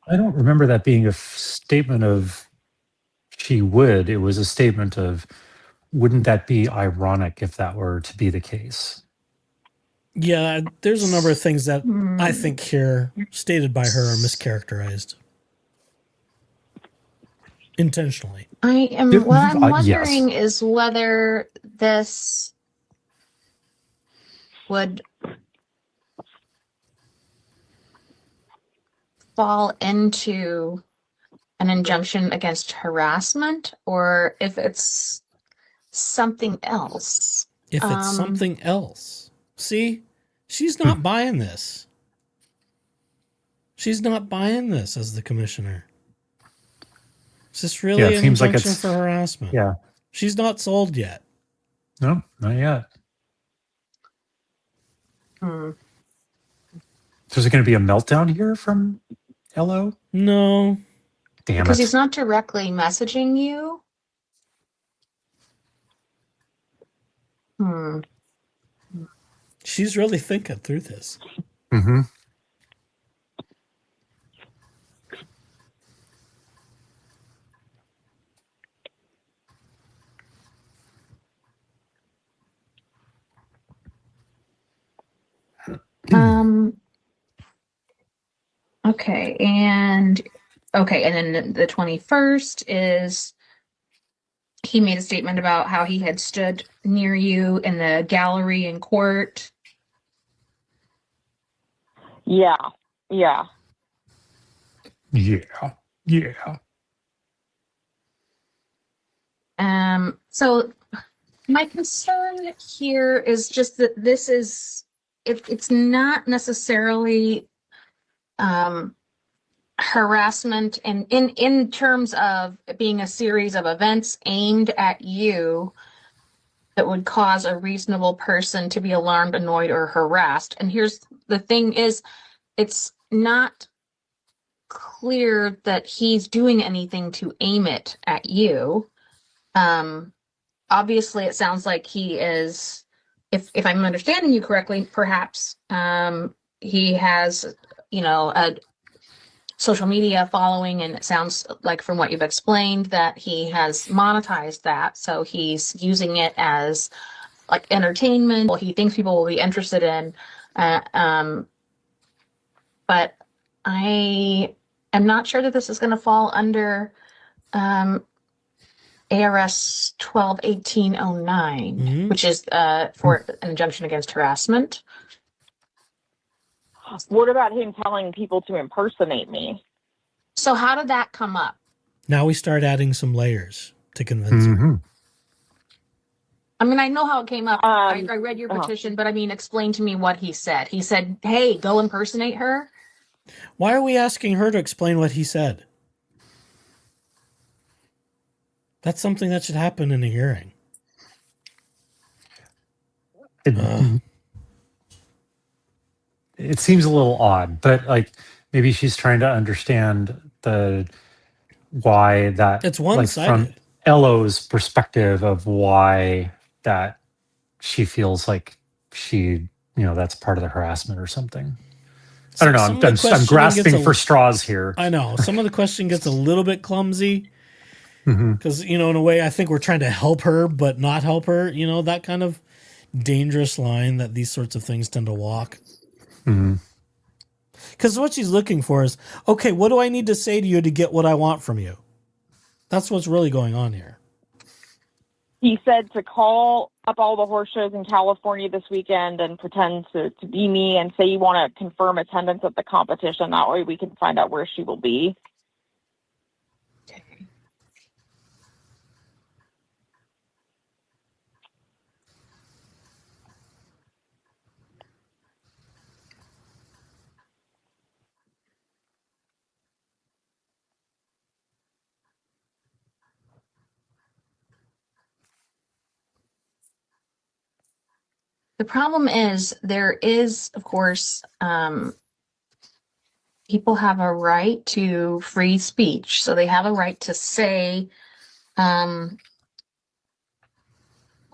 I don't remember that being a statement of she would. It was a statement of, wouldn't that be ironic if that were to be the case? Yeah, there's a number of things that I Hmm. think here stated by her are mischaracterized intentionally. What I'm wondering Yes. is whether this would fall into an injunction against harassment or if it's something else. If it's something else. See, she's not buying this. She's not buying this as the commissioner. Is this really it an seems like injunction it's for harassment? Yeah. She's not sold yet. No, not yet. Hmm. So is it going to be a meltdown here from LO? No. Damn Because it. he's not directly messaging you. Hmm. She's really thinking through this. Mm-hmm. Okay, and then the 21st is he made a statement about how he had stood near you in the gallery in court. Yeah. Yeah. So my concern here is just that this is it's not necessarily harassment and in terms of being a series of events aimed at you that would cause a reasonable person to be alarmed, annoyed, or harassed. And here's the thing is, it's not clear that he's doing anything to aim it at you. Obviously it sounds like he is, if I'm understanding you correctly, perhaps he has, a social media following, and it sounds like from what you've explained that he has monetized that, so he's using it as like entertainment. Well, he thinks people will be interested in, but I am not sure that this is going to fall under ARS 12-1809, which is for an injunction against harassment. What about him telling people to impersonate me? So how did that come up? Now we start adding some layers to convince her. I mean, I know how it came up. I read your petition, but I mean, explain to me what he said. He said, hey, go impersonate her. Why are we asking her to explain what he said? That's something that should happen in a hearing. It seems a little odd, but like maybe she's trying to understand why that It's like one-sided. from Elo's perspective of why that she feels like she, that's part of the harassment or something. I don't know. I'm grasping for straws here. I know. Some of the question gets a little bit clumsy because, in a way, I think we're trying to help her, but not help her. That kind of dangerous line that these sorts of things tend to walk. Because what she's looking for is, okay, what do I need to say to you to get what I want from you? That's what's really going on here. he said to call up all the horse shows in California this weekend and pretend to be me and say you want to confirm attendance at the competition. That way we can find out where she will be. Okay. The problem is there is, of course, people have a right to free speech. So they have a right to say quite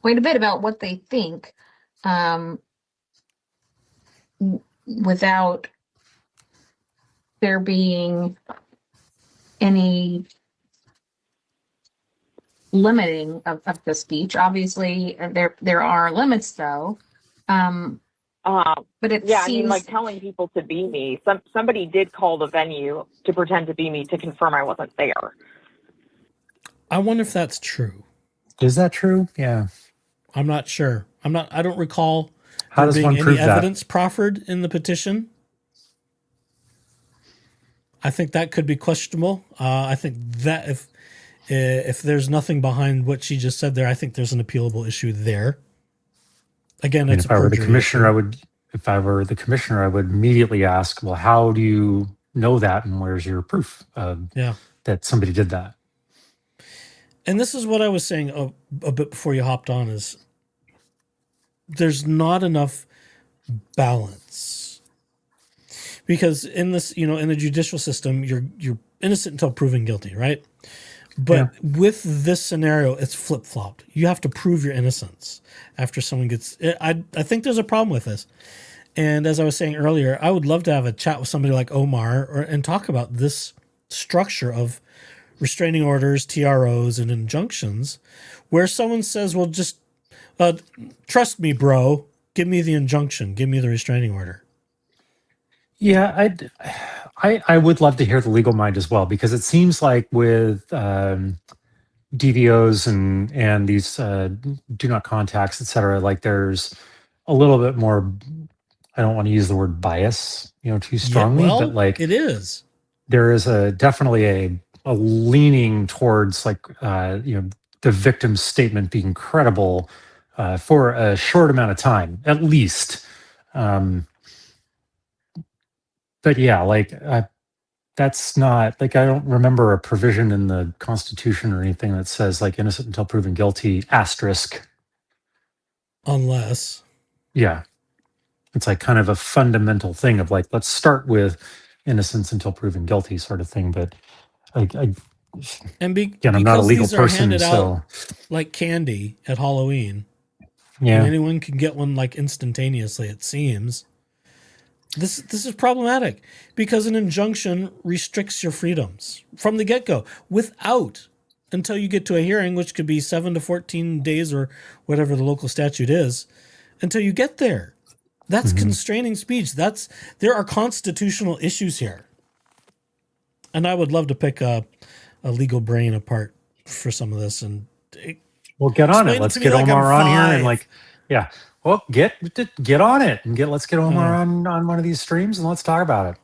a bit about what they think without there being any limiting of the speech. Obviously, there are limits, though. But it Yeah, I seems mean, like telling people to be me. Somebody did call the venue to pretend to be me to confirm I wasn't there. I wonder if that's true. Is that true? Yeah. I'm not sure. I don't recall How there does being one any prove that? evidence proffered in the petition. I think that could be questionable. I think that if there's nothing behind what she just said there, I think there's an appealable issue there. Again, I mean, it's if I were the perjury commissioner, issue. if I were the commissioner, I would immediately ask, well, how do you know that? And where's your proof Yeah. that somebody did that? And this is what I was saying a bit before you hopped on is there's not enough balance. Because in this, in the judicial system, you're innocent until proven guilty, right? But with this scenario, it's flip-flopped. You have to prove your innocence after someone gets... I think there's a problem with this. And as I was saying earlier, I would love to have a chat with somebody like Omar and talk about this structure of restraining orders, TROs, and injunctions, where someone says, well, just trust me, bro. Give me the injunction. Give me the restraining order. Yeah, I would love to hear the legal mind as well, because it seems like with DVOs and these do not contacts, et cetera, like there's a little bit more, I don't want to use the word bias, too strongly, but like it is. There is definitely a leaning towards the victim's statement being credible for a short amount of time, at least. But yeah, that's not I don't remember a provision in the Constitution or anything that says innocent until proven guilty asterisk. Unless. Yeah. It's kind of a fundamental thing of let's start with innocence until proven guilty sort of thing. But again, I'm not a legal these are person, handed so out like candy at Halloween. Yeah. And anyone can get one instantaneously, it seems. This is problematic because an injunction restricts your freedoms from the get-go until you get to a hearing, which could be 7 to 14 days or whatever the local statute is, until you get there. That's constraining speech. There are constitutional issues here. And I would love to pick a legal brain apart for some of this and we'll get on it. Let's get Omar on here and yeah. Well, get on it and let's get Omar on one of these streams and let's talk about it.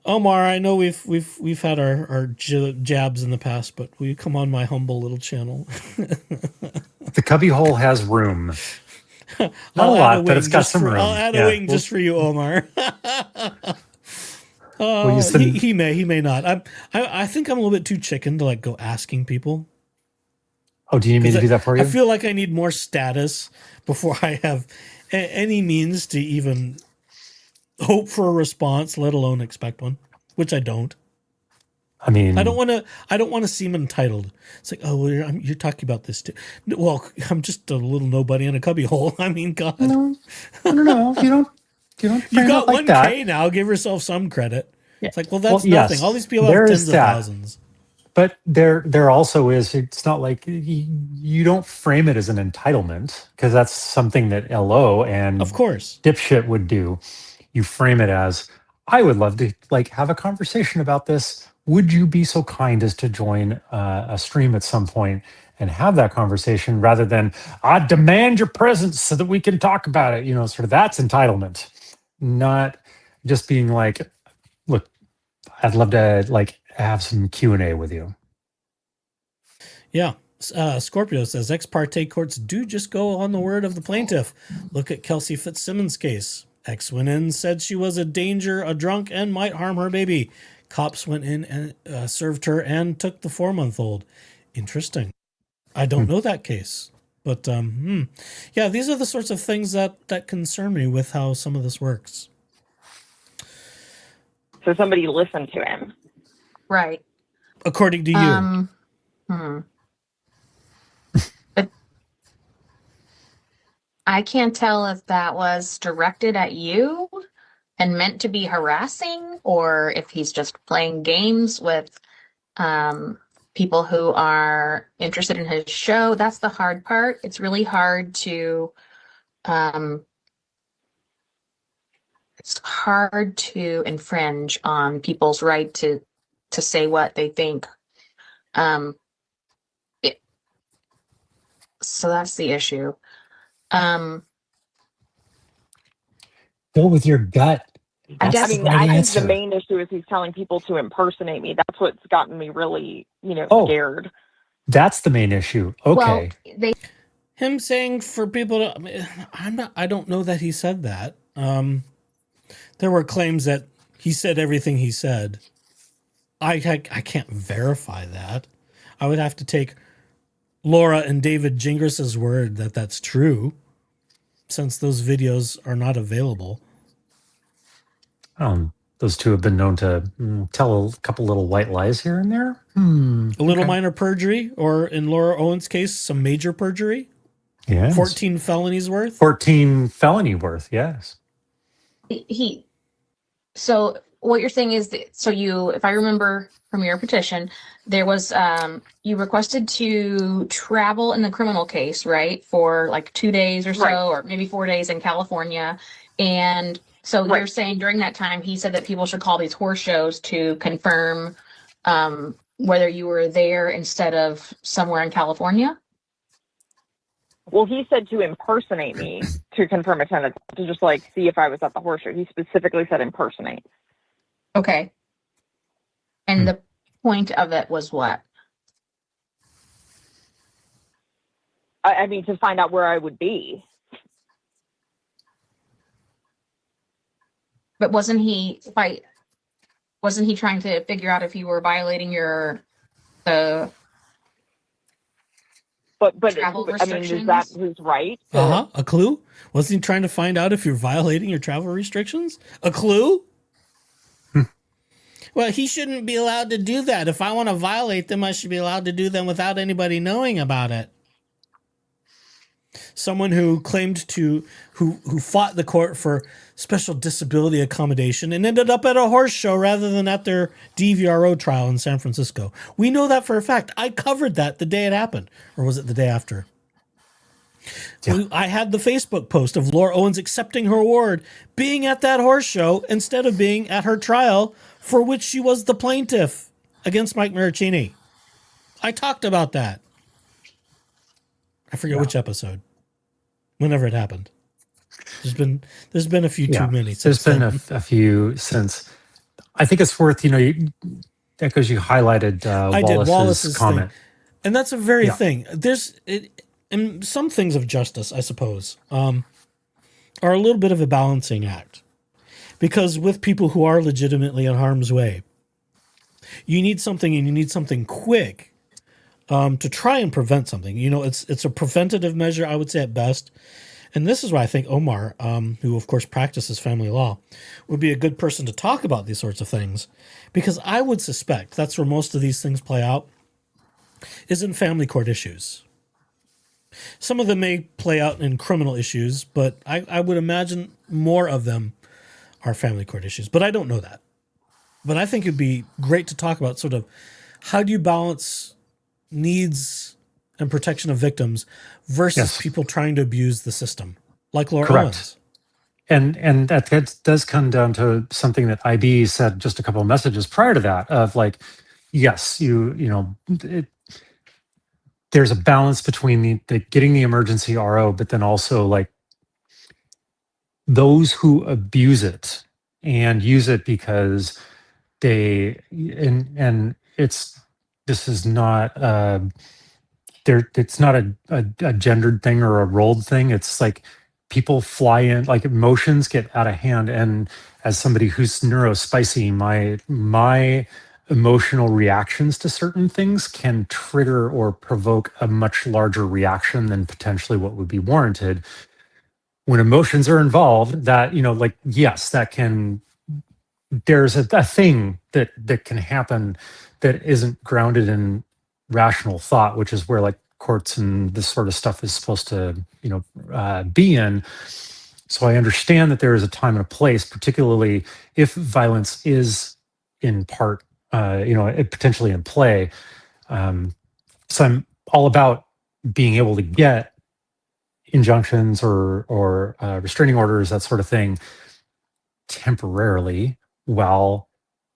Omar, I know we've had our jabs in the past, but will you come on my humble little channel? The cubbyhole has room. Not a lot, but it's got some room. I'll add a wing just for you, Omar. He may not. I think I'm a little bit too chicken to go asking people. Oh, do you need me to do that for you? I feel like I need more status before I have any means to even hope for a response, let alone expect one, which I don't. I mean, I don't want to seem entitled. It's like, oh, well, you're talking about this too. Well, I'm just a little nobody in a cubbyhole. I mean, God. No. You don't. You got like 1K now. Give yourself some credit. Yeah. It's like, well, that's nothing. Yes, All these people have tens of thousands. But there also is. It's not like you don't frame it as an entitlement, because that's something that LO and of course dipshit would do. You frame it as, I would love to have a conversation about this. Would you be so kind as to join a stream at some point and have that conversation rather than, I demand your presence so that we can talk about it. Sort of that's entitlement, not just being like, look, I'd love to have some Q&A with you. Yeah. Scorpio says ex parte courts do just go on the word of the plaintiff. Look at Kelsey Fitzsimmons' case. Ex went in, said she was a danger, a drunk, and might harm her baby. Cops went in and served her and took the 4-month-old. Interesting. I don't know that case. But, yeah, these are the sorts of things that concern me with how some of this works. So somebody listened to him. Right. According to you. But I can't tell if that was directed at you and meant to be harassing, or if he's just playing games with people who are interested in his show. That's the hard part. It's really hard to infringe on people's right to say what they think. So that's the issue. Go with your gut. I think the main issue is he's telling people to impersonate me. That's what's gotten me really, scared. That's the main issue. Okay. Well, him saying for people to, I don't know that he said that. There were claims that he said everything he said. I can't verify that. I would have to take Laura and David Gingras' word that that's true, since those videos are not available. Those two have been known to tell a couple little white lies here and there. A little minor perjury, or in Laura Owens' case, some major perjury. Yes. 14 felonies worth. 14 felony worth, yes. So what you're saying is that, so you, if I remember from your petition, there was, you requested to travel in the criminal case, right? For like 2 days or so, Right. or maybe 4 days in California. And so you're saying during that time, he said that people should call these horse shows to confirm whether you were there instead of somewhere in California? Well, he said to impersonate me to confirm attendance, to just see if I was at the horse show. He specifically said impersonate. Okay. And the point of it was what? I mean, to find out where I would be. But wasn't he trying to figure out if you were violating the travel I mean, is that his right? A clue? Wasn't he trying to find out if you're violating your travel restrictions? A clue? Well, he shouldn't be allowed to do that. If I want to violate them, I should be allowed to do them without anybody knowing about it. Someone who claimed who fought the court for special disability accommodation and ended up at a horse show rather than at their DVRO trial in San Francisco. We know that for a fact. I covered that the day it happened. Or was it the day after? Yeah. I had the Facebook post of Laura Owens accepting her award, being at that horse show instead of being at her trial for which she was the plaintiff against Mike Maricini. I talked about that. I forget which episode. Whenever it happened. There's been a few too many. There's been a few since. I think it's worth, because you highlighted Wallace's comment. Thing. And that's a very thing. And some things of justice, I suppose, are a little bit of a balancing act. Because with people who are legitimately in harm's way, you need something, and you need something quick to try and prevent something. It's a preventative measure, I would say, at best. And this is why I think Omar, who of course practices family law, would be a good person to talk about these sorts of things. Because I would suspect that's where most of these things play out, is in family court issues. Some of them may play out in criminal issues, but I would imagine more of them are family court issues. But I don't know that. But I think it'd be great to talk about sort of how do you balance needs and protection of victims versus people trying to abuse the system, like Laura Owens. And that does come down to something that IB said just a couple of messages prior to that of yes, there's a balance between the getting the emergency RO, but then also like those who abuse it and use it because they and it's this is not it's not a gendered thing or a rolled thing. It's like people fly in, like emotions get out of hand. And as somebody who's neurospicy, my emotional reactions to certain things can trigger or provoke a much larger reaction than potentially what would be warranted. When emotions are involved, that, like, yes, that can, there's a thing that can happen that isn't grounded in rational thought, which is where like courts and this sort of stuff is supposed to, be in. So I understand that there is a time and a place, particularly if violence is in part, potentially in play. So I'm all about being able to get injunctions or restraining orders, that sort of thing, temporarily while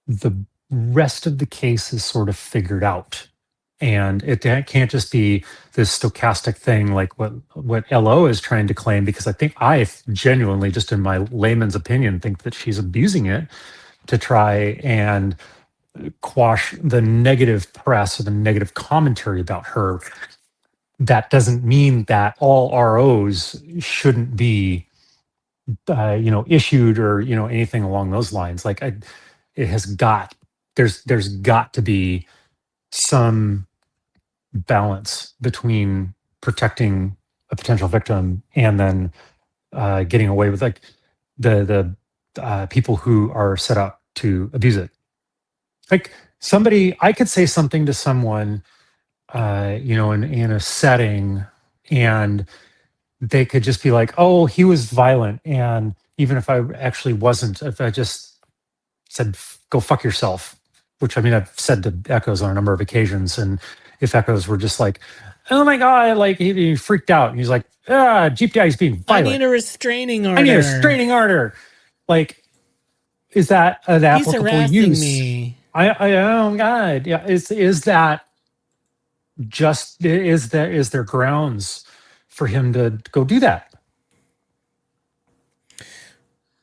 the rest of the case is sort of figured out. And it can't just be this stochastic thing like what LO is trying to claim, because I genuinely, just in my layman's opinion, think that she's abusing it to try and quash the negative press or the negative commentary about her. That doesn't mean that all ROs shouldn't be issued or anything along those lines. Like there's got to be some balance between protecting a potential victim and then getting away with like the people who are set up to abuse it. Like I could say something to someone, in a setting, and they could just be like, "Oh, he was violent," and even if I actually wasn't, if I just said, "Go fuck yourself," which I mean I've said to Echoes on a number of occasions, and if Echoes were just like, "Oh my god," like he freaked out, and he's like, Jeep Daddy's being violent. I need a restraining order. I need a restraining order. Like, is that an applicable use? Me. I oh god, yeah. Is that just is there grounds for him to go do that?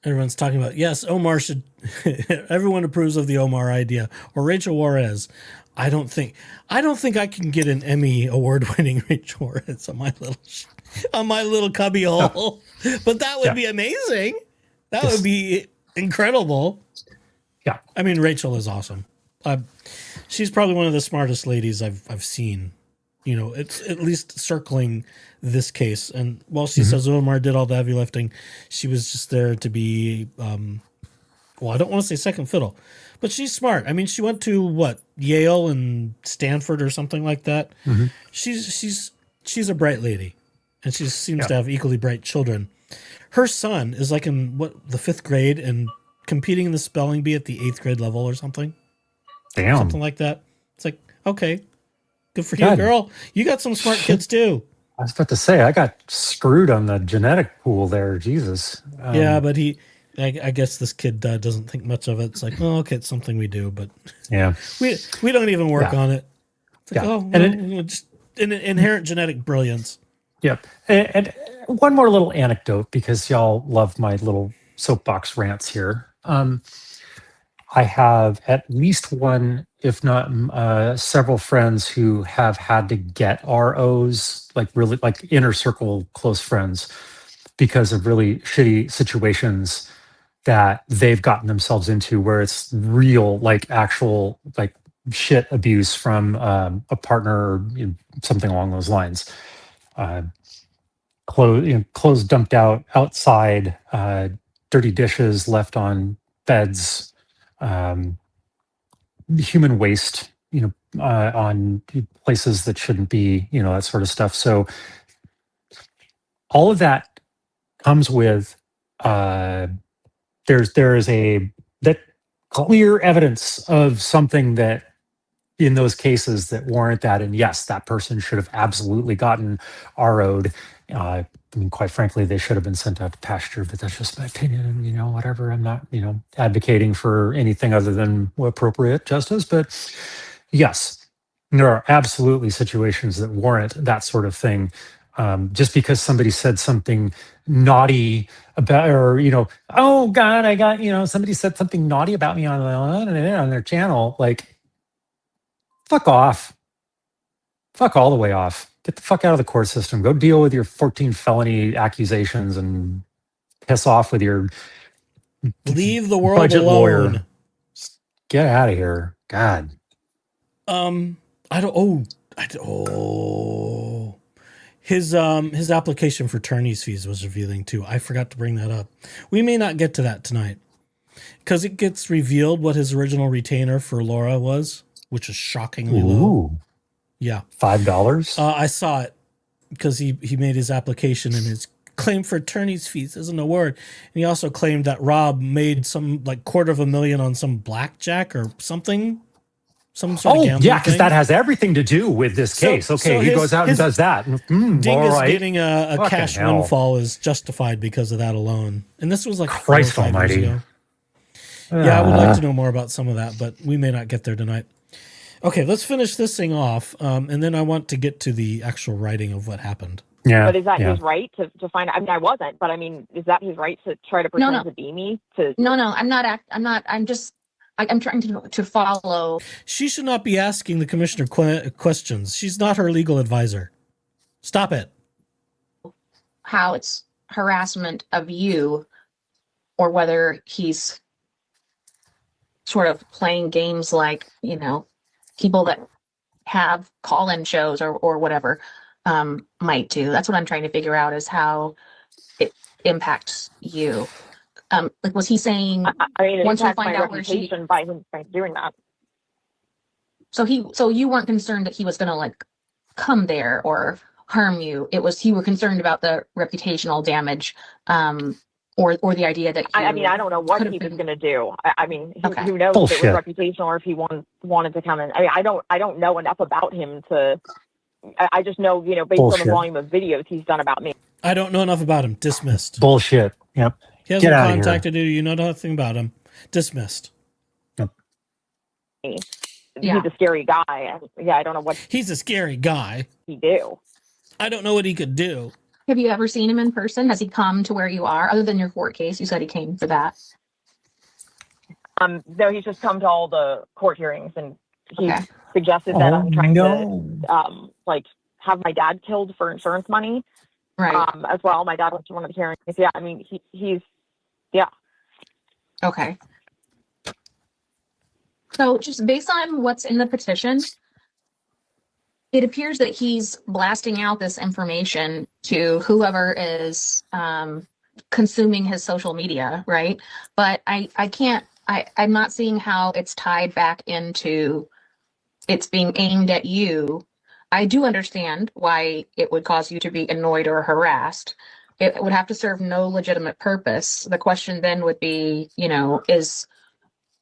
Everyone's talking about, yes, Omar should. Everyone approves of the Omar idea, or Rachel Juarez. I don't think I can get an Emmy award-winning Rachel Juarez on my little cubby hole. But that would be amazing. That would be incredible. Yeah, I mean, Rachel is awesome. She's probably one of the smartest ladies I've seen. It's at least circling this case. And while she says Omar did all the heavy lifting, she was just there to be, I don't want to say second fiddle, but she's smart. I mean, she went to Yale and Stanford or something like that. Mm-hmm. She's a bright lady, and she seems to have equally bright children. Her son is like in the 5th grade and competing in the spelling bee at the 8th grade level or something. Damn. Something like that. It's like, okay, good for you, girl. You got some smart kids too. I was about to say, I got screwed on the genetic pool there. Jesus. Yeah, but I guess this kid doesn't think much of it. It's like, oh, okay, it's something we do, but yeah, we don't even work on it. It's like, just an inherent genetic brilliance. Yep. And one more little anecdote, because y'all love my little soapbox rants here. I have at least one, if not several friends who have had to get ROs, like really like inner circle close friends, because of really shitty situations that they've gotten themselves into, where it's real, like actual, like shit abuse from a partner or something along those lines. Clothes dumped out outside, dirty dishes left on beds, human waste, on places that shouldn't be, that sort of stuff. So all of that comes with there is that clear evidence of something that in those cases that warrant that. And yes, that person should have absolutely gotten RO'd. I mean, quite frankly, they should have been sent out to pasture, but that's just my opinion. And, whatever, I'm not, advocating for anything other than appropriate justice. But yes, There are absolutely situations that warrant that sort of thing. Just because somebody said something naughty about, or, oh God, I got, somebody said something naughty about me on their channel. Like, fuck off. Fuck all the way off. Get the fuck out of the court system. Go deal with your 14 felony accusations and piss off with your Leave the world budget alone. lawyer. Just get out of here. God. His application for attorney's fees was revealing too. I forgot to bring that up. We may not get to that tonight because it gets revealed what his original retainer for Laura was, which is shockingly low. Ooh. Yeah, $5. I saw it because he made his application and his claim for attorney's fees as an award, and he also claimed that Rob made some like $250,000 on some blackjack or something. Some sort of gambling because thing. that has everything to do with this case. Okay, he goes out and does that. Dingus all right. getting a cash windfall is justified because of that alone. And this was like Christ 4 or 5 years almighty. ago. Yeah, I would like to know more about some of that, but we may not get there tonight. Okay, let's finish this thing off, and then I want to get to the actual writing of what happened. Yeah. But is that his right to find out? I mean, I wasn't, but I mean, is that his right to try to pretend to be me? No, I'm not. I'm trying to follow. She should not be asking the commissioner questions. She's not her legal advisor. Stop it. How it's harassment of you, or whether he's sort of playing games like, people that have call-in shows or whatever might do. That's what I'm trying to figure out, is how it impacts you. Like, was he saying? I mean, it once we impacts find my out where she, reputation by him doing that. so you weren't concerned that he was going to like come there or harm you. It was, you were concerned about the reputational damage, or the idea that I mean, I don't know what he was going to do. I mean, who knows if it was reputational or if he wanted to come in. I mean, I don't know enough about him to. I just know, based on the volume of videos he's done about me. I don't know enough about him. Dismissed. Bullshit. Yep. He hasn't contacted you. You know nothing about him. Dismissed. Yep. He's a scary guy. I don't know what he's a scary guy. He do. I don't know what he could do. Have you ever seen him in person? Has he come to where you are, other than your court case? You said he came for that. No, he's just come to all the court hearings, and he suggested that I'm trying to like have my dad killed for insurance money. Right. As well. My dad went to one of the hearings. Yeah, I mean, he's. Okay. So just based on what's in the petition, it appears that he's blasting out this information to whoever is consuming his social media, right? But I'm not seeing how it's tied back into it's being aimed at you. I do understand why it would cause you to be annoyed or harassed. It would have to serve no legitimate purpose. The question then would be, is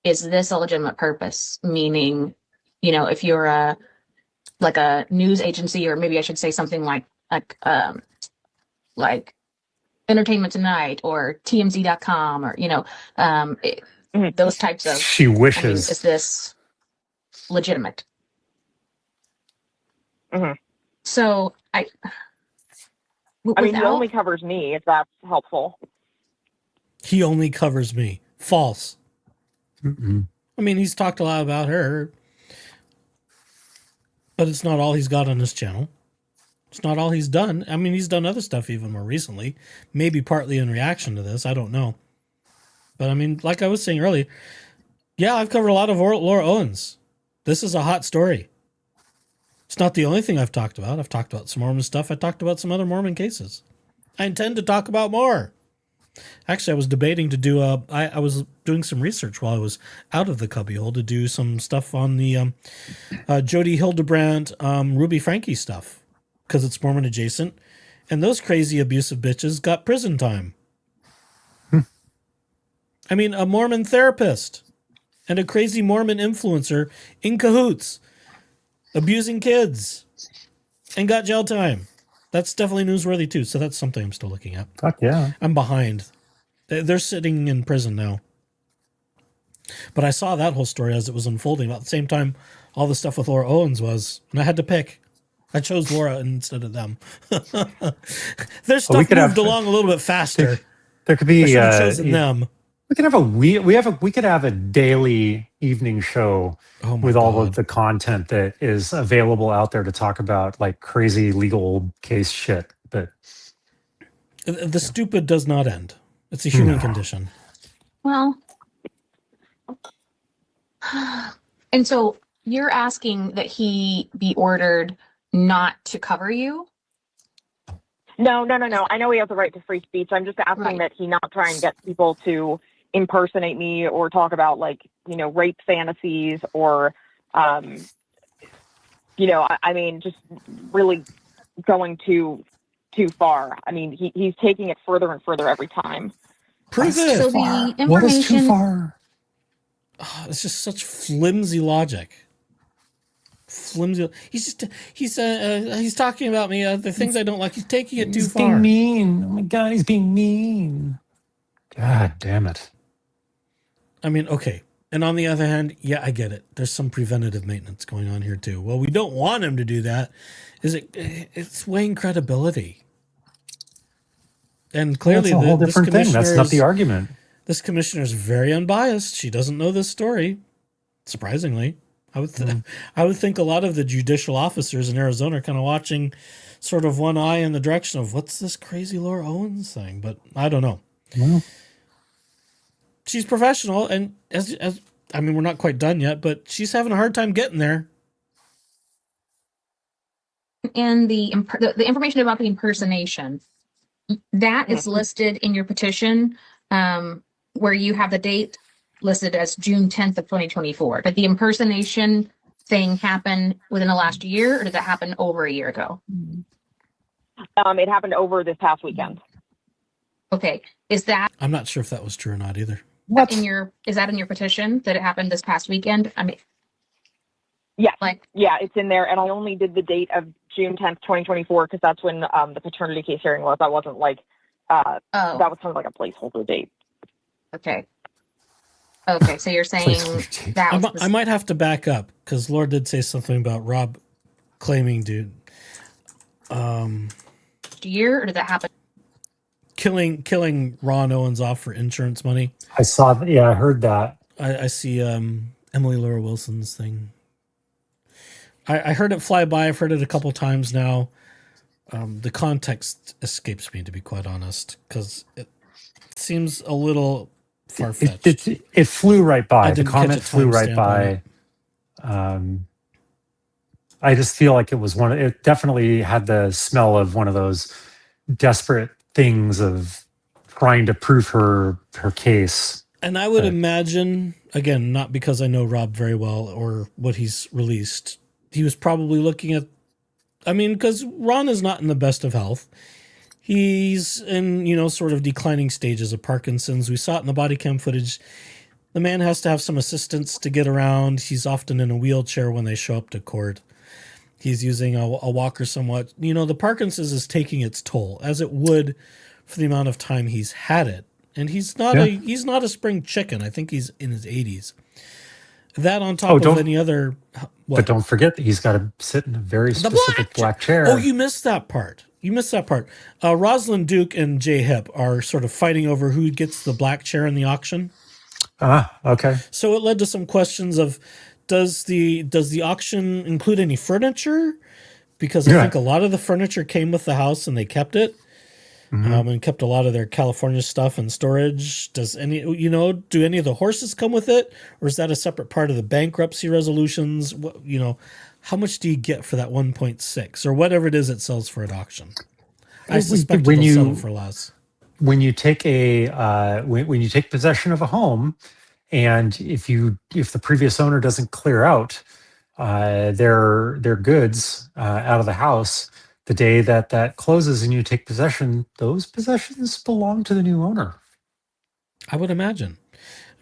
this a legitimate purpose? Meaning, if you're a news agency, or maybe I should say something like Entertainment Tonight or TMZ.com, or those types of. She wishes. Is this legitimate? Mm-hmm. So I mean, he only covers me, if that's helpful. He only covers me. False. Mm-mm. I mean, he's talked a lot about her, but it's not all he's got on his channel. It's not all he's done. I mean, he's done other stuff even more recently, maybe partly in reaction to this. I don't know. But I mean, like I was saying earlier, yeah, I've covered a lot of Laura Owens. This is a hot story. It's not the only thing I've talked about. I've talked about some Mormon stuff. I talked about some other Mormon cases. I intend to talk about more. Actually, I was debating to do I was doing some research while I was out of the cubbyhole to do some stuff on the Jody Hildebrandt, Ruby Frankie stuff, because it's Mormon adjacent. And those crazy abusive bitches got prison time. I mean, a Mormon therapist and a crazy Mormon influencer in cahoots, abusing kids, and got jail time. That's definitely newsworthy too. So that's something I'm still looking at. Fuck yeah. I'm behind. They're sitting in prison now. But I saw that whole story as it was unfolding. About the same time, all the stuff with Laura Owens was, and I had to pick. I chose Laura instead of them. Their stuff moved along a little bit faster. There could I be. should have chosen them. We could have we could have a daily evening show with all of the content that is available out there to talk about like crazy legal case shit. But the stupid does not end. It's a human condition. Well, and so you're asking that he be ordered not to cover you? No. I know he has the right to free speech. I'm just asking that he not try and get people to impersonate me or talk about like, rape fantasies or, I mean, just really going too far. I mean, he's taking it further and further every time. Prove it. So the information. What is too far? Oh, it's just such flimsy logic. He's talking about me. The things I don't like. He's taking it too far. He's being mean. Oh my God, he's being mean. God damn it. I mean, okay. And on the other hand, yeah, I get it. There's some preventative maintenance going on here too. Well, we don't want him to do that. It's weighing credibility. And clearly, that's a whole different thing. That's not the argument. This commissioner is very unbiased. She doesn't know this story. Surprisingly, I would think a lot of the judicial officers in Arizona are kind of watching, sort of one eye in the direction of what's this crazy Laura Owens thing. But I don't know. Well, she's professional, and as I mean, we're not quite done yet, but she's having a hard time getting there. And the information about the impersonation, that is listed in your petition, where you have the date listed as June 10th of 2024. Did the impersonation thing happen within the last year, or did that happen over a year ago? It happened over this past weekend. Okay. Is that? I'm not sure if that was true or not either. What? Is that in your petition that it happened this past weekend? I mean, yeah, it's in there. And I only did the date of June 10th, 2024, because that's when the paternity case hearing was. That wasn't like, that was kind of like a placeholder date. Okay. Okay, so you're saying that was I might have to back up because Laura did say something about Rob claiming to year, or did that happen? Killing Ron Owens off for insurance money. I saw that. Yeah, I heard that. I see Emily Laura Wilson's thing. I heard it fly by. I've heard it a couple times now. The context escapes me, to be quite honest, because it seems a little far-fetched. It flew right by. The catch comment a flew right timestamp by. I just feel like it was it definitely had the smell of one of those desperate things of trying to prove her case. And I would imagine, again, not because I know Rob very well or what he's released, he was probably looking at, I mean, because Ron is not in the best of health. He's in, sort of declining stages of Parkinson's. We saw it in the body cam footage. The man has to have some assistance to get around. He's often in a wheelchair when they show up to court. He's using a walker somewhat. The Parkinson's is taking its toll, as it would for the amount of time he's had it. And he's not a spring chicken. I think he's in his 80s. That on top of any other... But don't forget that he's got to sit in a very specific black chair. Oh, you missed that part. Rosalind Duke and Jay Hip are sort of fighting over who gets the black chair in the auction. Okay. So it led to some questions of, does the auction include any furniture? Because I think a lot of the furniture came with the house and they kept it. And kept a lot of their California stuff in storage. Does do any of the horses come with it? Or is that a separate part of the bankruptcy resolutions? How much do you get for that 1.6 or whatever it is it sells for at auction? I suspect it'll sell for less. When you take when you take possession of a home, and if the previous owner doesn't clear out their goods out of the house, the day that closes and you take possession, those possessions belong to the new owner. I would imagine.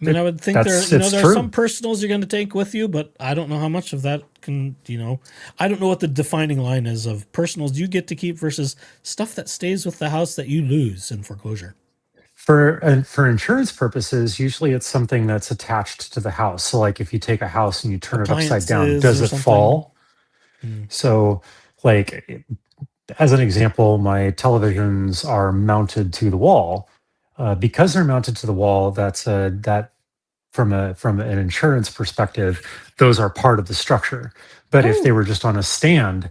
I mean, I would think there are some personals you're going to take with you, but I don't know how much of that can, I don't know what the defining line is of personals you get to keep versus stuff that stays with the house that you lose in foreclosure. For insurance purposes, usually it's something that's attached to the house. So like if you take a house and you turn it upside down, Appliances does or it something. fall? Hmm. So like as an example, my televisions are mounted to the wall. Because they're mounted to the wall, that from an insurance perspective, those are part of the structure. But if they Oh. were just on a stand,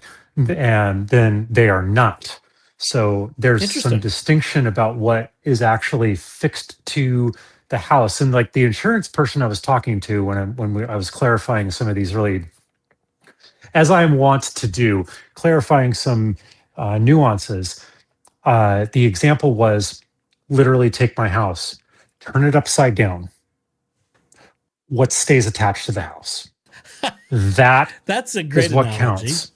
and then they are not. So there's some Interesting. distinction about what is actually fixed to the house. And like the insurance person I was talking to I was clarifying some of these really, as I am wont to do, clarifying some nuances. The example was literally take my house, turn it upside down. What stays attached to the house? That That's a is great what analogy. counts.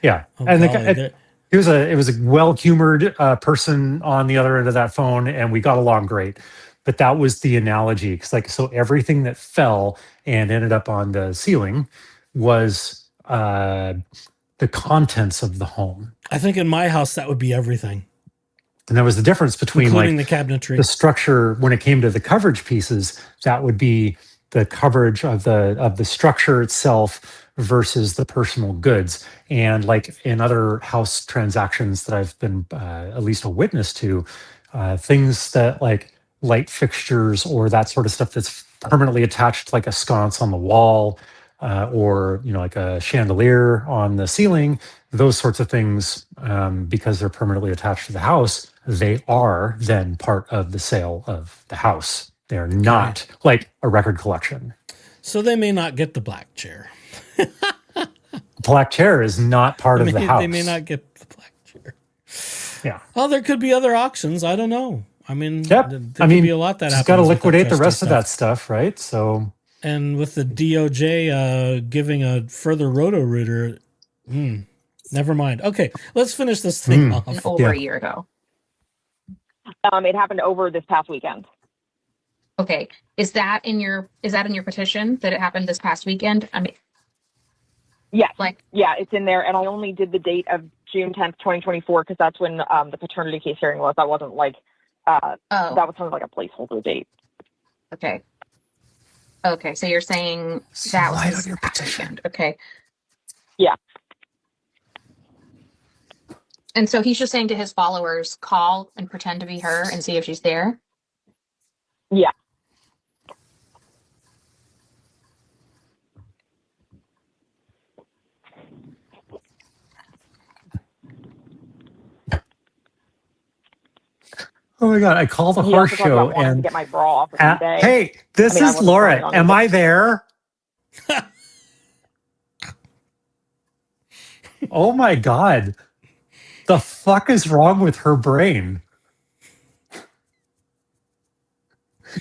Yeah, Oh, and golly, there- it was a well-humored person on the other end of that phone, and we got along great. But that was the analogy, because like so everything that fell and ended up on the ceiling was the contents of the home. I think in my house that would be everything, And that was the difference between including like the cabinetry. the structure when it came to the coverage pieces. That would be the coverage of the structure itself versus the personal goods. And like in other house transactions that I've been at least a witness to, things that like light fixtures or that sort of stuff that's permanently attached, like a sconce on the wall, or like a chandelier on the ceiling, those sorts of things, because they're permanently attached to the house, they are then part of the sale of the house. They're not like a record collection. So they may not get the black chair. Black chair is not part of the house. They may not get the black chair. Yeah. Well, there could be other auctions. I don't know. I mean, Yep. there could be a lot that happens. Just got to with liquidate the trustee rest of stuff. that stuff, right? So. And with the DOJ giving a further roto-rooter, never mind. Okay, let's finish this thing off. Over a year ago. It happened over this past weekend. Okay. Is that in your petition that it happened this past weekend? I mean, Yes. like, Yeah, it's in there. And I only did the date of June 10th, 2024, because that's when the paternity case hearing was. That wasn't like, that was kind of like a placeholder date. okay. Okay. So you're saying that was this past weekend. Okay. Yeah. And so he's just saying to his followers, call and pretend to be her and see if she's there. Yeah. Oh my God, I called the He horse also talked show about wanting to and get my bra off of eBay. hey, this I mean, I is wasn't Laura. planning on Am it. I there? Oh my God. The fuck is wrong with her brain?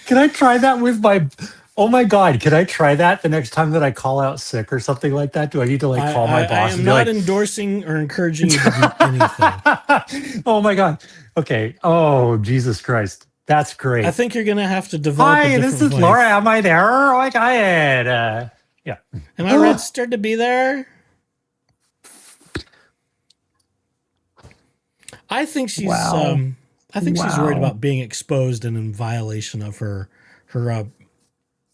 Can I try that with my... Oh my God, can I try that the next time that I call out sick or something like that? Do I need to like call my boss I am and be not like... endorsing or encouraging you to do anything. Oh my God. Okay. Oh, Jesus Christ. That's great. I think you're going to have to develop a Hi, different this is voice. Laura. Am I there? Oh, go ahead. Yeah. Am I registered to be there? I think she's Wow. she's worried about being exposed and in violation of her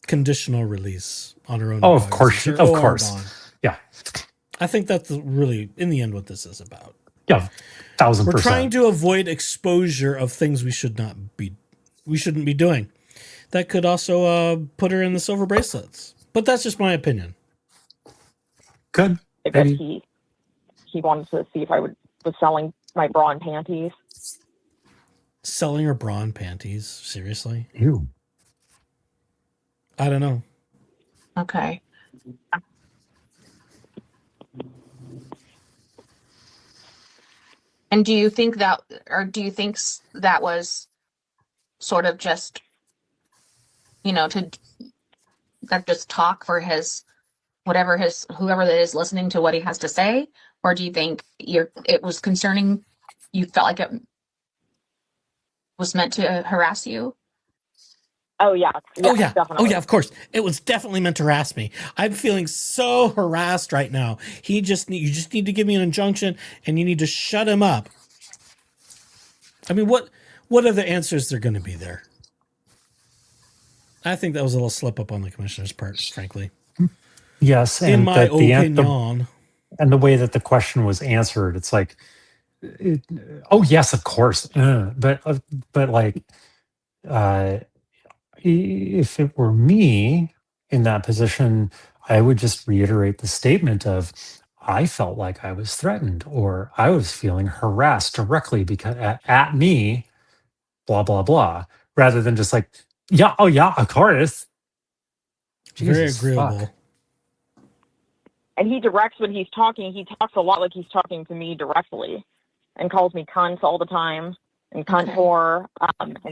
conditional release on her own. Oh, of course. Her Of OR course. bond. Yeah. I think that's really, in the end, what this is about. Yeah. 1000%. We're trying to avoid exposure of things we shouldn't be doing. That could also put her in the silver bracelets. But that's just my opinion. Good. I guess he wanted to see if I was selling my bra and panties. Selling her bra and panties? Seriously? Ew. I don't know. Okay. And do you think that was sort of just, that just talk for whoever that is listening to what he has to say? Or do you think it was concerning? You felt like it was meant to harass you? Oh yeah. Definitely. Definitely. Oh yeah, of course. It was definitely meant to harass me. I'm feeling so harassed right now. You just need to give me an injunction and you need to shut him up. I mean, what what other answers they're going to be there? I think that was a little slip up on the commissioner's part, frankly. Yes, In and my the opinion. and the way that the question was answered, it's like, oh yes, of course, but like, if it were me in that position, I would just reiterate the statement of, I felt like I was threatened, or I was feeling harassed directly because at me, blah blah blah, rather than just like, yeah, oh yeah, of course. Very Jesus agreeable. fuck. And he directs when he's talking. He talks a lot like he's talking to me directly, and calls me cunt all the time and cunt whore.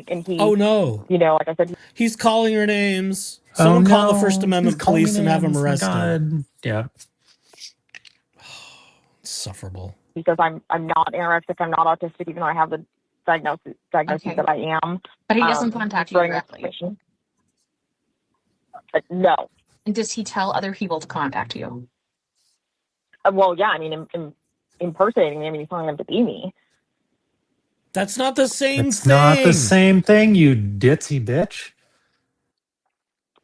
And he, Oh no, you know, like I said, he's calling her names. Someone call the First Amendment police and have him arrested. Yeah. Insufferable. he says I'm not anorexic, I'm not autistic, even though I have the diagnosis Okay. that I am. But he doesn't contact you throwing directly. information. No. And does he tell other people to contact you? Well, yeah, I mean, impersonating me. I mean, he's telling them to be me. That's not the same It's thing. not the same thing, you ditzy bitch.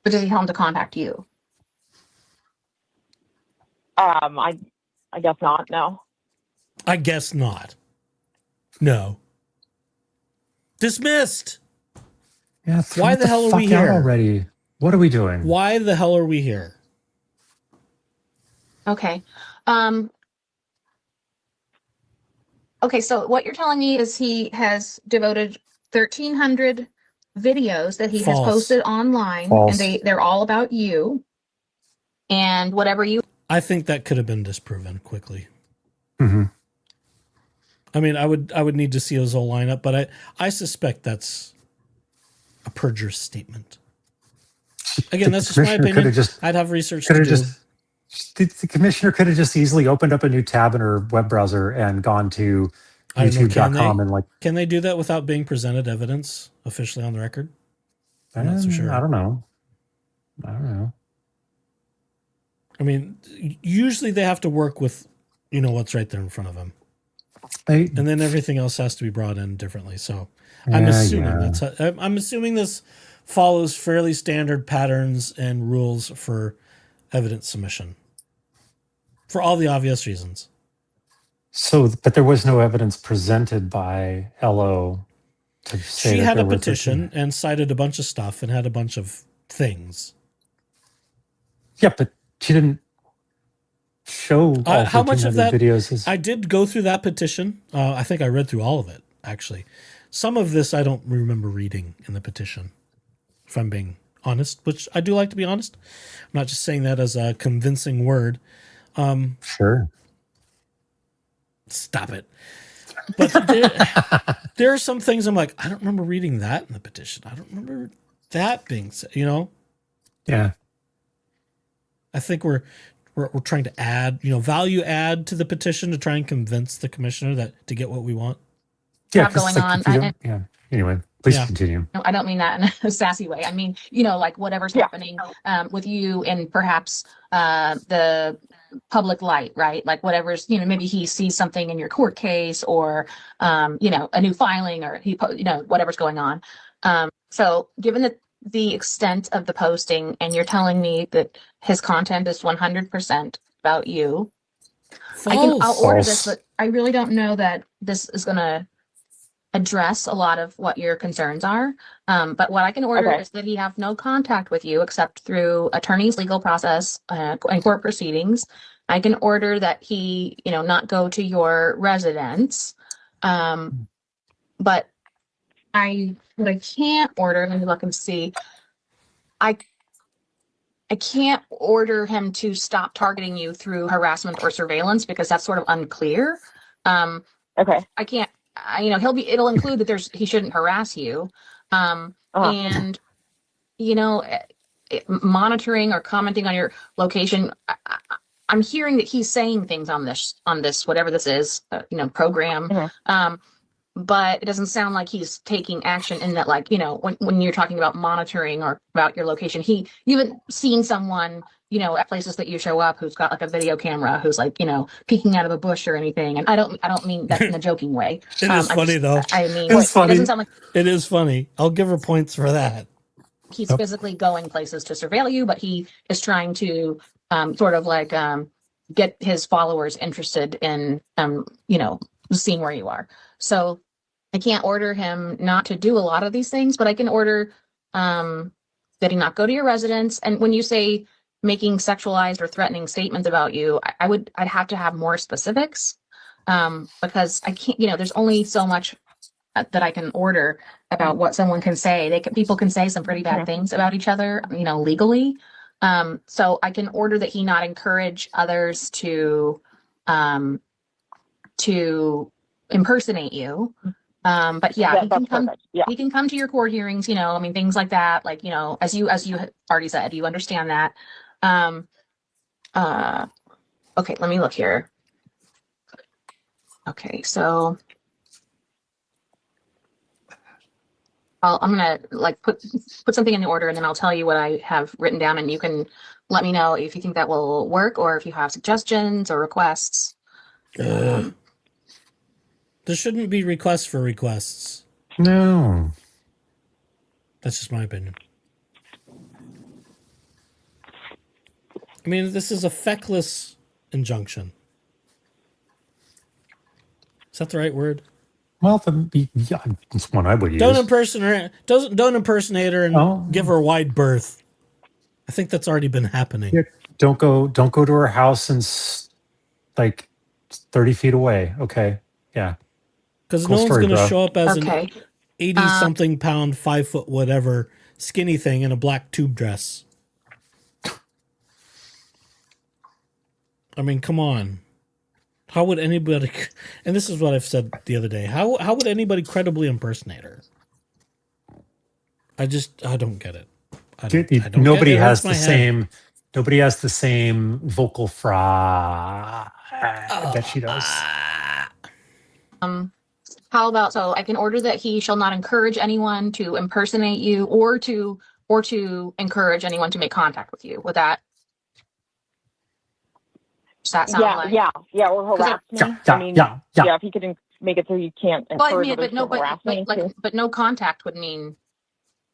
But does he tell him to contact you? I guess not. No. I guess not. No. Dismissed. Yeah. Why the hell are we here already? What are we doing? Why the hell are we here? Okay. Okay, so what you're telling me is he has devoted 1,300 videos that he has False. posted online, False. and they're all about you. And whatever you I think that could have been disproven quickly. Mm-hmm. I mean, I would need to see his whole lineup, but I suspect that's a perjurous statement. Again, that's just my opinion. I'd have research to do. The commissioner could have just easily opened up a new tab in her web browser and gone to I don't know, youtube.com and like. Can they do that without being presented evidence officially on the record? I'm not so sure. I don't know. I mean, usually they have to work with, what's right there in front of them. And then everything else has to be brought in differently. So I'm assuming this follows fairly standard patterns and rules for evidence submission for all the obvious reasons. So, but there was no evidence presented by LO to say she that had there a was petition and cited a bunch of stuff and had a bunch of things. Yeah, but she didn't show all how much of that videos. I did go through that petition. I think I read through all of it, actually. Some of this I don't remember reading in the petition, if I'm being honest, which I do like to be honest. I'm not just saying that as a convincing word. Sure. Stop it. But there are some things I'm like, I don't remember reading that in the petition. I don't remember that being said, Yeah. I think we're trying to add, value add to the petition to try and convince the commissioner that to get what we want. Yeah, going on. Yeah. Anyway, please continue. No, I don't mean that in a sassy way. I mean, like whatever's happening with you and perhaps the public light, right? Like whatever's, maybe he sees something in your court case or, a new filing or whatever's going on. So given the extent of the posting and you're telling me that his content is 100% about you, I'll order this, but I really don't know that this is going to address a lot of what your concerns are. But what I can order is that he have no contact with you except through attorney's legal process and court proceedings. I can order that he, not go to your residence. But what I can't order, let me look and see. I can't order him to stop targeting you through harassment or surveillance because that's sort of unclear. I can't. It'll include that he shouldn't harass you. And, monitoring or commenting on your location. I'm hearing that he's saying things on this, whatever this is, program. But it doesn't sound like he's taking action in that, like, when you're talking about monitoring or about your location, you haven't seen someone you know, at places that you show up, who's got like a video camera, who's like, you know, peeking out of a bush or anything. And I don't mean that in a joking way. It is funny though. I mean, It's it funny. doesn't sound like It is funny. I'll give her points for that. he's physically going places to surveil you, but he is trying to sort of like get his followers interested in you know, seeing where you are. So I can't order him not to do a lot of these things, but I can order that he not go to your residence. And when you say making sexualized or threatening statements about you, I'd have to have more specifics because I can't, you know, there's only so much that I can order about what someone can say. People can say some pretty bad things about each other, you know, legally. So I can order that he not encourage others to impersonate you. But yeah, he can come. Yeah. He can come to your court hearings. You know, I mean, things like that. Like, you know, as you already said, you understand that. Okay, let me look here. Okay, so I'm gonna like put something in the order, and then I'll tell you what I have written down, and you can let me know if you think that will work or if you have suggestions or requests. There shouldn't be requests for requests. No. That's just my opinion. I mean, this is a feckless injunction. Is that the right word? Well, yeah, it's one I would use. Don't impersonate her and give her a wide berth. I think that's already been happening. Yeah, don't go to her house and like 30 feet away. Okay. Yeah. Because Cool no one's story, going to bro. show up as Okay. an 80-something pound, 5 foot whatever, skinny thing in a black tube dress. I mean, come on. How would anybody, and this is what I've said the other day, how would anybody credibly impersonate her? I don't get it. I don't Nobody get it. It has hurts my the head. same. Nobody has the same vocal fry that she does. How about, so I can order that he shall not encourage anyone to impersonate you or to encourage anyone to make contact with you. Would that, does that sound like? Yeah, or harass me. I mean, yeah. if he could make it so you can't Well, I encourage mean, others to harass me. but no contact would mean,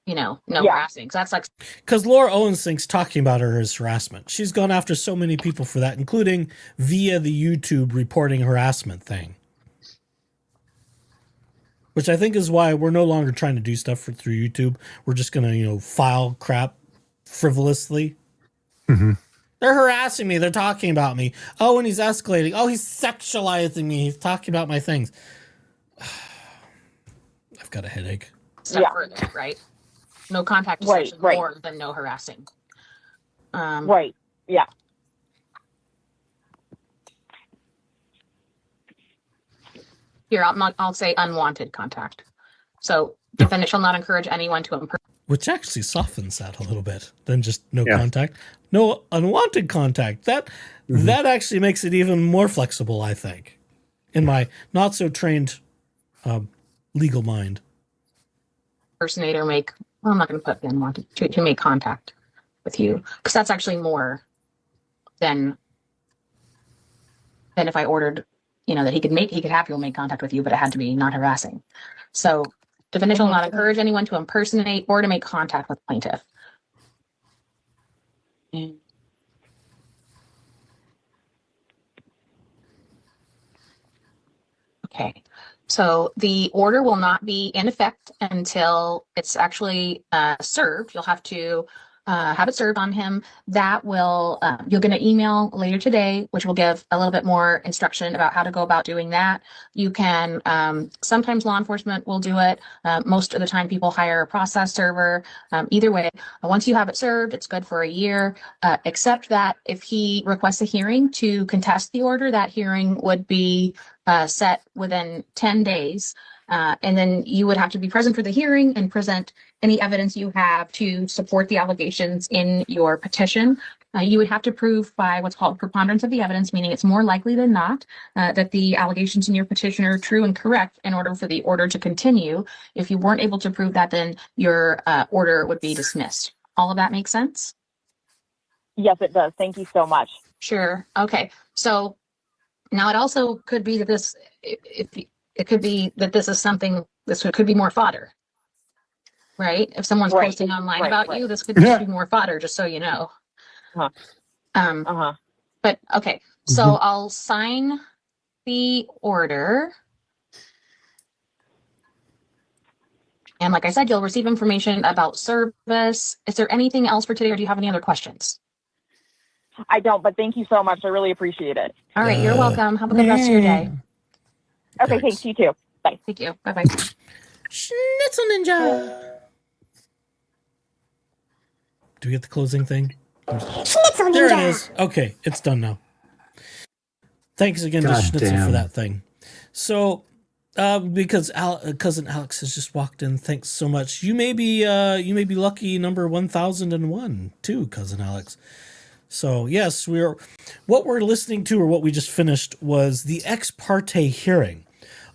you know, no Yeah. harassing. So that's like, Because Laura Owens thinks talking about her is harassment. She's gone after so many people for that, including via the YouTube reporting harassment thing. Which I think is why we're no longer trying to do stuff through YouTube. We're just going to, you know, file crap frivolously. Mm-hmm. They're harassing me. They're talking about me. Oh, and he's escalating. Oh, he's sexualizing me. He's talking about my things. I've got a headache. step further, right? No contact is actually more than no harassing. Right. Yeah. Here, I'll say unwanted contact. So defendant shall not encourage anyone to Which actually softens that a little bit than just no contact. No unwanted contact. That actually makes it even more flexible, I think, in my not so trained legal mind. impersonate or make, well, I'm not going to put unwanted, to make contact with you, because that's actually more than if I ordered, you know, that he could have people make contact with you, but it had to be not harassing. So defendant shall not encourage anyone to impersonate or to make contact with plaintiff. Okay, so the order will not be in effect until it's actually served. You'll have to have it served on him. That will, you'll get an email later today, which will give a little bit more instruction about how to go about doing that. You can, sometimes law enforcement will do it. Most of the time people hire a process server. Either way, once you have it served, it's good for a year, except that if he requests a hearing to contest the order, that hearing would be set within 10 days. And then you would have to be present for the hearing and present any evidence you have to support the allegations in your petition. You would have to prove by what's called preponderance of the evidence, meaning it's more likely than not that the allegations in your petition are true and correct in order for the order to continue. If you weren't able to prove that, then your order would be dismissed. All of that makes sense? Yes, it does. Thank you so much. Sure. Okay. So now it also could be that if it could be that this is something, this could be more fodder, right? If someone's Right. posting online Right, about right. you, this could just be more fodder, just so you know. Uh-huh. Um, Uh-huh. but okay. So I'll sign the order. And like I said, you'll receive information about service. Is there anything else for today, or do you have any other questions? I don't, but thank you so much. I really appreciate it. All right, you're welcome. Have a good rest of your day. Okay, thanks. You too. Bye. Thank you. Bye-bye. Schnitzel Ninja. Do we get the closing thing? Schnitzel There it is. Okay, it's done now. Thanks again to God Schnitzel damn. for that thing. So, because cousin Alex has just walked in, thanks so much. You may be lucky number 1001 too, cousin Alex. So yes, what we're listening to, or what we just finished, was the ex parte hearing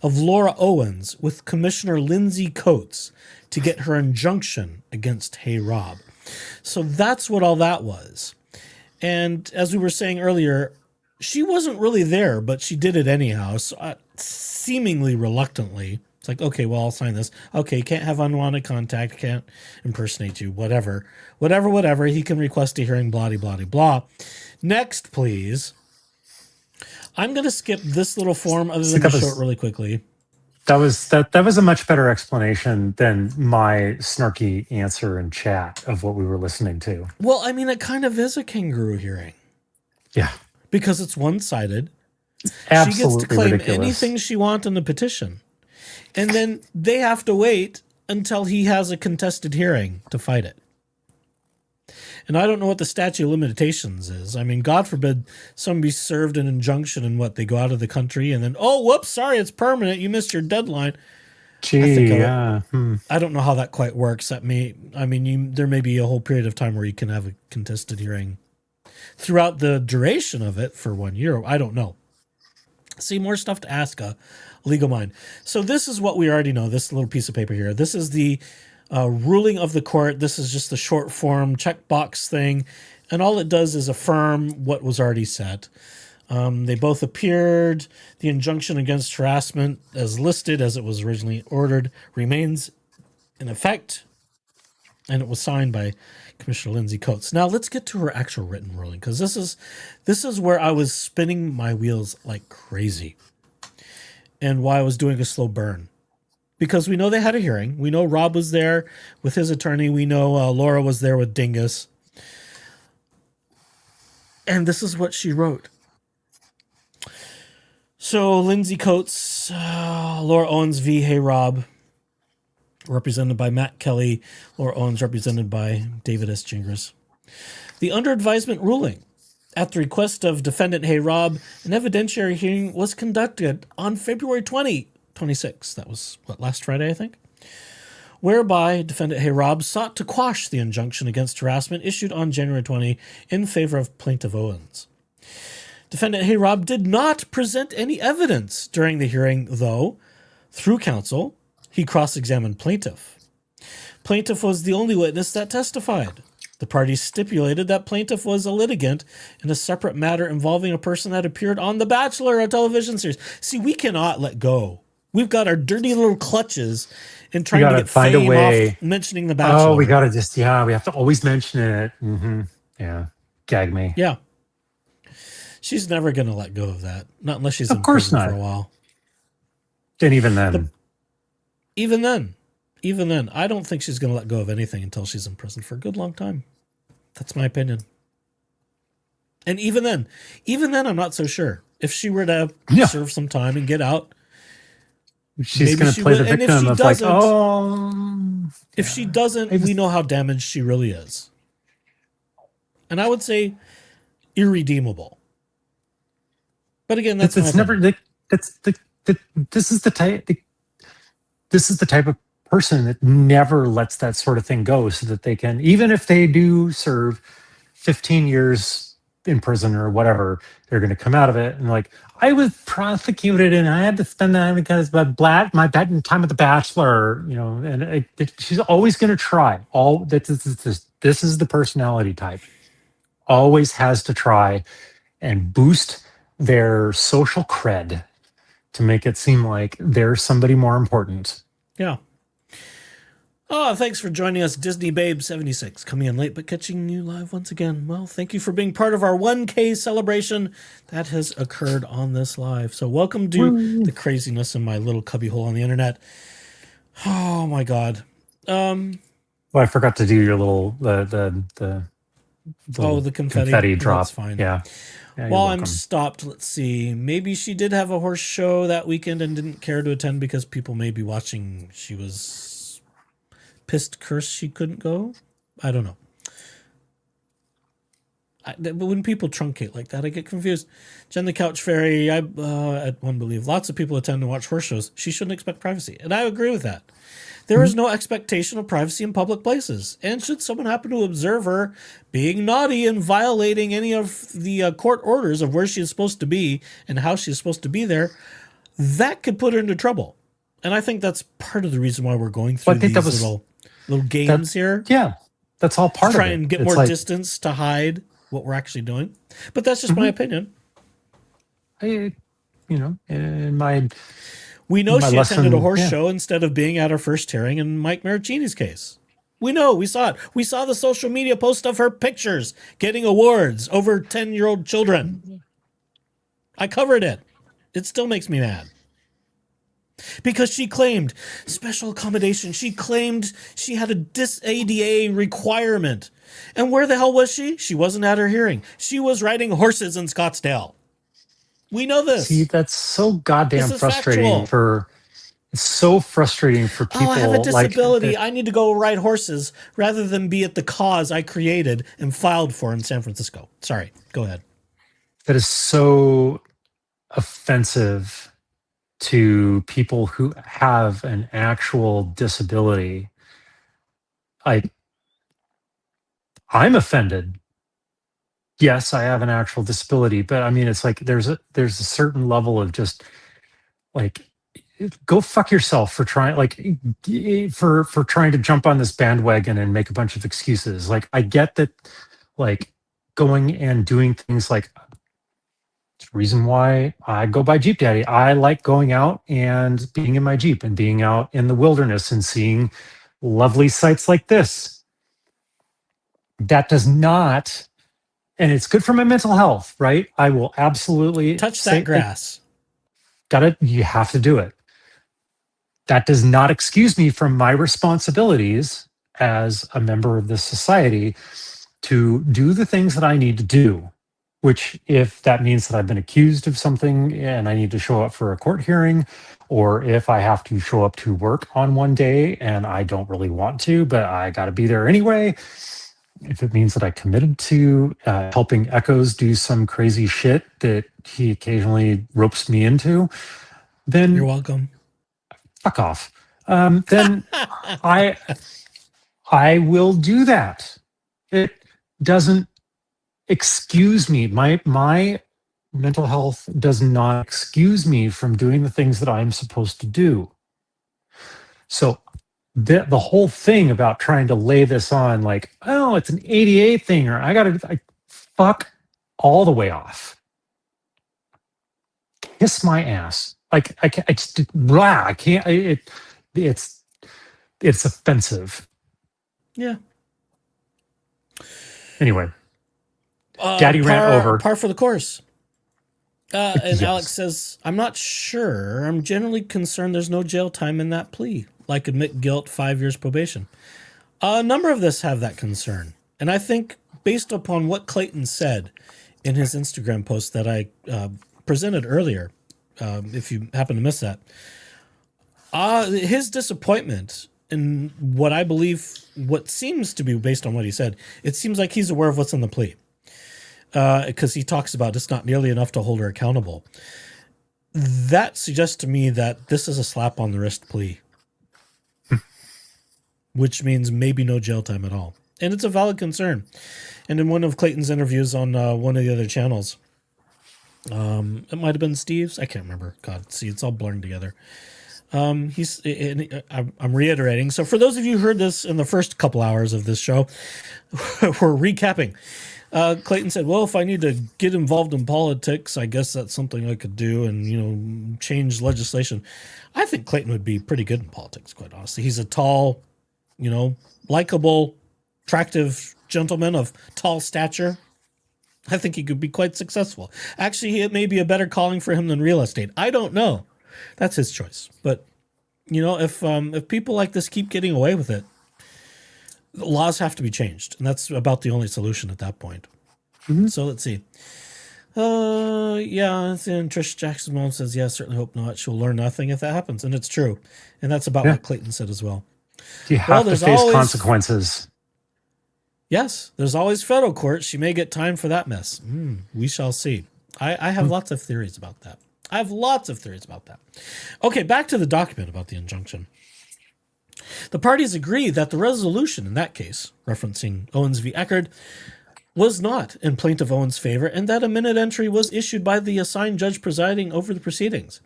of Laura Owens with Commissioner Lindsay Coates to get her injunction against HeyRob. So that's what all that was. And as we were saying earlier, she wasn't really there, but she did it anyhow, so, seemingly reluctantly. It's like, okay, well, I'll sign this. Okay, can't have unwanted contact, can't impersonate you, whatever. Whatever. He can request a hearing, blah, blah, blah, blah. Next, please. I'm going to skip this little form other than to show it really quickly. That was a much better explanation than my snarky answer in chat of what we were listening to. Well, I mean, it kind of is a kangaroo hearing. Yeah. Because it's one-sided. Absolutely she gets to claim ridiculous. anything she wants in the petition. And then they have to wait until he has a contested hearing to fight it. And I don't know what the statute of limitations is. I mean, God forbid someone be served an injunction and they go out of the country and then, oh, whoops, sorry, it's permanent. You missed your deadline. I don't know how that quite works. There may be a whole period of time where you can have a contested hearing throughout the duration of it for 1 year. I don't know. See, more stuff to ask a legal mind. So this is what we already know, this little piece of paper here. This is the ruling of the court. This is just the short form checkbox thing. And all it does is affirm what was already said. They both appeared. The injunction against harassment as listed as it was originally ordered remains in effect. And it was signed by Commissioner Lindsay Coates. Now let's get to her actual written ruling, because this is where I was spinning my wheels like crazy and why I was doing a slow burn. Because we know they had a hearing. We know Rob was there with his attorney. We know Laura was there with Dingus. And this is what she wrote. So Lindsay Coates, Laura Owens v. HeyRob, represented by Matt Kelly, Laura Owens represented by David S. Gingras. The under advisement ruling. At the request of defendant HeyRob, an evidentiary hearing was conducted on February 26. That was, last Friday, I think? Whereby defendant HeyRob sought to quash the injunction against harassment issued on January 20 in favor of plaintiff Owens. Defendant HeyRob did not present any evidence during the hearing, though, through counsel, he cross-examined plaintiff. Plaintiff was the only witness that testified. The parties stipulated that plaintiff was a litigant in a separate matter involving a person that appeared on The Bachelor, a television series. See, we cannot let go. We've got our dirty little clutches in trying to get find a fame way. off mentioning The Bachelor. Oh, we got to we have to always mention it. Mm-hmm. Yeah. Gag me. Yeah. She's never going to let go of that. Not unless she's Of in course prison not. for a while. And even then. Even then, I don't think she's going to let go of anything until she's in prison for a good long time. That's my opinion. And even then, I'm not so sure. If she were to serve some time and get out, she's going to play the victim of like, if she doesn't, we know how damaged she really is. And I would say irredeemable. But again, that's this is the type of person that never lets that sort of thing go, so that they can, even if they do serve 15 years in prison or whatever, they're going to come out of it and like, I was prosecuted and I had to spend that because my time at The Bachelor, and she's always going to try. This is the personality type. always has to try and boost their social cred to make it seem like there's somebody more important. Yeah. Oh, thanks for joining us, Disney Babe 76. Coming in late, but catching you live once again. Well, thank you for being part of our 1K celebration that has occurred on this live. So welcome to the craziness in my little cubbyhole on the internet. Oh my God. Well, I forgot to do your little the the confetti drop. That's fine. Yeah. While you're I'm welcome. stopped, let's see. Maybe she did have a horse show that weekend and didn't care to attend because people may be watching. She was pissed, cursed she couldn't go. I don't know. But when people truncate like that, I get confused. Jen the Couch Fairy, I at one believe lots of people attend and watch horse shows. She shouldn't expect privacy, and I agree with that. There is no expectation of privacy in public places, and should someone happen to observe her being naughty and violating any of the court orders of where she is supposed to be and how she is supposed to be there, that could put her into trouble. And I think that's part of the reason why we're going through these little games here. Yeah, that's all part of it. Try and get more distance to hide what we're actually doing. But that's just my opinion. In my we know she attended a horse show instead of being at her first hearing in Mike Maricini's case. We know, we saw it. We saw the social media post of her pictures getting awards over 10-year-old children. I covered it. It still makes me mad. Because she claimed special accommodation. She claimed she had a ADA requirement. And where the hell was she? She wasn't at her hearing. She was riding horses in Scottsdale. We know this. See, that's so goddamn frustrating factual. It's so frustrating for people. Oh, I have a disability. I need to go ride horses rather than be at the cause I created and filed for in San Francisco. Sorry, go ahead. That is so offensive to people who have an actual disability. I'm offended. Yes, I have an actual disability, but I mean, it's like there's a certain level of just like, go fuck yourself for trying for trying to jump on this bandwagon and make a bunch of excuses. Like, I get that, like, going and doing things like, it's the reason why I go by Jeep Daddy. I like going out and being in my Jeep and being out in the wilderness and seeing lovely sights like this. That does not, and it's good for my mental health, right? I will absolutely touch that grass. You have to do it. That does not excuse me from my responsibilities as a member of this society to do the things that I need to do, which, if that means that I've been accused of something and I need to show up for a court hearing, or if I have to show up to work on one day and I don't really want to, but I got to be there anyway, if it means that I committed to helping Echoes do some crazy shit that he occasionally ropes me into, then you're welcome. Fuck off. Then I will do that. It doesn't excuse me. My mental health does not excuse me from doing the things that I'm supposed to do. So the whole thing about trying to lay this on like, oh, it's an ADA thing, or I fuck all the way off. Kiss my ass. Like, I just, I can't, it's offensive. Yeah. Anyway. Daddy ran over. Par for the course. And Yes. Alex says, I'm not sure. I'm generally concerned there's no jail time in that plea. Like admit guilt, 5 years probation. A number of us have that concern. And I think based upon what Clayton said in his Instagram post that I presented earlier, if you happen to miss that, his disappointment in what I believe, what seems to be based on what he said, it seems like he's aware of what's in the plea. Because he talks about it's not nearly enough to hold her accountable. That suggests to me that this is a slap on the wrist plea, which means maybe no jail time at all. And it's a valid concern. And in one of Clayton's interviews on one of the other channels, it might have been Steve's. I can't remember. God, see, it's all blurring together. I'm reiterating. So for those of you who heard this in the first couple hours of this show, we're recapping. Clayton said, well, if I need to get involved in politics, I guess that's something I could do and, change legislation. I think Clayton would be pretty good in politics, quite honestly. He's a tall, likable, attractive gentleman of tall stature. I think he could be quite successful. Actually, it may be a better calling for him than real estate. I don't know. That's his choice. But, if people like this keep getting away with it, the laws have to be changed. And that's about the only solution at that point. Mm-hmm. So let's see. And Trish Jackson's mom says, yeah, certainly hope not. She'll learn nothing if that happens. And it's true. And that's about what Clayton said as well. You have to face consequences. Yes, there's always federal court. She may get time for that mess. We shall see. I have lots of theories about that. Okay, back to the document about the injunction. The parties agree that the resolution in that case, referencing Owens v. Eckerd, was not in plaintiff Owens' favor and that a minute entry was issued by the assigned judge presiding over the proceedings.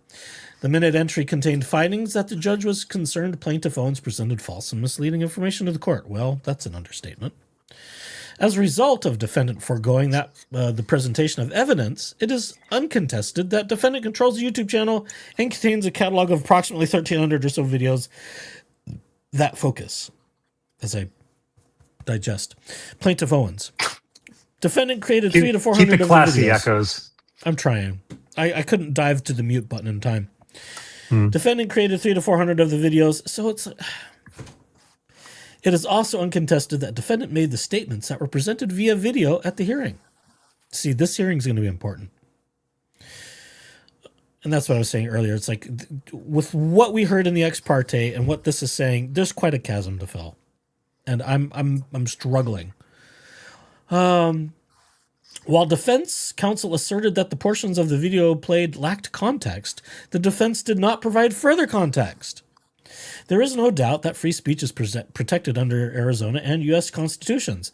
The minute entry contained findings that the judge was concerned plaintiff Owens presented false and misleading information to the court. Well, that's an understatement. As a result of defendant foregoing the presentation of evidence, it is uncontested that defendant controls a YouTube channel and contains a catalog of approximately 1,300 or so videos that focus, as I digest. Plaintiff Owens. Defendant created 300 to 400 keep it of classy, the videos. Echoes. I'm trying. I couldn't dive to the mute button in time. Defendant created 300 to 400 of the videos, so it is also uncontested that defendant made the statements that were presented via video at the hearing. See, this hearing is going to be important. And that's what I was saying earlier. It's like, with what we heard in the ex parte and what this is saying, there's quite a chasm to fill. And I'm struggling. While defense counsel asserted that the portions of the video played lacked context, the defense did not provide further context. There is no doubt that free speech is protected under Arizona and U.S. constitutions.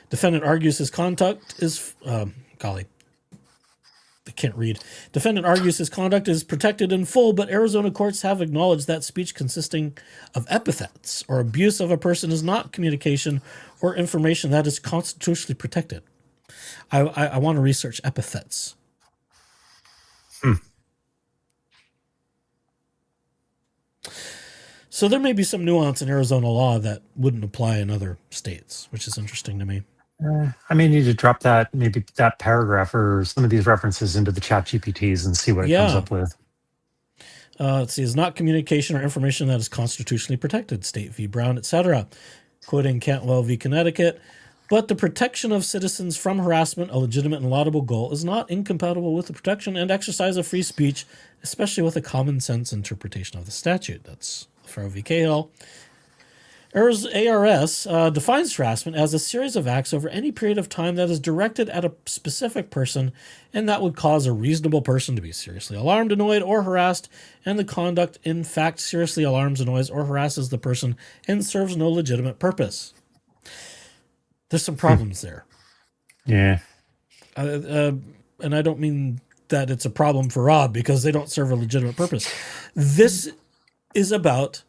Defendant argues his conduct is... I can't read. Defendant argues his conduct is protected in full, but Arizona courts have acknowledged that speech consisting of epithets or abuse of a person is not communication or information that is constitutionally protected. I want to research epithets. So there may be some nuance in Arizona law that wouldn't apply in other states, which is interesting to me. I may need to drop maybe that paragraph or some of these references into the chat GPTs and see what it comes up with. Let's see, is not communication or information that is constitutionally protected, State v. Brown, etc. Quoting Cantwell v. Connecticut, but the protection of citizens from harassment, a legitimate and laudable goal, is not incompatible with the protection and exercise of free speech, especially with a common sense interpretation of the statute. That's Farrow v. Cahill. ARS defines harassment as a series of acts over any period of time that is directed at a specific person and that would cause a reasonable person to be seriously alarmed, annoyed, or harassed, and the conduct in fact seriously alarms, annoys, or harasses the person and serves no legitimate purpose. There's some problems there. Yeah. And I don't mean that it's a problem for Rob because they don't serve a legitimate purpose. This is about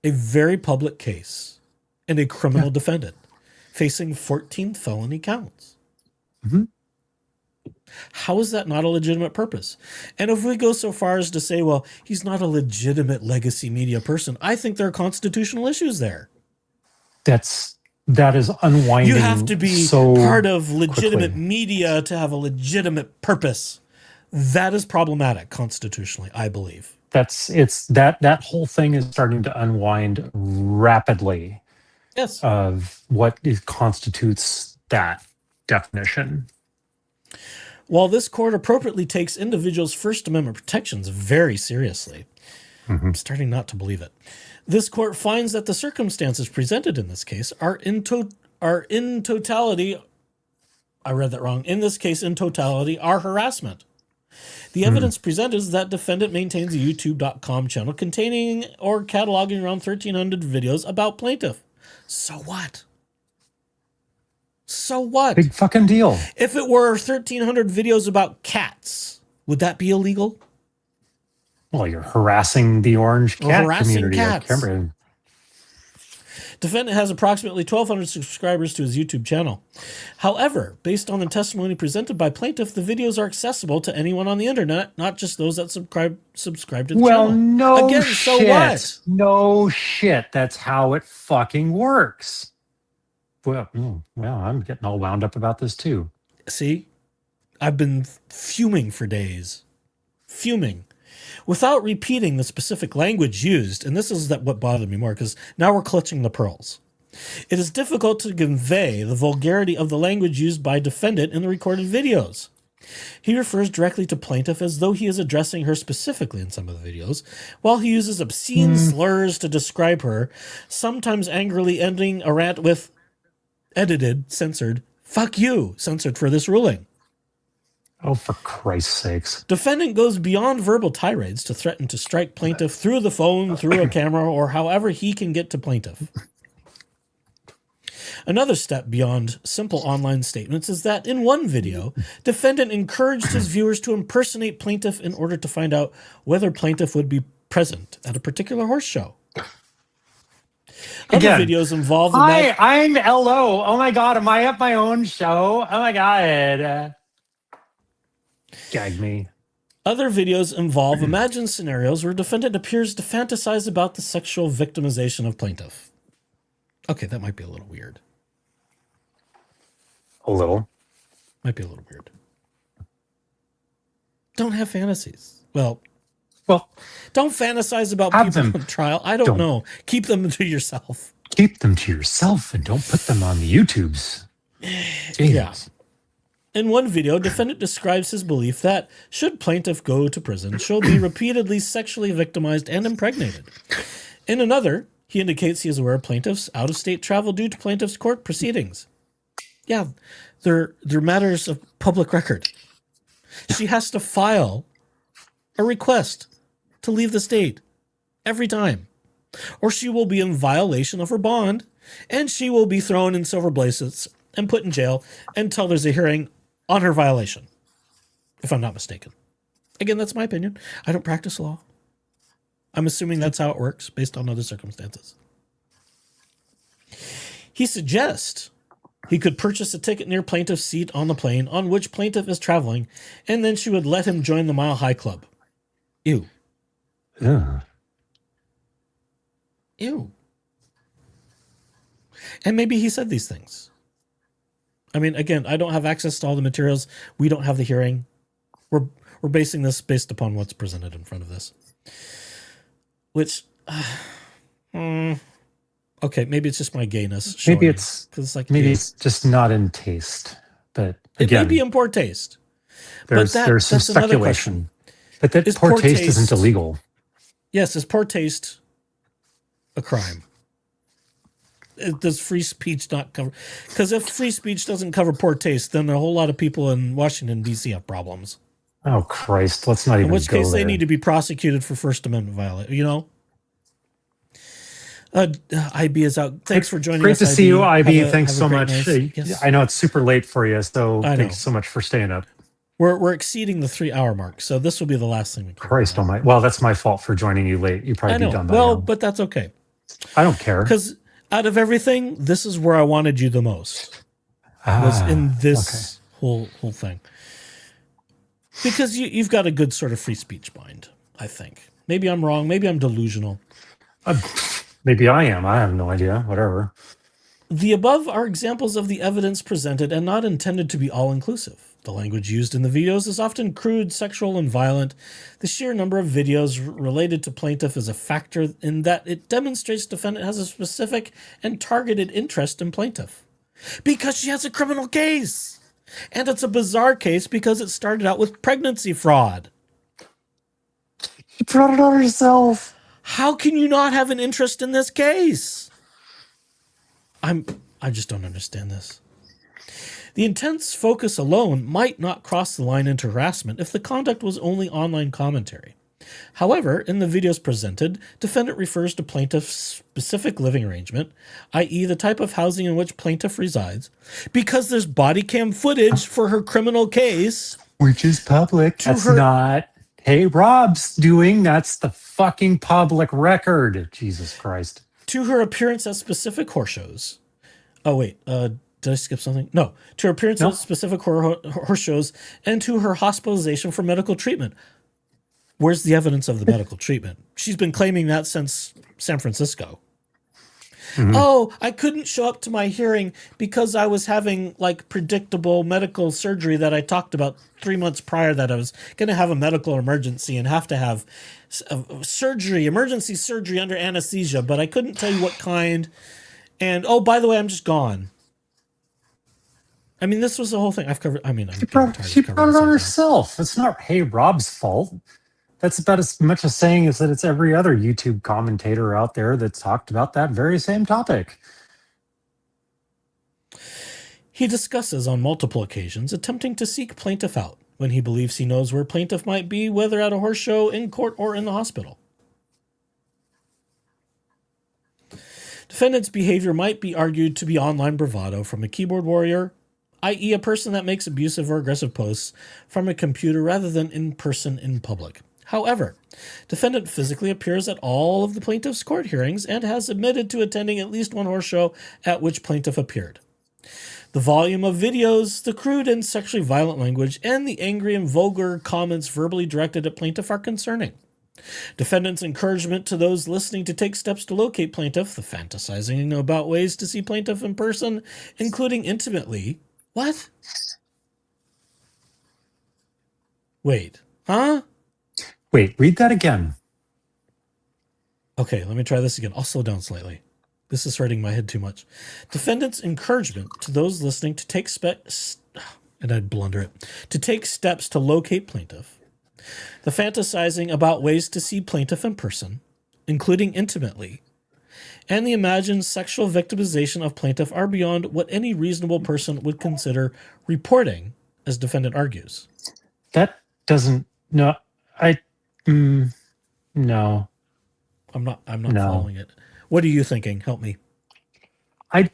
a very public case and a criminal defendant facing 14 felony counts. How is that not a legitimate purpose? And if we go so far as to say, well, he's not a legitimate legacy media person, I think there are constitutional issues there. That is unwinding. You have to be part of legitimate media to have a legitimate purpose. That is problematic constitutionally, I believe. That whole thing is starting to unwind rapidly. Yes. Of what constitutes that definition. While this court appropriately takes individuals' First Amendment protections very seriously, I'm starting not to believe it. This court finds that the circumstances presented in this case are in totality, I read that wrong, in this case in totality are harassment. The evidence presented is that defendant maintains a youtube.com channel containing or cataloging around 1,300 videos about plaintiff. So what? So what? Big fucking deal. If it were 1,300 videos about cats, would that be illegal? Well, you're harassing the orange cat harassing community. Cats. Defendant has approximately 1,200 subscribers to his YouTube channel. However, based on the testimony presented by plaintiff, the videos are accessible to anyone on the internet, not just those that subscribe to the Well, channel. no Again, shit. so what? No shit. That's how it fucking works. Well, I'm getting all wound up about this too. See? I've been fuming for days. Fuming. Without repeating the specific language used, and this is what bothered me more, because now we're clutching the pearls. It is difficult to convey the vulgarity of the language used by defendant in the recorded videos. He refers directly to plaintiff as though he is addressing her specifically in some of the videos, while he uses obscene slurs to describe her, sometimes angrily ending a rant with edited, censored, fuck you, censored for this ruling. Oh, for Christ's sakes. Defendant goes beyond verbal tirades to threaten to strike plaintiff through the phone, through a camera, or however he can get to plaintiff. Another step beyond simple online statements is that in one video, defendant encouraged his viewers to impersonate plaintiff in order to find out whether plaintiff would be present at a particular horse show. Other videos involve... Hi, I'm LO. Oh my God, am I at my own show? Oh my God. Gag me. Other videos involve imagined scenarios where defendant appears to fantasize about the sexual victimization of plaintiff. Okay, that might be a little weird. A little. Might be a little weird. Don't have fantasies. Well, don't fantasize about people on trial. I don't know. Keep them to yourself. Keep them to yourself and don't put them on the YouTubes. Yeah. In one video, defendant describes his belief that should plaintiff go to prison, she'll be repeatedly sexually victimized and impregnated. In another, he indicates he is aware of plaintiff's out-of-state travel due to plaintiff's court proceedings. Yeah, they're matters of public record. She has to file a request to leave the state every time, or she will be in violation of her bond, and she will be thrown in silver blazes and put in jail until there's a hearing on her violation, if I'm not mistaken. Again, that's my opinion. I don't practice law. I'm assuming that's how it works based on other circumstances. He suggests he could purchase a ticket near plaintiff's seat on the plane on which plaintiff is traveling, and then she would let him join the Mile High Club. Ew. Yeah. Ew. And maybe he said these things. I mean, again, I don't have access to all the materials. We don't have the hearing. We're basing this based upon what's presented in front of this. Which, okay, maybe it's just my gayness. Maybe it's like it's just not in taste. But again, it may be in poor taste. There's some speculation. But that poor taste isn't illegal. Yes, is poor taste a crime? Does free speech not cover? Because if free speech doesn't cover poor taste, then a whole lot of people in Washington, D.C. have problems. Oh, Christ. Let's not even go there. In which case they need to be prosecuted for First Amendment violation, you know? IB is out. Thanks for joining us. Great to see you, IB. Thanks so much. Yes. I know it's super late for you, so thanks so much for staying up. We're exceeding the 3-hour mark, so this will be the last thing we can. Christ almighty. Well, that's my fault for joining you late. You probably be done by now. But that's okay. I don't care. Because out of everything, this is where I wanted you the most. Was in this whole thing. Because you've got a good sort of free speech mind, I think. Maybe I'm wrong. Maybe I'm delusional. Maybe I am. I have no idea. Whatever. The above are examples of the evidence presented and not intended to be all-inclusive. The language used in the videos is often crude, sexual, and violent. The sheer number of videos related to plaintiff is a factor in that it demonstrates defendant has a specific and targeted interest in plaintiff. Because she has a criminal case. And it's a bizarre case because it started out with pregnancy fraud. She brought it on herself. How can you not have an interest in this case? I just don't understand this. The intense focus alone might not cross the line into harassment if the conduct was only online commentary. However, in the videos presented, defendant refers to plaintiff's specific living arrangement, i.e. the type of housing in which plaintiff resides, because there's body cam footage for her criminal case. Which is public. That's not HeyRob's doing. That's the fucking public record. Jesus Christ. To her appearance at specific horse shows. Oh, wait. Did I skip something? No. To her appearance No. at specific horse shows and to her hospitalization for medical treatment. Where's the evidence of the medical treatment? She's been claiming that since San Francisco. Oh, I couldn't show up to my hearing because I was having like predictable medical surgery that I talked about 3 months prior, that I was going to have a medical emergency and have to have surgery, emergency surgery under anesthesia, but I couldn't tell you what kind. And oh, by the way, I'm just gone. I mean, this was the whole thing. I've covered. I mean, She brought it on herself. It's not HeyRob's fault. That's about as much as saying is that it's every other YouTube commentator out there that's talked about that very same topic. He discusses on multiple occasions attempting to seek plaintiff out when he believes he knows where plaintiff might be, whether at a horse show, in court, or in the hospital. Defendant's behavior might be argued to be online bravado from a keyboard warrior, i.e. a person that makes abusive or aggressive posts from a computer rather than in person in public. However, defendant physically appears at all of the plaintiff's court hearings and has admitted to attending at least one horse show at which plaintiff appeared. The volume of videos, the crude and sexually violent language, and the angry and vulgar comments verbally directed at plaintiff are concerning. Defendant's encouragement to those listening to take steps to locate plaintiff, the fantasizing about ways to see plaintiff in person, including intimately. What? Wait. Huh? Wait, read that again. Okay, let me try this again. I'll slow down slightly. This is hurting my head too much. Defendant's encouragement to those listening to take and I'd blunder it, to take steps to locate plaintiff. The fantasizing about ways to see plaintiff in person, including intimately, and the imagined sexual victimization of plaintiff are beyond what any reasonable person would consider reporting, as defendant argues. That doesn't. No, no. I'm not following it. What are you thinking? Help me. There's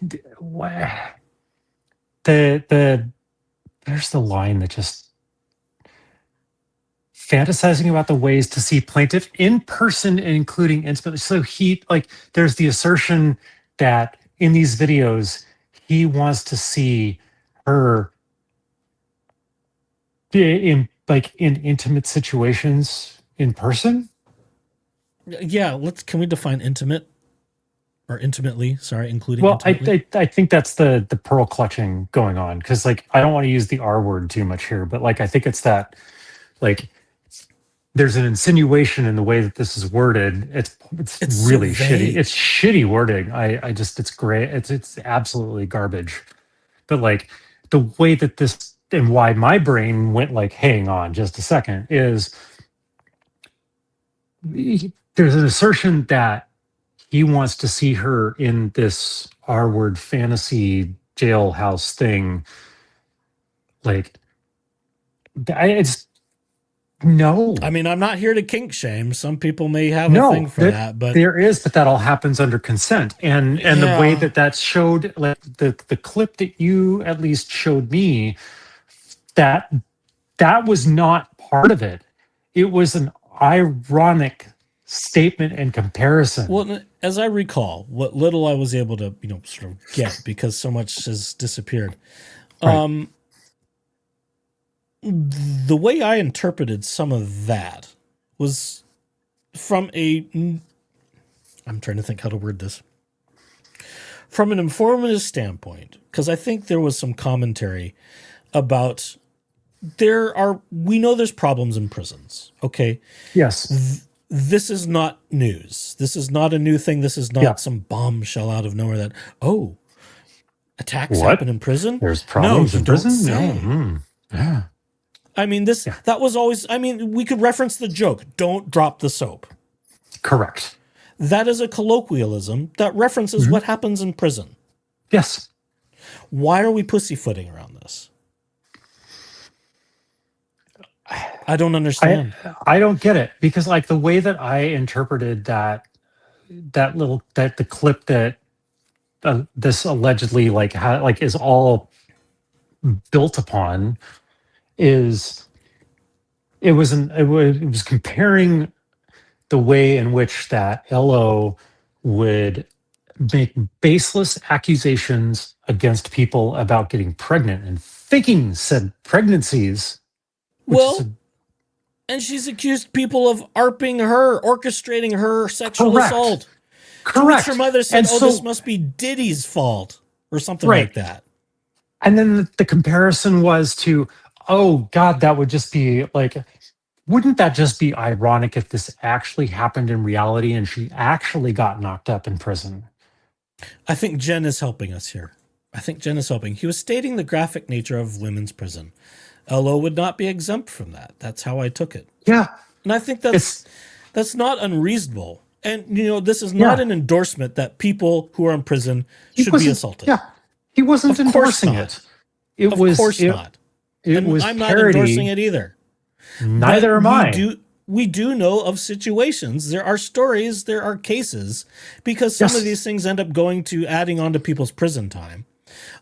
the line that just fantasizing about the ways to see plaintiff in person, including intimately. So there's the assertion that in these videos he wants to see her in intimate situations in person. Yeah, can we define intimate or intimately? Sorry, including. Well, intimately? I think that's the pearl clutching going on, because I don't want to use the R word too much here, but I think it's that there's an insinuation in the way that this is worded. It's really so shitty. It's shitty wording. It's great. It's absolutely garbage. But the way that this, and why my brain went hang on just a second, is there's an assertion that he wants to see her in this R-word fantasy jailhouse thing. It's no. I mean, I'm not here to kink shame. Some people may have a thing for that, but there is. But that all happens under consent, and the way that that's showed, the clip that you at least showed me, that was not part of it. It was an ironic statement and comparison. Well, as I recall, what little I was able to, sort of get, because so much has disappeared. Right. The way I interpreted some of that was from I'm trying to think how to word this. From an informative standpoint, because I think there was some commentary about we know there's problems in prisons. Okay. Yes. This is not news. This is not a new thing. This is not some bombshell out of nowhere that, attacks happen in prison. There's problems in prison? No. Yeah. I mean, that was always, we could reference the joke, don't drop the soap. Correct. That is a colloquialism that references what happens in prison. Yes. Why are we pussyfooting around this? I don't understand. I don't get it, because the way that I interpreted the clip that this allegedly is all built upon is it was comparing the way in which that LO would make baseless accusations against people about getting pregnant and faking said pregnancies. Well, and she's accused people of ARPing her, orchestrating her sexual assault. To which her mother said, this must be Diddy's fault or something like that. And then the comparison was to, oh God, that would just be like, wouldn't that just be ironic if this actually happened in reality and she actually got knocked up in prison? I think Jen is helping us here. I think Jen is helping. He was stating the graphic nature of women's prison. LO would not be exempt from that. That's how I took it. Yeah. And I think that's not unreasonable. And, this is not an endorsement that people who are in prison should be assaulted. Yeah. He wasn't endorsing it. Of course not. It was I'm not parody. endorsing it either. Neither am I. We do know of situations. There are stories, there are cases, because some of these things end up going to adding on to people's prison time,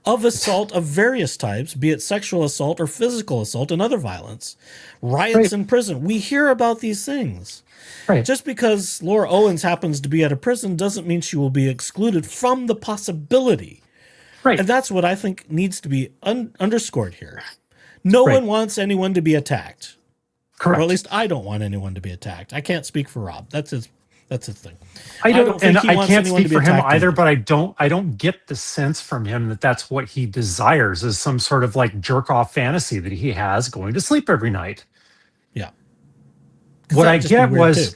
of assault of various types, be it sexual assault or physical assault and other violence, riots in prison. We hear about these things. Right. Just because Laura Owens happens to be at a prison doesn't mean she will be excluded from the possibility. Right. And that's what I think needs to be underscored here. No one wants anyone to be attacked. Correct. Or at least I don't want anyone to be attacked. I can't speak for Rob. That's his thing. I don't think and he I wants can't anyone speak to be for him attacked either, but I don't get the sense from him that that's what he desires, is some sort of like jerk off fantasy that he has going to sleep every night. Yeah. What I get was,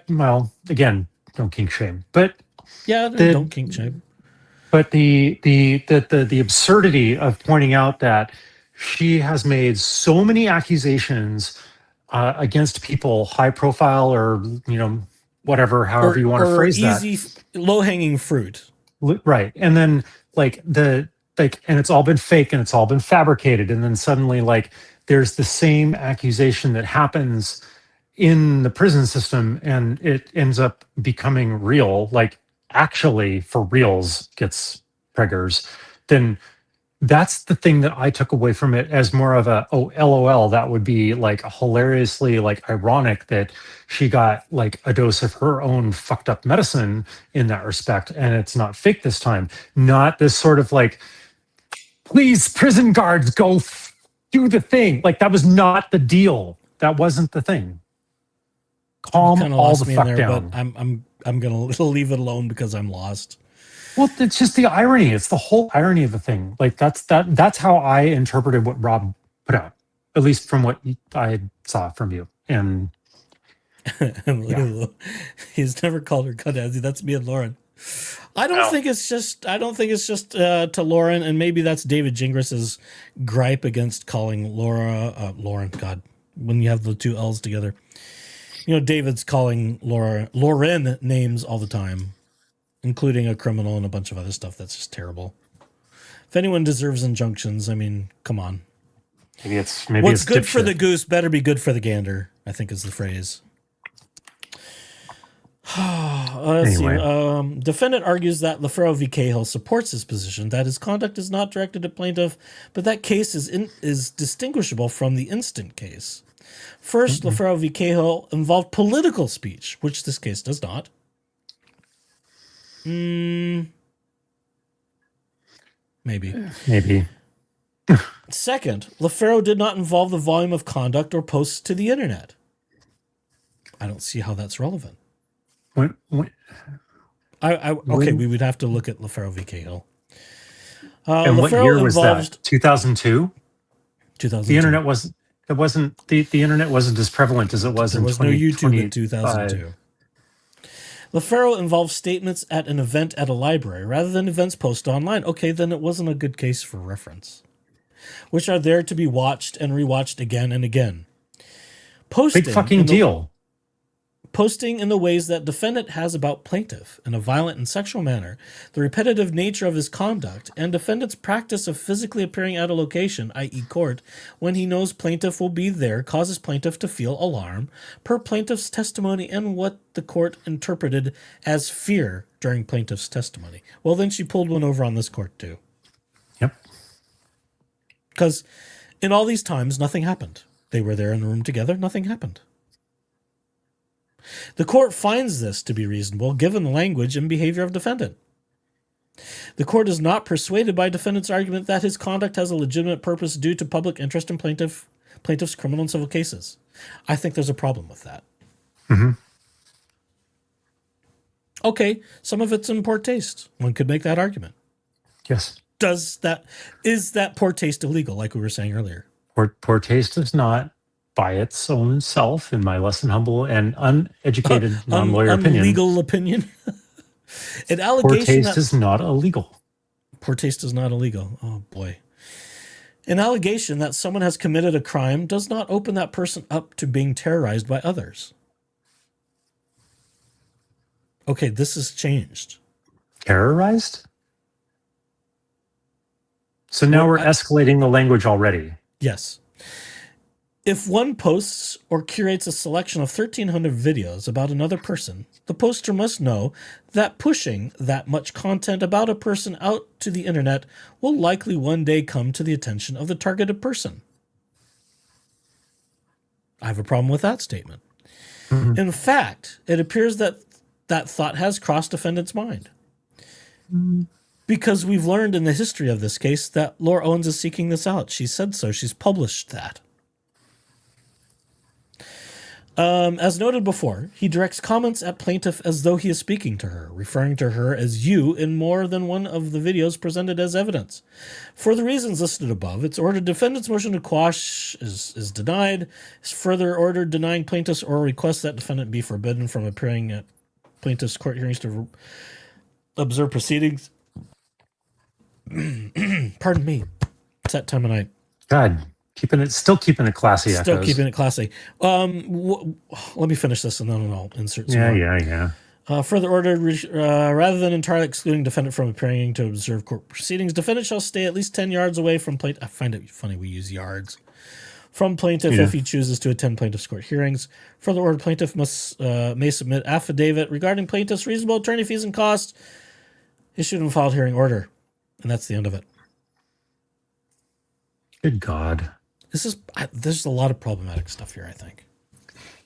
well, again, don't kink shame, but don't kink shame. But the absurdity of pointing out that she has made so many accusations against people, high profile or whatever, however you want to phrase that, easy, low hanging fruit, right? And then and it's all been fake and it's all been fabricated, and then suddenly there's the same accusation that happens in the prison system, and it ends up becoming real, actually for reals gets preggers, then that's the thing that I took away from it as more of a, LOL, that would be hilariously ironic that she got a dose of her own fucked up medicine in that respect, and it's not fake this time. Not this sort of please, prison guards, go do the thing. That was not the deal. That wasn't the thing. Calm all the fuck down. But I'm gonna leave it alone because I'm lost. Well, it's just the irony. It's the whole irony of the thing. That's how I interpreted what Rob put out, at least from what I saw from you. And he's never called her Cudazy. That's me and Lauren. I don't think it's just to Lauren, and maybe that's David Gingras' gripe against calling Lauren. God, when you have the two L's together. David's calling Lauren names all the time, including a criminal and a bunch of other stuff that's just terrible. If anyone deserves injunctions, I mean, come on. What's good for the goose better be good for the gander, I think is the phrase. Let's see. Defendant argues that LaFaro v. Cahill supports his position that his conduct is not directed at plaintiff, but that case is distinguishable from the instant case. First, LaFaro v. Cahill involved political speech, which this case does not. Maybe. Second, LaFaro did not involve the volume of conduct or posts to the internet. I don't see how that's relevant. We would have to look at LaFaro v. Cahill. And what year was that? 2002? 2002. The internet wasn't. The internet wasn't as prevalent as it was in 2020. There was no YouTube in 2002. LaFaro involved statements at an event at a library rather than events posted online. Okay, then it wasn't a good case for reference, which are there to be watched and rewatched again and again. Big fucking deal. Posting in the ways that defendant has about plaintiff in a violent and sexual manner, the repetitive nature of his conduct, and defendant's practice of physically appearing at a location, i.e. court, when he knows plaintiff will be there, causes plaintiff to feel alarm, per plaintiff's testimony and what the court interpreted as fear during plaintiff's testimony. Well, then she pulled one over on this court too. Yep. Because in all these times, nothing happened. They were there in the room together, nothing happened. The court finds this to be reasonable given the language and behavior of defendant. The court is not persuaded by defendant's argument that his conduct has a legitimate purpose due to public interest in plaintiff's criminal and civil cases. I think there's a problem with that. Mm-hmm. Okay, some of it's in poor taste. One could make that argument. Yes. Is that poor taste illegal, like we were saying earlier? Poor taste is not, by its own self, in my less than humble and uneducated non-lawyer opinion. Legal opinion. An allegation poor taste is not illegal. Poor taste is not illegal. Oh boy. An allegation that someone has committed a crime does not open that person up to being terrorized by others. Okay, this has changed. Terrorized? So now we're escalating the language already. Yes. If one posts or curates a selection of 1,300 videos about another person, the poster must know that pushing that much content about a person out to the internet will likely one day come to the attention of the targeted person. I have a problem with that statement. Mm-hmm. In fact, it appears that that thought has crossed defendant's mind. Mm-hmm. Because we've learned in the history of this case that Laura Owens is seeking this out. She said so. She's published that. As noted before, he directs comments at plaintiff as though he is speaking to her, referring to her as you in more than one of the videos presented as evidence. For the reasons listed above, it's ordered defendant's motion to quash is denied. It's further ordered denying plaintiff's oral request that defendant be forbidden from appearing at plaintiff's court hearings to observe proceedings. Pardon me. It's that time of night. God, still keeping it classy. Still Echoes. keeping it classy. Let me finish this and then I'll insert some more. Yeah. Further ordered, rather than entirely excluding defendant from appearing to observe court proceedings, defendant shall stay at least 10 yards away from plaintiff. I find it funny we use yards. From plaintiff if he chooses to attend plaintiff's court hearings. Further ordered, plaintiff may submit affidavit regarding plaintiff's reasonable attorney fees and costs issued and filed hearing order. And that's the end of it. Good God. There's a lot of problematic stuff here, I think.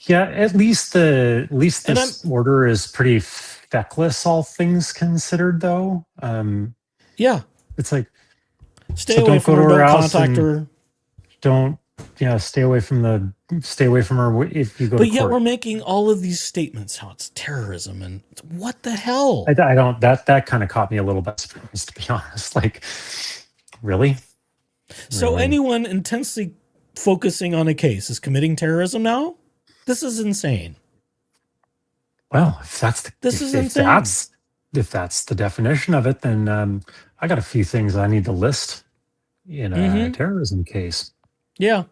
Yeah, at least this order is pretty feckless, all things considered, though. Yeah. It's like, stay away from her, don't contact her. Don't, stay away from her if you go to court. But yet we're making all of these statements how it's terrorism and what the hell? I don't, that kind of caught me a little bit surprised, to be honest. Like, really? So anyone intensely focusing on a case is committing terrorism now? This is insane. Well, if that's the definition of it, then I got a few things I need to list in a terrorism case. Yeah.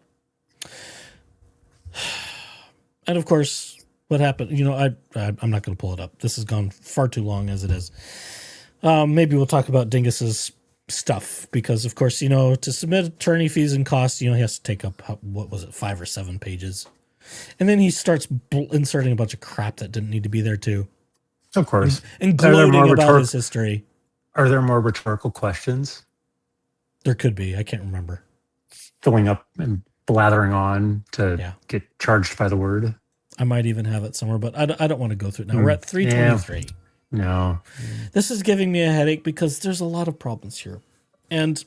And of course, what happened, I'm not going to pull it up. This has gone far too long as it is. Maybe we'll talk about Dingus's stuff because, of course, to submit attorney fees and costs, he has to take up, 5 or 7 pages. And then he starts inserting a bunch of crap that didn't need to be there too. Of course. And gloating about his history. Are there more rhetorical questions? There could be. I can't remember. Filling up and blathering on to get charged by the word. I might even have it somewhere, but I don't want to go through it now. We're at 323. Yeah. No. This is giving me a headache because there's a lot of problems here. And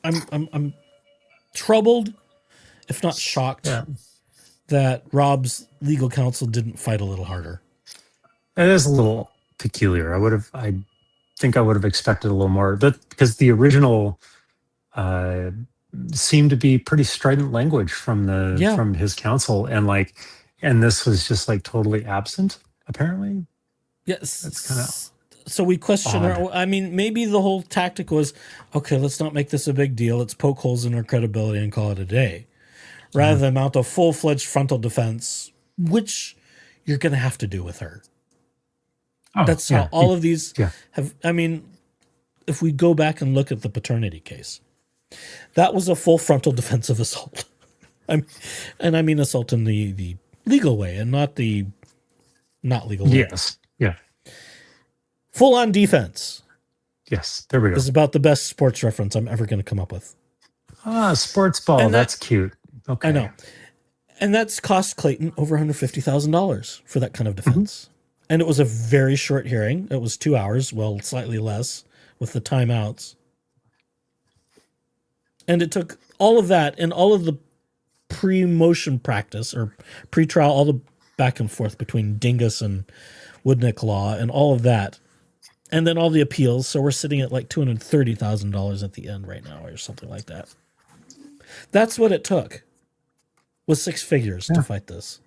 I'm troubled, if not shocked, that Rob's legal counsel didn't fight a little harder. It is a little peculiar. I think I would have expected a little more, because the original seemed to be pretty strident language from his counsel, and this was just totally absent, apparently. Yes. That's kind of so we question her. I mean, maybe the whole tactic was, okay, let's not make this a big deal. Let's poke holes in her credibility and call it a day. Rather than mount a full-fledged frontal defense, which you're going to have to do with her. That's how all of these have. I mean, if we go back and look at the paternity case, that was a full frontal defense of assault. I mean assault in the legal way and not the not legal way. Yes. Yeah. Full-on defense. Yes. There we go. Is about the best sports reference I'm ever going to come up with. Sports ball. That's cute. Okay. I know. And that's cost Clayton over $150,000 for that kind of defense. And it was a very short hearing. It was 2 hours, well, slightly less with the timeouts. And it took all of that and all of the pre-motion practice or pre-trial, all the back and forth between Dingus and Woodnick Law and all of that. And then all the appeals. So we're sitting at like $230,000 at the end right now or something like that. That's what it took. Was 6 figures to fight this.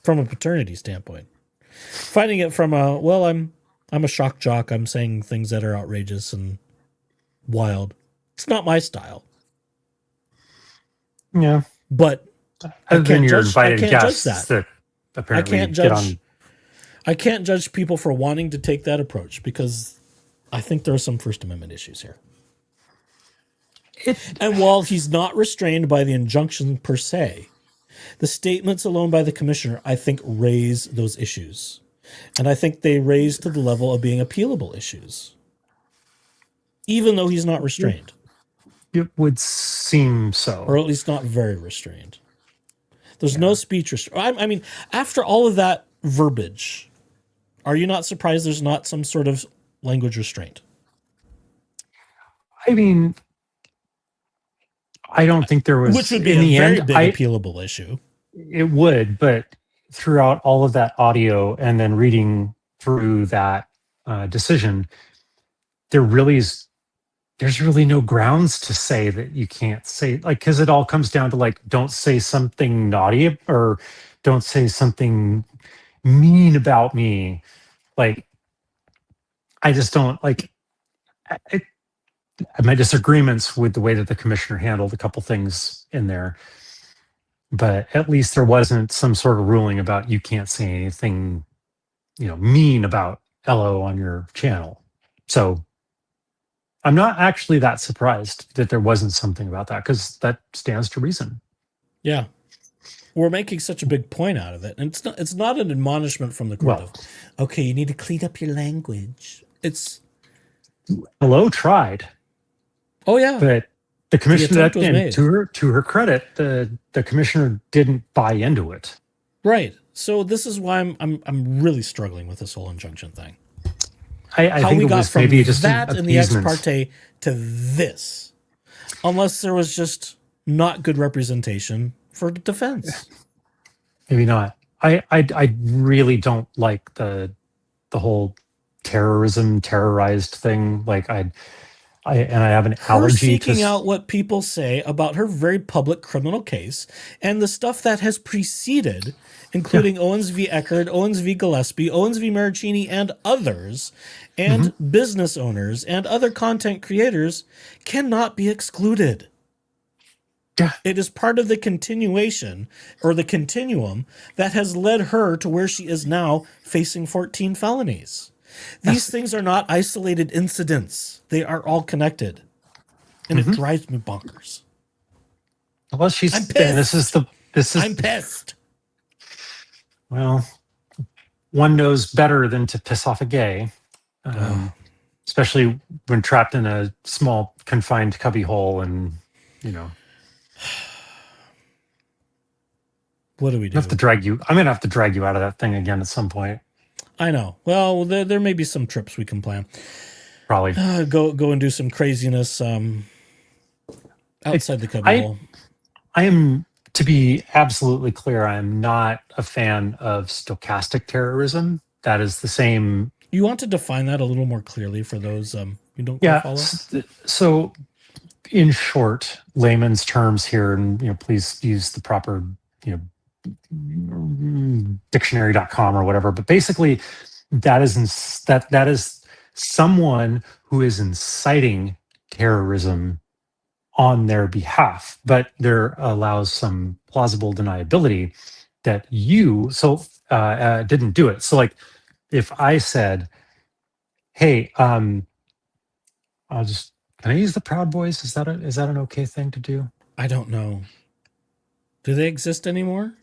From a paternity standpoint. Fighting it from a, well, I'm a shock jock. I'm saying things that are outrageous and wild. It's not my style. Yeah. But Other than your invited judge guests that. apparently I can't judge people for wanting to take that approach because I think there are some First Amendment issues here. And while he's not restrained by the injunction per se, the statements alone by the commissioner, I think, raise those issues. And I think they raise to the level of being appealable issues. Even though he's not restrained. It would seem so. Or at least not very restrained. There's no speech restraint. I mean, after all of that verbiage, are you not surprised there's not some sort of language restraint? I mean, I don't think there was. Which would be in a the very end, big appealable issue. It would, but throughout all of that audio and then reading through that decision, there's really no grounds to say that you can't say, like, because it all comes down to, like, don't say something naughty or don't say something mean about me. Like, I just don't, like, my disagreements with the way that the commissioner handled a couple things in there. But at least there wasn't some sort of ruling about you can't say anything, mean about LO on your channel. So I'm not actually that surprised that there wasn't something about that because that stands to reason. Yeah. We're making such a big point out of it. And it's not an admonishment from the court of, okay, you need to clean up your language. It's LO tried. Oh yeah. But the commissioner, made. to her credit, the commissioner didn't buy into it. Right. So this is why I'm really struggling with this whole injunction thing. I How think we it got was from maybe just that in the ex appeasement. parte to this, unless there was just not good representation for defense. Maybe not. I really don't like the whole terrorized thing. Like I have an Her allergy seeking to out what people say about her very public criminal case and the stuff that has preceded, including Owens v. Eckerd, Owens v. Gillespie, Owens v. Maricini, and others, and business owners and other content creators cannot be excluded. Yeah. It is part of the continuation or the continuum that has led her to where she is now facing 14 felonies. These things are not isolated incidents. They are all connected. And it drives me bonkers. Well, she's I'm pissed. This is I'm pissed. Well, one knows better than to piss off a gay. Especially when trapped in a small confined cubbyhole and What do we do? I'm gonna have to drag you out of that thing again at some point. I know. Well, there may be some trips we can plan. Probably go and do some craziness outside the cubbyhole. I am, to be absolutely clear, I am not a fan of stochastic terrorism. That is the same. You want to define that a little more clearly for those who don't follow? So, in short, layman's terms here, and please use the proper dictionary.com or whatever. But basically, that is someone who is inciting terrorism on their behalf, but there allows some plausible deniability that you didn't do it. So, like, if I said, "Hey, can I use the Proud Boys? Is that an okay thing to do?" I don't know. Do they exist anymore?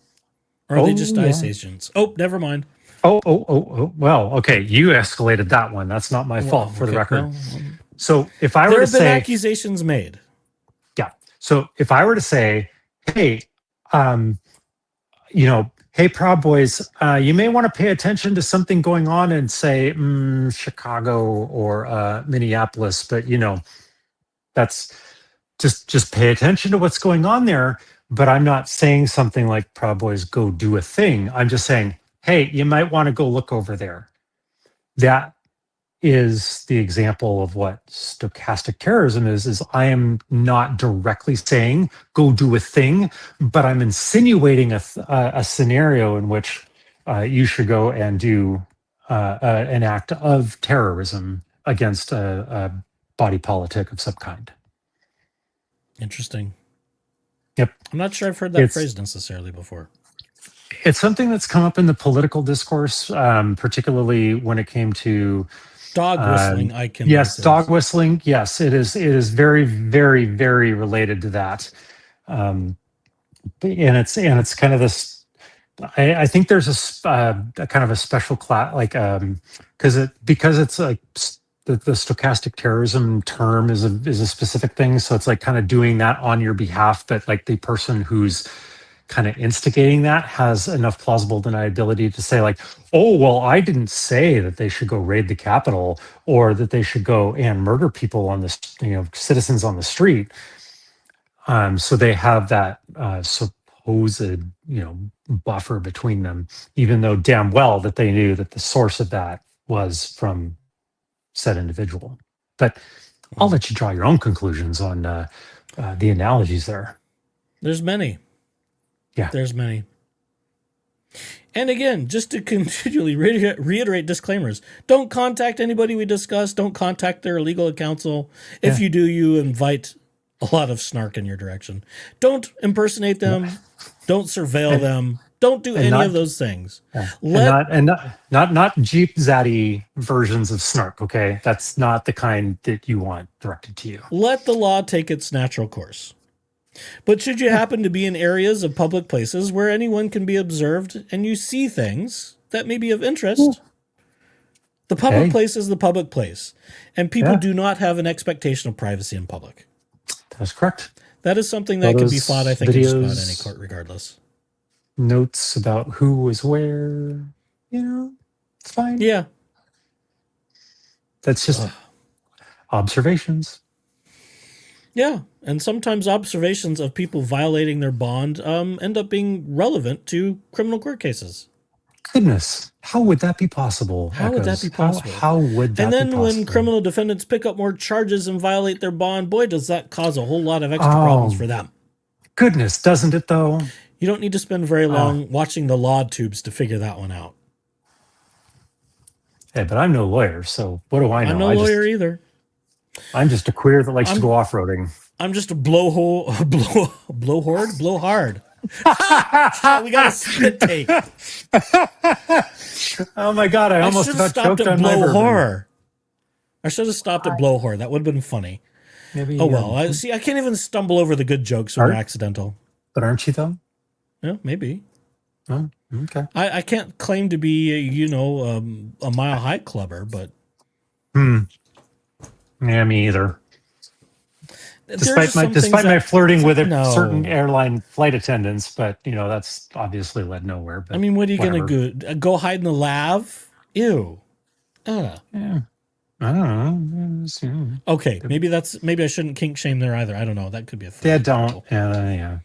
Or are they just ICE agents? Oh, never mind. Oh. Well, okay. You escalated that one. That's not my fault, for the record. So if I were to say, accusations made. yeah. So if I were to say, hey, hey, Proud Boys, you may want to pay attention to something going on in, say, Chicago or Minneapolis, but that's just pay attention to what's going on there. But I'm not saying something like Proud Boys go do a thing. I'm just saying, hey, you might want to go look over there. That is the example of what stochastic terrorism is I am not directly saying go do a thing, but I'm insinuating a scenario in which you should go and do an act of terrorism against a body politic of some kind. Interesting. Yep. I'm not sure I've heard that phrase necessarily before. It's something that's come up in the political discourse, particularly when it came to dog whistling. Yes, dog whistling. Yes, it is. It is very, very, very related to that, and it's kind of this. I think there's a kind of a special class, like because it's like the stochastic terrorism term is a specific thing, so it's like kind of doing that on your behalf, but like the person who's kind of instigating that has enough plausible deniability to say like, oh, well, I didn't say that they should go raid the Capitol or that they should go and murder people on the, citizens on the street. So they have that supposed, buffer between them, even though damn well that they knew that the source of that was from said individual. But I'll let you draw your own conclusions on the analogies there. There's many. Yeah. There's many. And again, just to continually reiterate disclaimers, don't contact anybody we discuss. Don't contact their legal counsel. If you do, you invite a lot of snark in your direction. Don't impersonate them. Don't surveil them. Don't do any of those things. Not Jeep Zaddy versions of snark, okay? That's not the kind that you want directed to you. Let the law take its natural course. But should you happen to be in areas of public places where anyone can be observed and you see things that may be of interest, the public place is the public place. And people do not have an expectation of privacy in public. That's correct. That is something that can be fought, I think, in just about any court regardless. Notes about who was where, it's fine. Yeah. That's just observations. Yeah, and sometimes observations of people violating their bond end up being relevant to criminal court cases. Goodness, how would that be possible? How would that be possible? How would that be possible? And then when criminal defendants pick up more charges and violate their bond, boy, does that cause a whole lot of extra problems for them. Goodness, doesn't it though? You don't need to spend very long watching the law tubes to figure that one out. Hey, but I'm no lawyer, so what do I know? I'm no lawyer either. I'm just a queer that likes to go off-roading. I'm just a blowhard. We got a spit take. Oh my God, I almost about choked on my bourbon. I should have stopped at blowhard. That would have been funny. Maybe. Oh well, I can't even stumble over the good jokes when they're accidental. But aren't you though? Yeah, maybe. Oh, okay. I can't claim to be, a mile high clubber, but. Yeah, me either. Despite my flirting with certain airline flight attendants, but that's obviously led nowhere. But I mean, what are you going to do? Go hide in the lav? Ew. Yeah. I don't know. Okay, maybe I shouldn't kink shame there either. I don't know. That could be a thing. Yeah, don't. Yeah.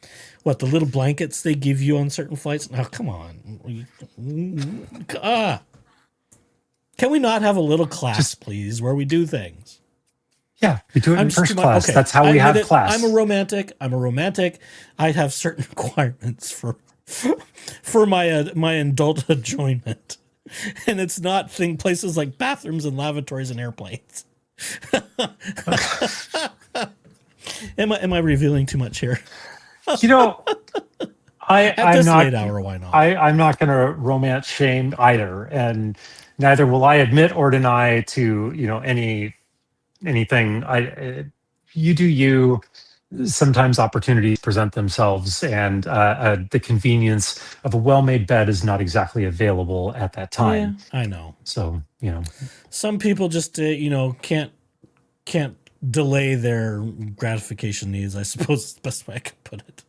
What, the little blankets they give you on certain flights? Oh, come on. Can we not have a little class, please, where we do things? Yeah, we do it in first class. Okay. That's how we have class. I'm a romantic. I have certain requirements for my adult enjoyment. And it's not places like bathrooms and lavatories and airplanes. Am I revealing too much here? I'm not late hour. Why not? I'm not going to romance shame either, and neither will I admit or deny to anything. You do you. Sometimes opportunities present themselves, and the convenience of a well-made bed is not exactly available at that time. Yeah, I know. So some people just can't delay their gratification needs, I suppose is the best way I could put it.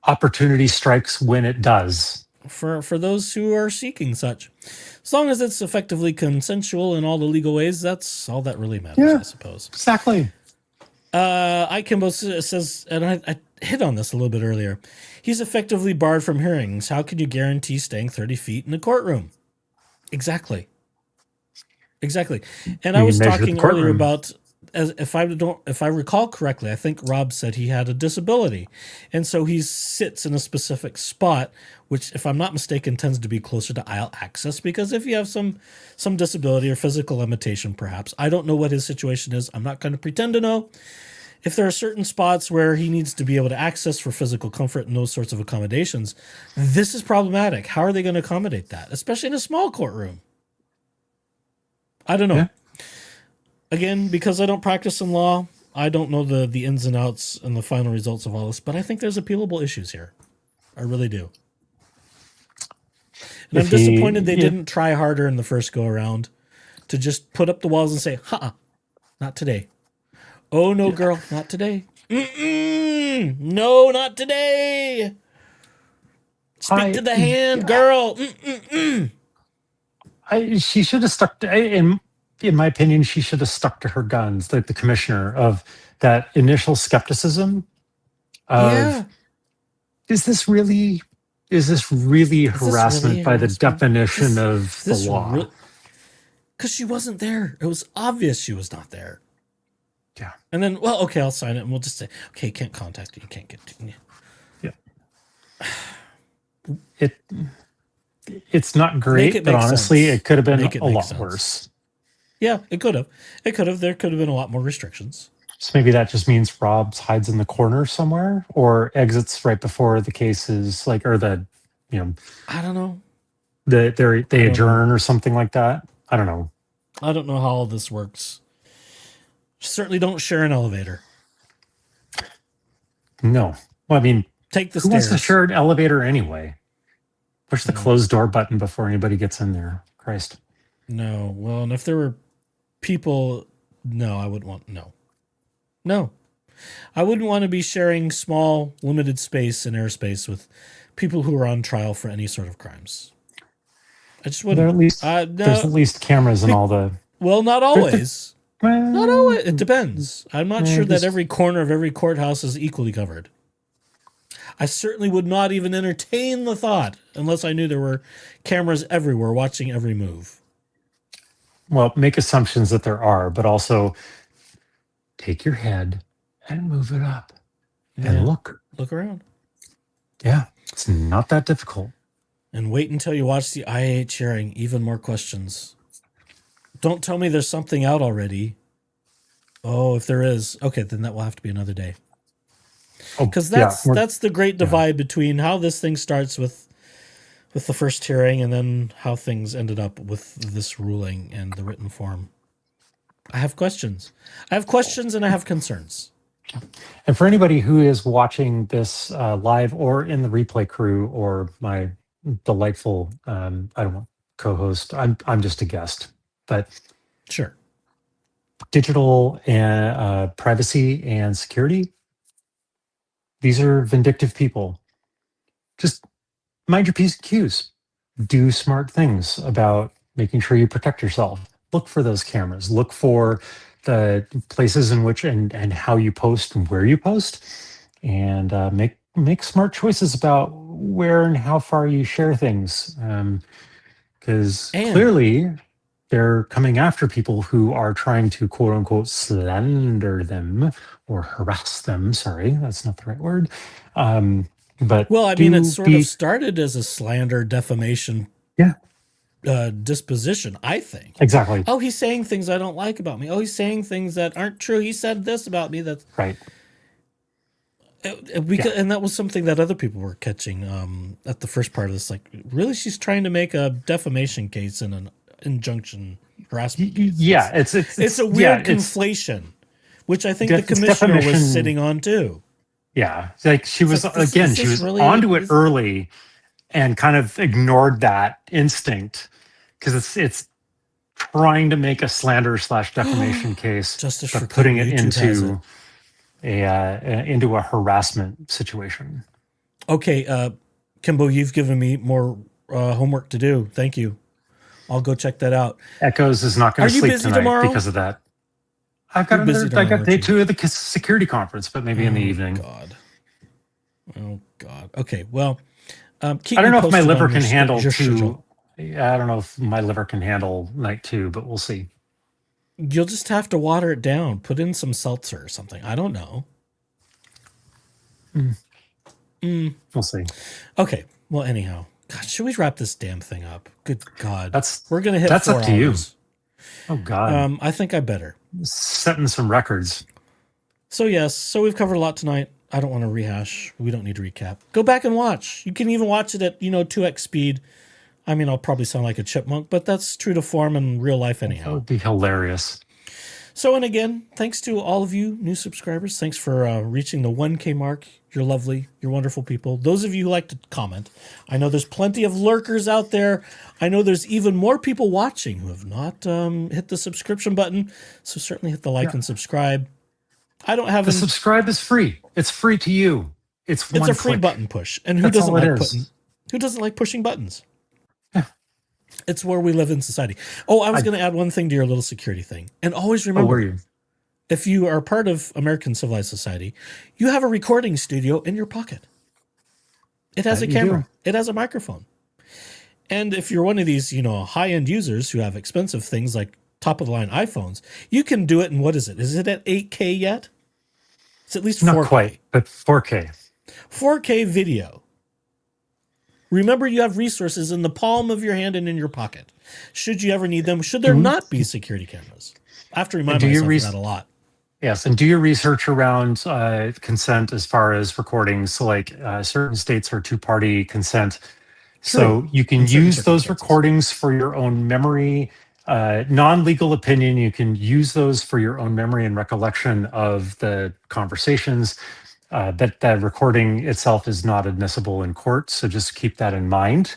opportunity strikes when it does. For those who are seeking such. As long as it's effectively consensual in all the legal ways, that's all that really matters, I suppose. Exactly. Ikimbo says, and I hit on this a little bit earlier, he's effectively barred from hearings. How can you guarantee staying 30 feet in a courtroom? Exactly. And I was talking earlier about, if I recall correctly, I think Rob said he had a disability, and so he sits in a specific spot, which, if I'm not mistaken, tends to be closer to aisle access. Because if you have some disability or physical limitation, perhaps, I don't know what his situation is. I'm not going to pretend to know. If there are certain spots where he needs to be able to access for physical comfort and those sorts of accommodations, this is problematic. How are they going to accommodate that, especially in a small courtroom? I don't know. Yeah. Again, because I don't practice in law, I don't know the ins and outs and the final results of all this, but I think there's appealable issues here. I really do. And I'm disappointed they didn't try harder in the first go around to just put up the walls and say, not today. Oh, no, girl, not today. No, not today. Speak to the hand, girl. She should have stuck to, in my opinion, she should have stuck to her guns, like the commissioner, of that initial skepticism of, is this really harassment by the definition of the law? Because she wasn't there. It was obvious she was not there. Yeah. And then, well, okay, I'll sign it, and we'll just say, okay, can't contact you. You can't get to you. Yeah. It's not great, but honestly, it could have been a lot worse. Yeah, it could have. There could have been a lot more restrictions. So maybe that just means Rob hides in the corner somewhere or exits right before the case is like, or the, I don't know. They adjourn or something like that. I don't know. I don't know how all this works. Certainly don't share an elevator. No. Well, I mean, take the who stairs. wants to share an elevator anyway? Push the closed door button before anybody gets in there. Christ. No. Well, and if there were people, no, I wouldn't want, no. I wouldn't want to be sharing small, limited space and airspace with people who are on trial for any sort of crimes. I just wouldn't. There's at least cameras and all the... Well, not always. Not always. It depends. I'm not sure that every corner of every courthouse is equally covered. I certainly would not even entertain the thought unless I knew there were cameras everywhere watching every move. Well, make assumptions that there are, but also take your head and move it up and look. Look around. Yeah, it's not that difficult. And wait until you watch the IH hearing. Even more questions. Don't tell me there's something out already. Oh, if there is, okay, then that will have to be another day. Because that's the great divide between how this thing starts with the first hearing and then how things ended up with this ruling and the written form. I have questions. And I have concerns. And for anybody who is watching this live or in the replay crew or my delightful, co-host, I'm just a guest, but sure. Digital and privacy and security. These are vindictive people. Just mind your P's and Q's. Do smart things about making sure you protect yourself. Look for those cameras. Look for the places in which and how you post and where you post. And make smart choices about where and how far you share things. Because clearly they're coming after people who are trying to quote unquote slander them or harass them. Sorry, that's not the right word. But well, I mean, it sort of started as a slander, defamation, disposition, I think. Exactly. Oh, he's saying things I don't like about me. Oh, he's saying things that aren't true. He said this about me. That's right. And that was something that other people were catching at the first part of this. Like, really, she's trying to make a defamation case in an injunction harassment case. Yeah, it's a weird conflation, which I think the commissioner was sitting on too. Yeah, like she was she was really onto it early, and kind of ignored that instinct because it's trying to make a slander / defamation case, but putting it into a harassment situation. Okay, Kimbo, you've given me more homework to do. Thank you. I'll go check that out. Echoes is not going Are to you sleep busy tonight tomorrow? because of that. I've got You're busy I tomorrow, got aren't day you? 2 of the security conference, but maybe in the evening. God. Oh God. Okay. Well, keep I don't me know if my posted liver on can handle your 2. schedule. I don't know if my liver can handle night 2, but we'll see. You'll just have to water it down. Put in some seltzer or something. I don't know. We'll see. Okay. Well, anyhow, God, should we wrap this damn thing up? Good God. That's We're gonna hit that's 4 up to you. hours. Oh God. I think I better. Setting some records. So yes, so we've covered a lot tonight. I don't want to rehash. We don't need to recap. Go back and watch. You can even watch it at 2x speed. I mean, I'll probably sound like a chipmunk, but that's true to form in real life That anyhow. would be hilarious. So, and again, thanks to all of you new subscribers. Thanks for reaching the 1K mark. You're lovely. You're wonderful people. Those of you who like to comment, I know there's plenty of lurkers out there. I know there's even more people watching who have not hit the subscription button. So certainly hit the like and subscribe. I don't have The subscribe is free. It's free to you. It's a free click. button push. And who That's doesn't all it like is. who doesn't like pushing buttons? It's where we live in society. Oh, I was going to add one thing to your little security thing. And always remember, were you? if you are part of American civilized society, you have a recording studio in your pocket. It has That a you camera. do. It has a microphone. And if you're one of these, high-end users who have expensive things like top-of-the-line iPhones, you can do it in, what is it? Is it at 8K yet? It's at least 4K. Not quite, but 4K. 4K video. Remember, you have resources in the palm of your hand and in your pocket. Should you ever need them, should there not be security cameras? I have to remind myself of that a lot. Yes, and do your research around consent as far as recordings. So, like certain states are two-party consent, so you can use those recordings for your own memory. Non-legal opinion, you can use those for your own memory and recollection of the conversations. That recording itself is not admissible in court, so just keep that in mind.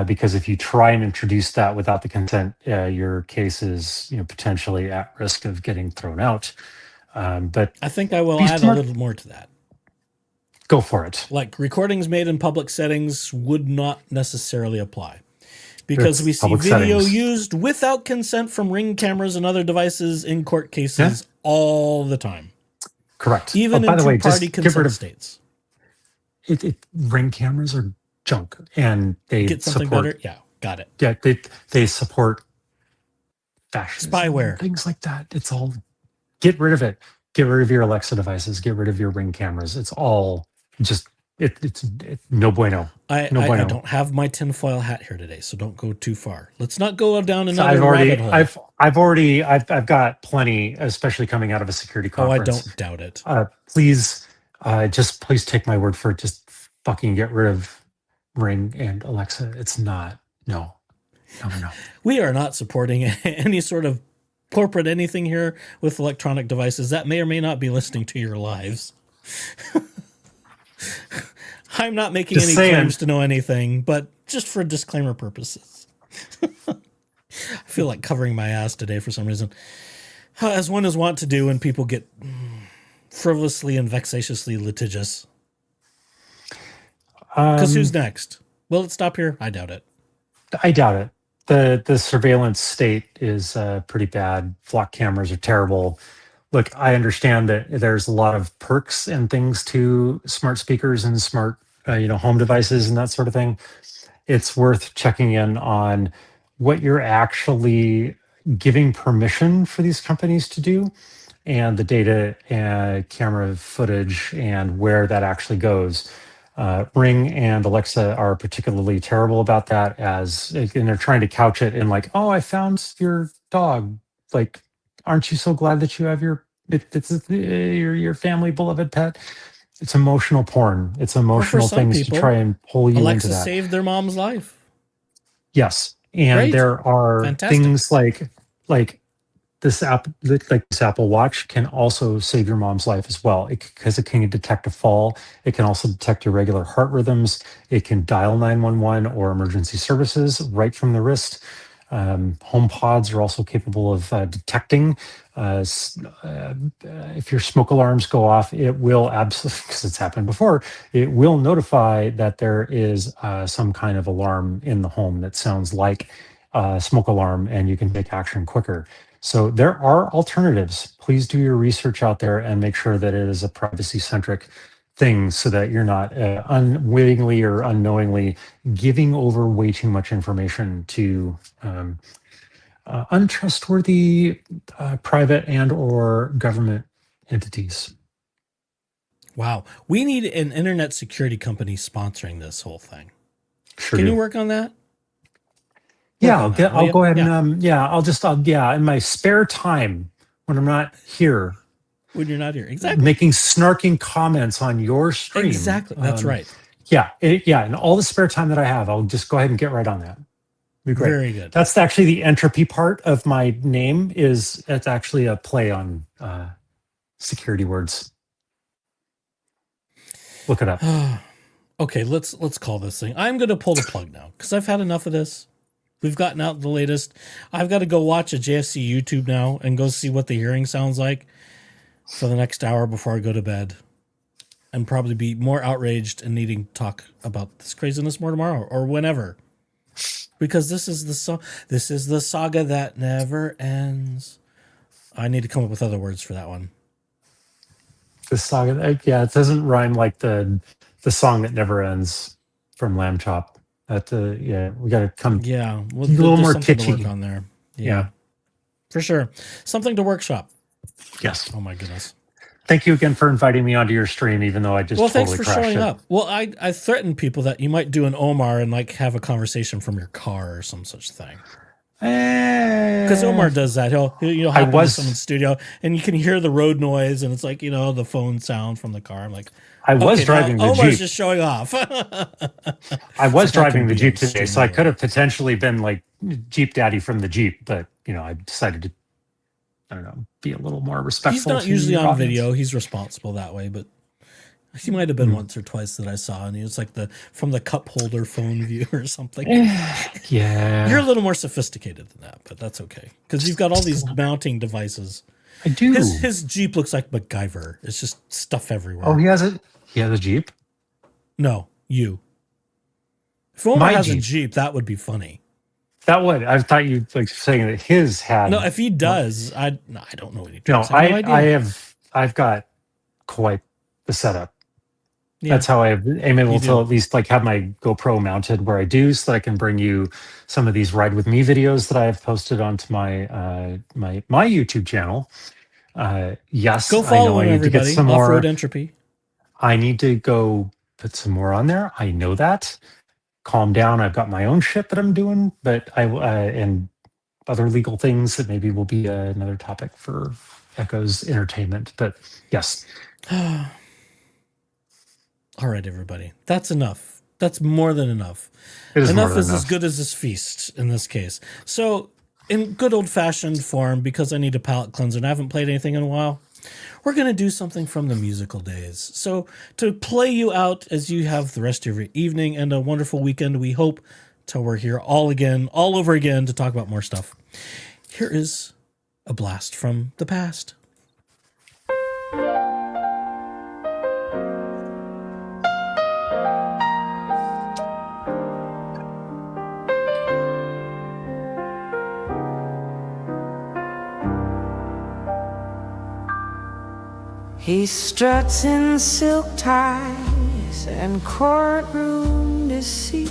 Because if you try and introduce that without the consent, your case is potentially at risk of getting thrown out. But I think I will add a little more to that. Go for it. Like recordings made in public settings would not necessarily apply because we see video used without consent from Ring cameras and other devices in court cases all the time. Correct. Even in two-party consent states. Ring cameras are junk, and they get something support, better. Yeah, got it. Yeah, they support fascism, spyware, things like that. It's all get rid of it. Get rid of your Alexa devices. Get rid of your Ring cameras. It's all just it's no bueno. I don't have my tinfoil hat here today, so don't go too far. Let's not go down another rabbit hole. I've got plenty, especially coming out of a security conference. Oh, I don't doubt it. Please take my word for it. Just fucking get rid of Ring and Alexa. It's not no. We are not supporting any sort of corporate anything here with electronic devices that may or may not be listening to your lives. I'm not making any claims to know anything, but just for disclaimer purposes. I feel like covering my ass today for some reason. As one is wont to do when people get frivolously and vexatiously litigious. Because who's next? Will it stop here? I doubt it. I doubt it. The surveillance state is pretty bad. Flock cameras are terrible. Look, I understand that there's a lot of perks and things to smart speakers and smart, home devices and that sort of thing. It's worth checking in on what you're actually giving permission for these companies to do, and the data and camera footage and where that actually goes. Ring and Alexa are particularly terrible about that, and they're trying to couch it in like, oh, I found your dog. Like, aren't you so glad that you have your family beloved pet? It's emotional porn. It's emotional things people, to try and pull you Alexa into that. saved their mom's life. Yes, and Great. There are things like this app, like this Apple Watch, can also save your mom's life as well, because it can detect a fall. It can also detect irregular heart rhythms. It can dial 911 or emergency services right from the wrist. Home pods are also capable of detecting. If your smoke alarms go off, it will absolutely, because it's happened before, it will notify that there is some kind of alarm in the home that sounds like a smoke alarm, and you can take action quicker. So there are alternatives. Please do your research out there and make sure that it is a privacy-centric thing so that you're not unwittingly or unknowingly giving over way too much information to untrustworthy private and or government entities. Wow. We need an internet security company sponsoring this whole thing. Sure Can do. you work on that? Yeah, Work on that, will I'll you? go ahead Yeah. and in my spare time when I'm not here, When you're not here. Exactly. making snarking comments on your stream. Exactly. That's right. Yeah, and all the spare time that I have, I'll just go ahead and get right on that. Be great. Very good. That's actually the entropy part of my name. It's actually a play on security words. Look it up. Okay, let's call this thing. I'm going to pull the plug now because I've had enough of this. We've gotten out the latest. I've got to go watch a JSC YouTube now and go see what the hearing sounds like for the next hour before I go to bed, and probably be more outraged and needing to talk about this craziness more tomorrow or whenever, because this is the saga that never ends. I need to come up with other words for that one. The saga, it doesn't rhyme like the song that never ends from Lamb Chop. We got to come. Yeah, well, a little there's more something kitschy to work on there. Yeah, for sure. Something to workshop. Yes. Oh my goodness. Thank you again for inviting me onto your stream, even though I just thanks totally for crashed showing it. up. Well, I threatened people that you might do an Omar and like have a conversation from your car or some such thing. Because Omar does that. He'll hop into someone's studio and you can hear the road noise and it's like, the phone sound from the car. I'm like, I was driving the Omar's Jeep. just showing off. I was driving the Jeep on today, stream so I anyway. could have potentially been like Jeep Daddy from the Jeep, but I decided to, I don't know, be a little more respectful. He's not to usually your on audience. video. He's responsible that way, but he might have been once or twice that I saw, and it's like from the cup holder phone view or something. Yeah, You're a little more sophisticated than that, but that's okay because you've got all these mounting devices. I do. His Jeep looks like MacGyver. It's just stuff everywhere. Oh, he has a Jeep? No, you. If Omar My has a Jeep. Jeep, that would be funny. That would. I thought you like saying that his had. No, if he does, I don't know any. No, Jeeps. I have no idea. I've got quite the setup. Yeah. That's how I'm able You to do. at least like have my GoPro mounted where I do, so that I can bring you some of these ride with me videos that I have posted onto my my YouTube channel. Yes, Go follow I him, need to get everybody. some more. Off-road entropy. I need to go put some more on there. I know that. Calm down. I've got my own shit that I'm doing, but and other legal things that maybe will be another topic for Echo's entertainment. But yes. All right, everybody. That's enough. That's more than enough. It is Enough more than is as enough. good as this feast in this case. So, in good old-fashioned form, because I need a palate cleanser and I haven't played anything in a while, we're going to do something from the musical days. So, to play you out as you have the rest of your evening and a wonderful weekend, we hope, till we're here all over again to talk about more stuff. Here is a blast from the past. He struts in silk ties and courtroom deceit,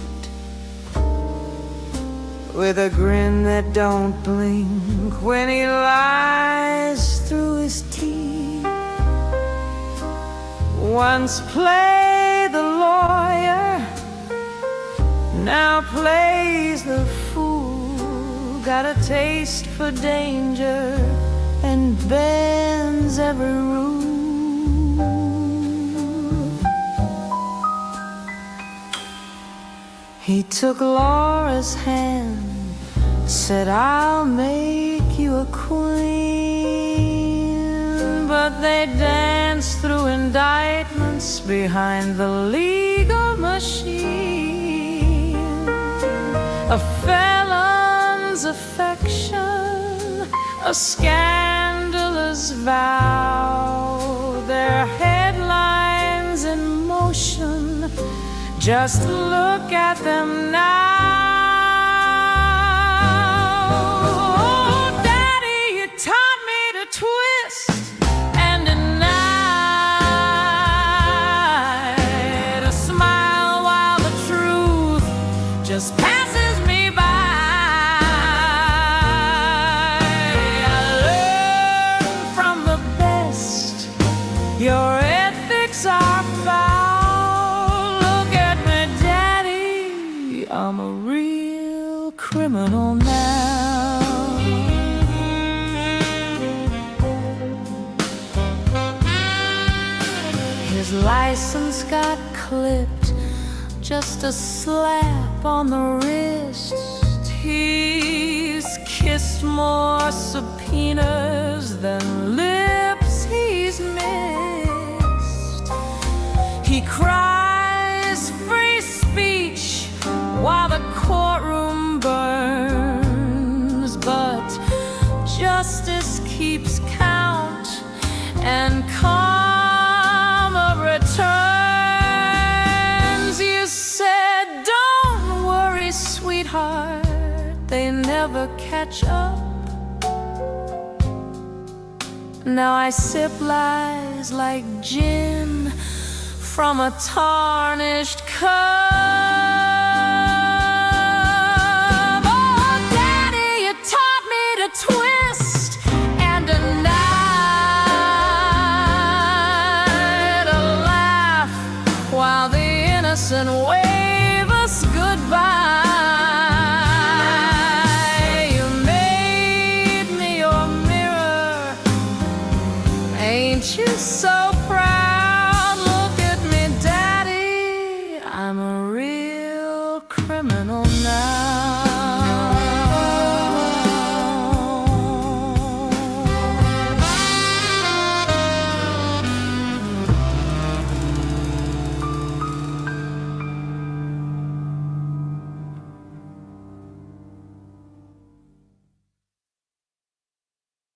with a grin that don't blink when he lies through his teeth. Once played the lawyer, now plays the fool. Got a taste for danger and bends every rule. He took Laura's hand, said, "I'll make you a queen." But they danced through indictments behind the legal machine. A felon's man's affection, a scandalous vow, their headlines in motion. Just look at them now. Oh, Daddy, you taught me to twist and deny, to smile while the truth just passes me by. I learned from the best, your ethics are foul. Look at me, Daddy, I'm a real criminal now. His license got clipped, just a slap on the wrist. He's kissed more subpoenas than lips he's missed. He cries free speech while the courtroom burns, but justice keeps count and karma returns. You said, don't worry, sweetheart, they never catch up. Now I sip lies like gin from a tarnished cup. Oh, Daddy, you taught me to twist and deny, to laugh while the innocent wave us goodbye. You made me your mirror, ain't you so proud? Look at me, Daddy, I'm a real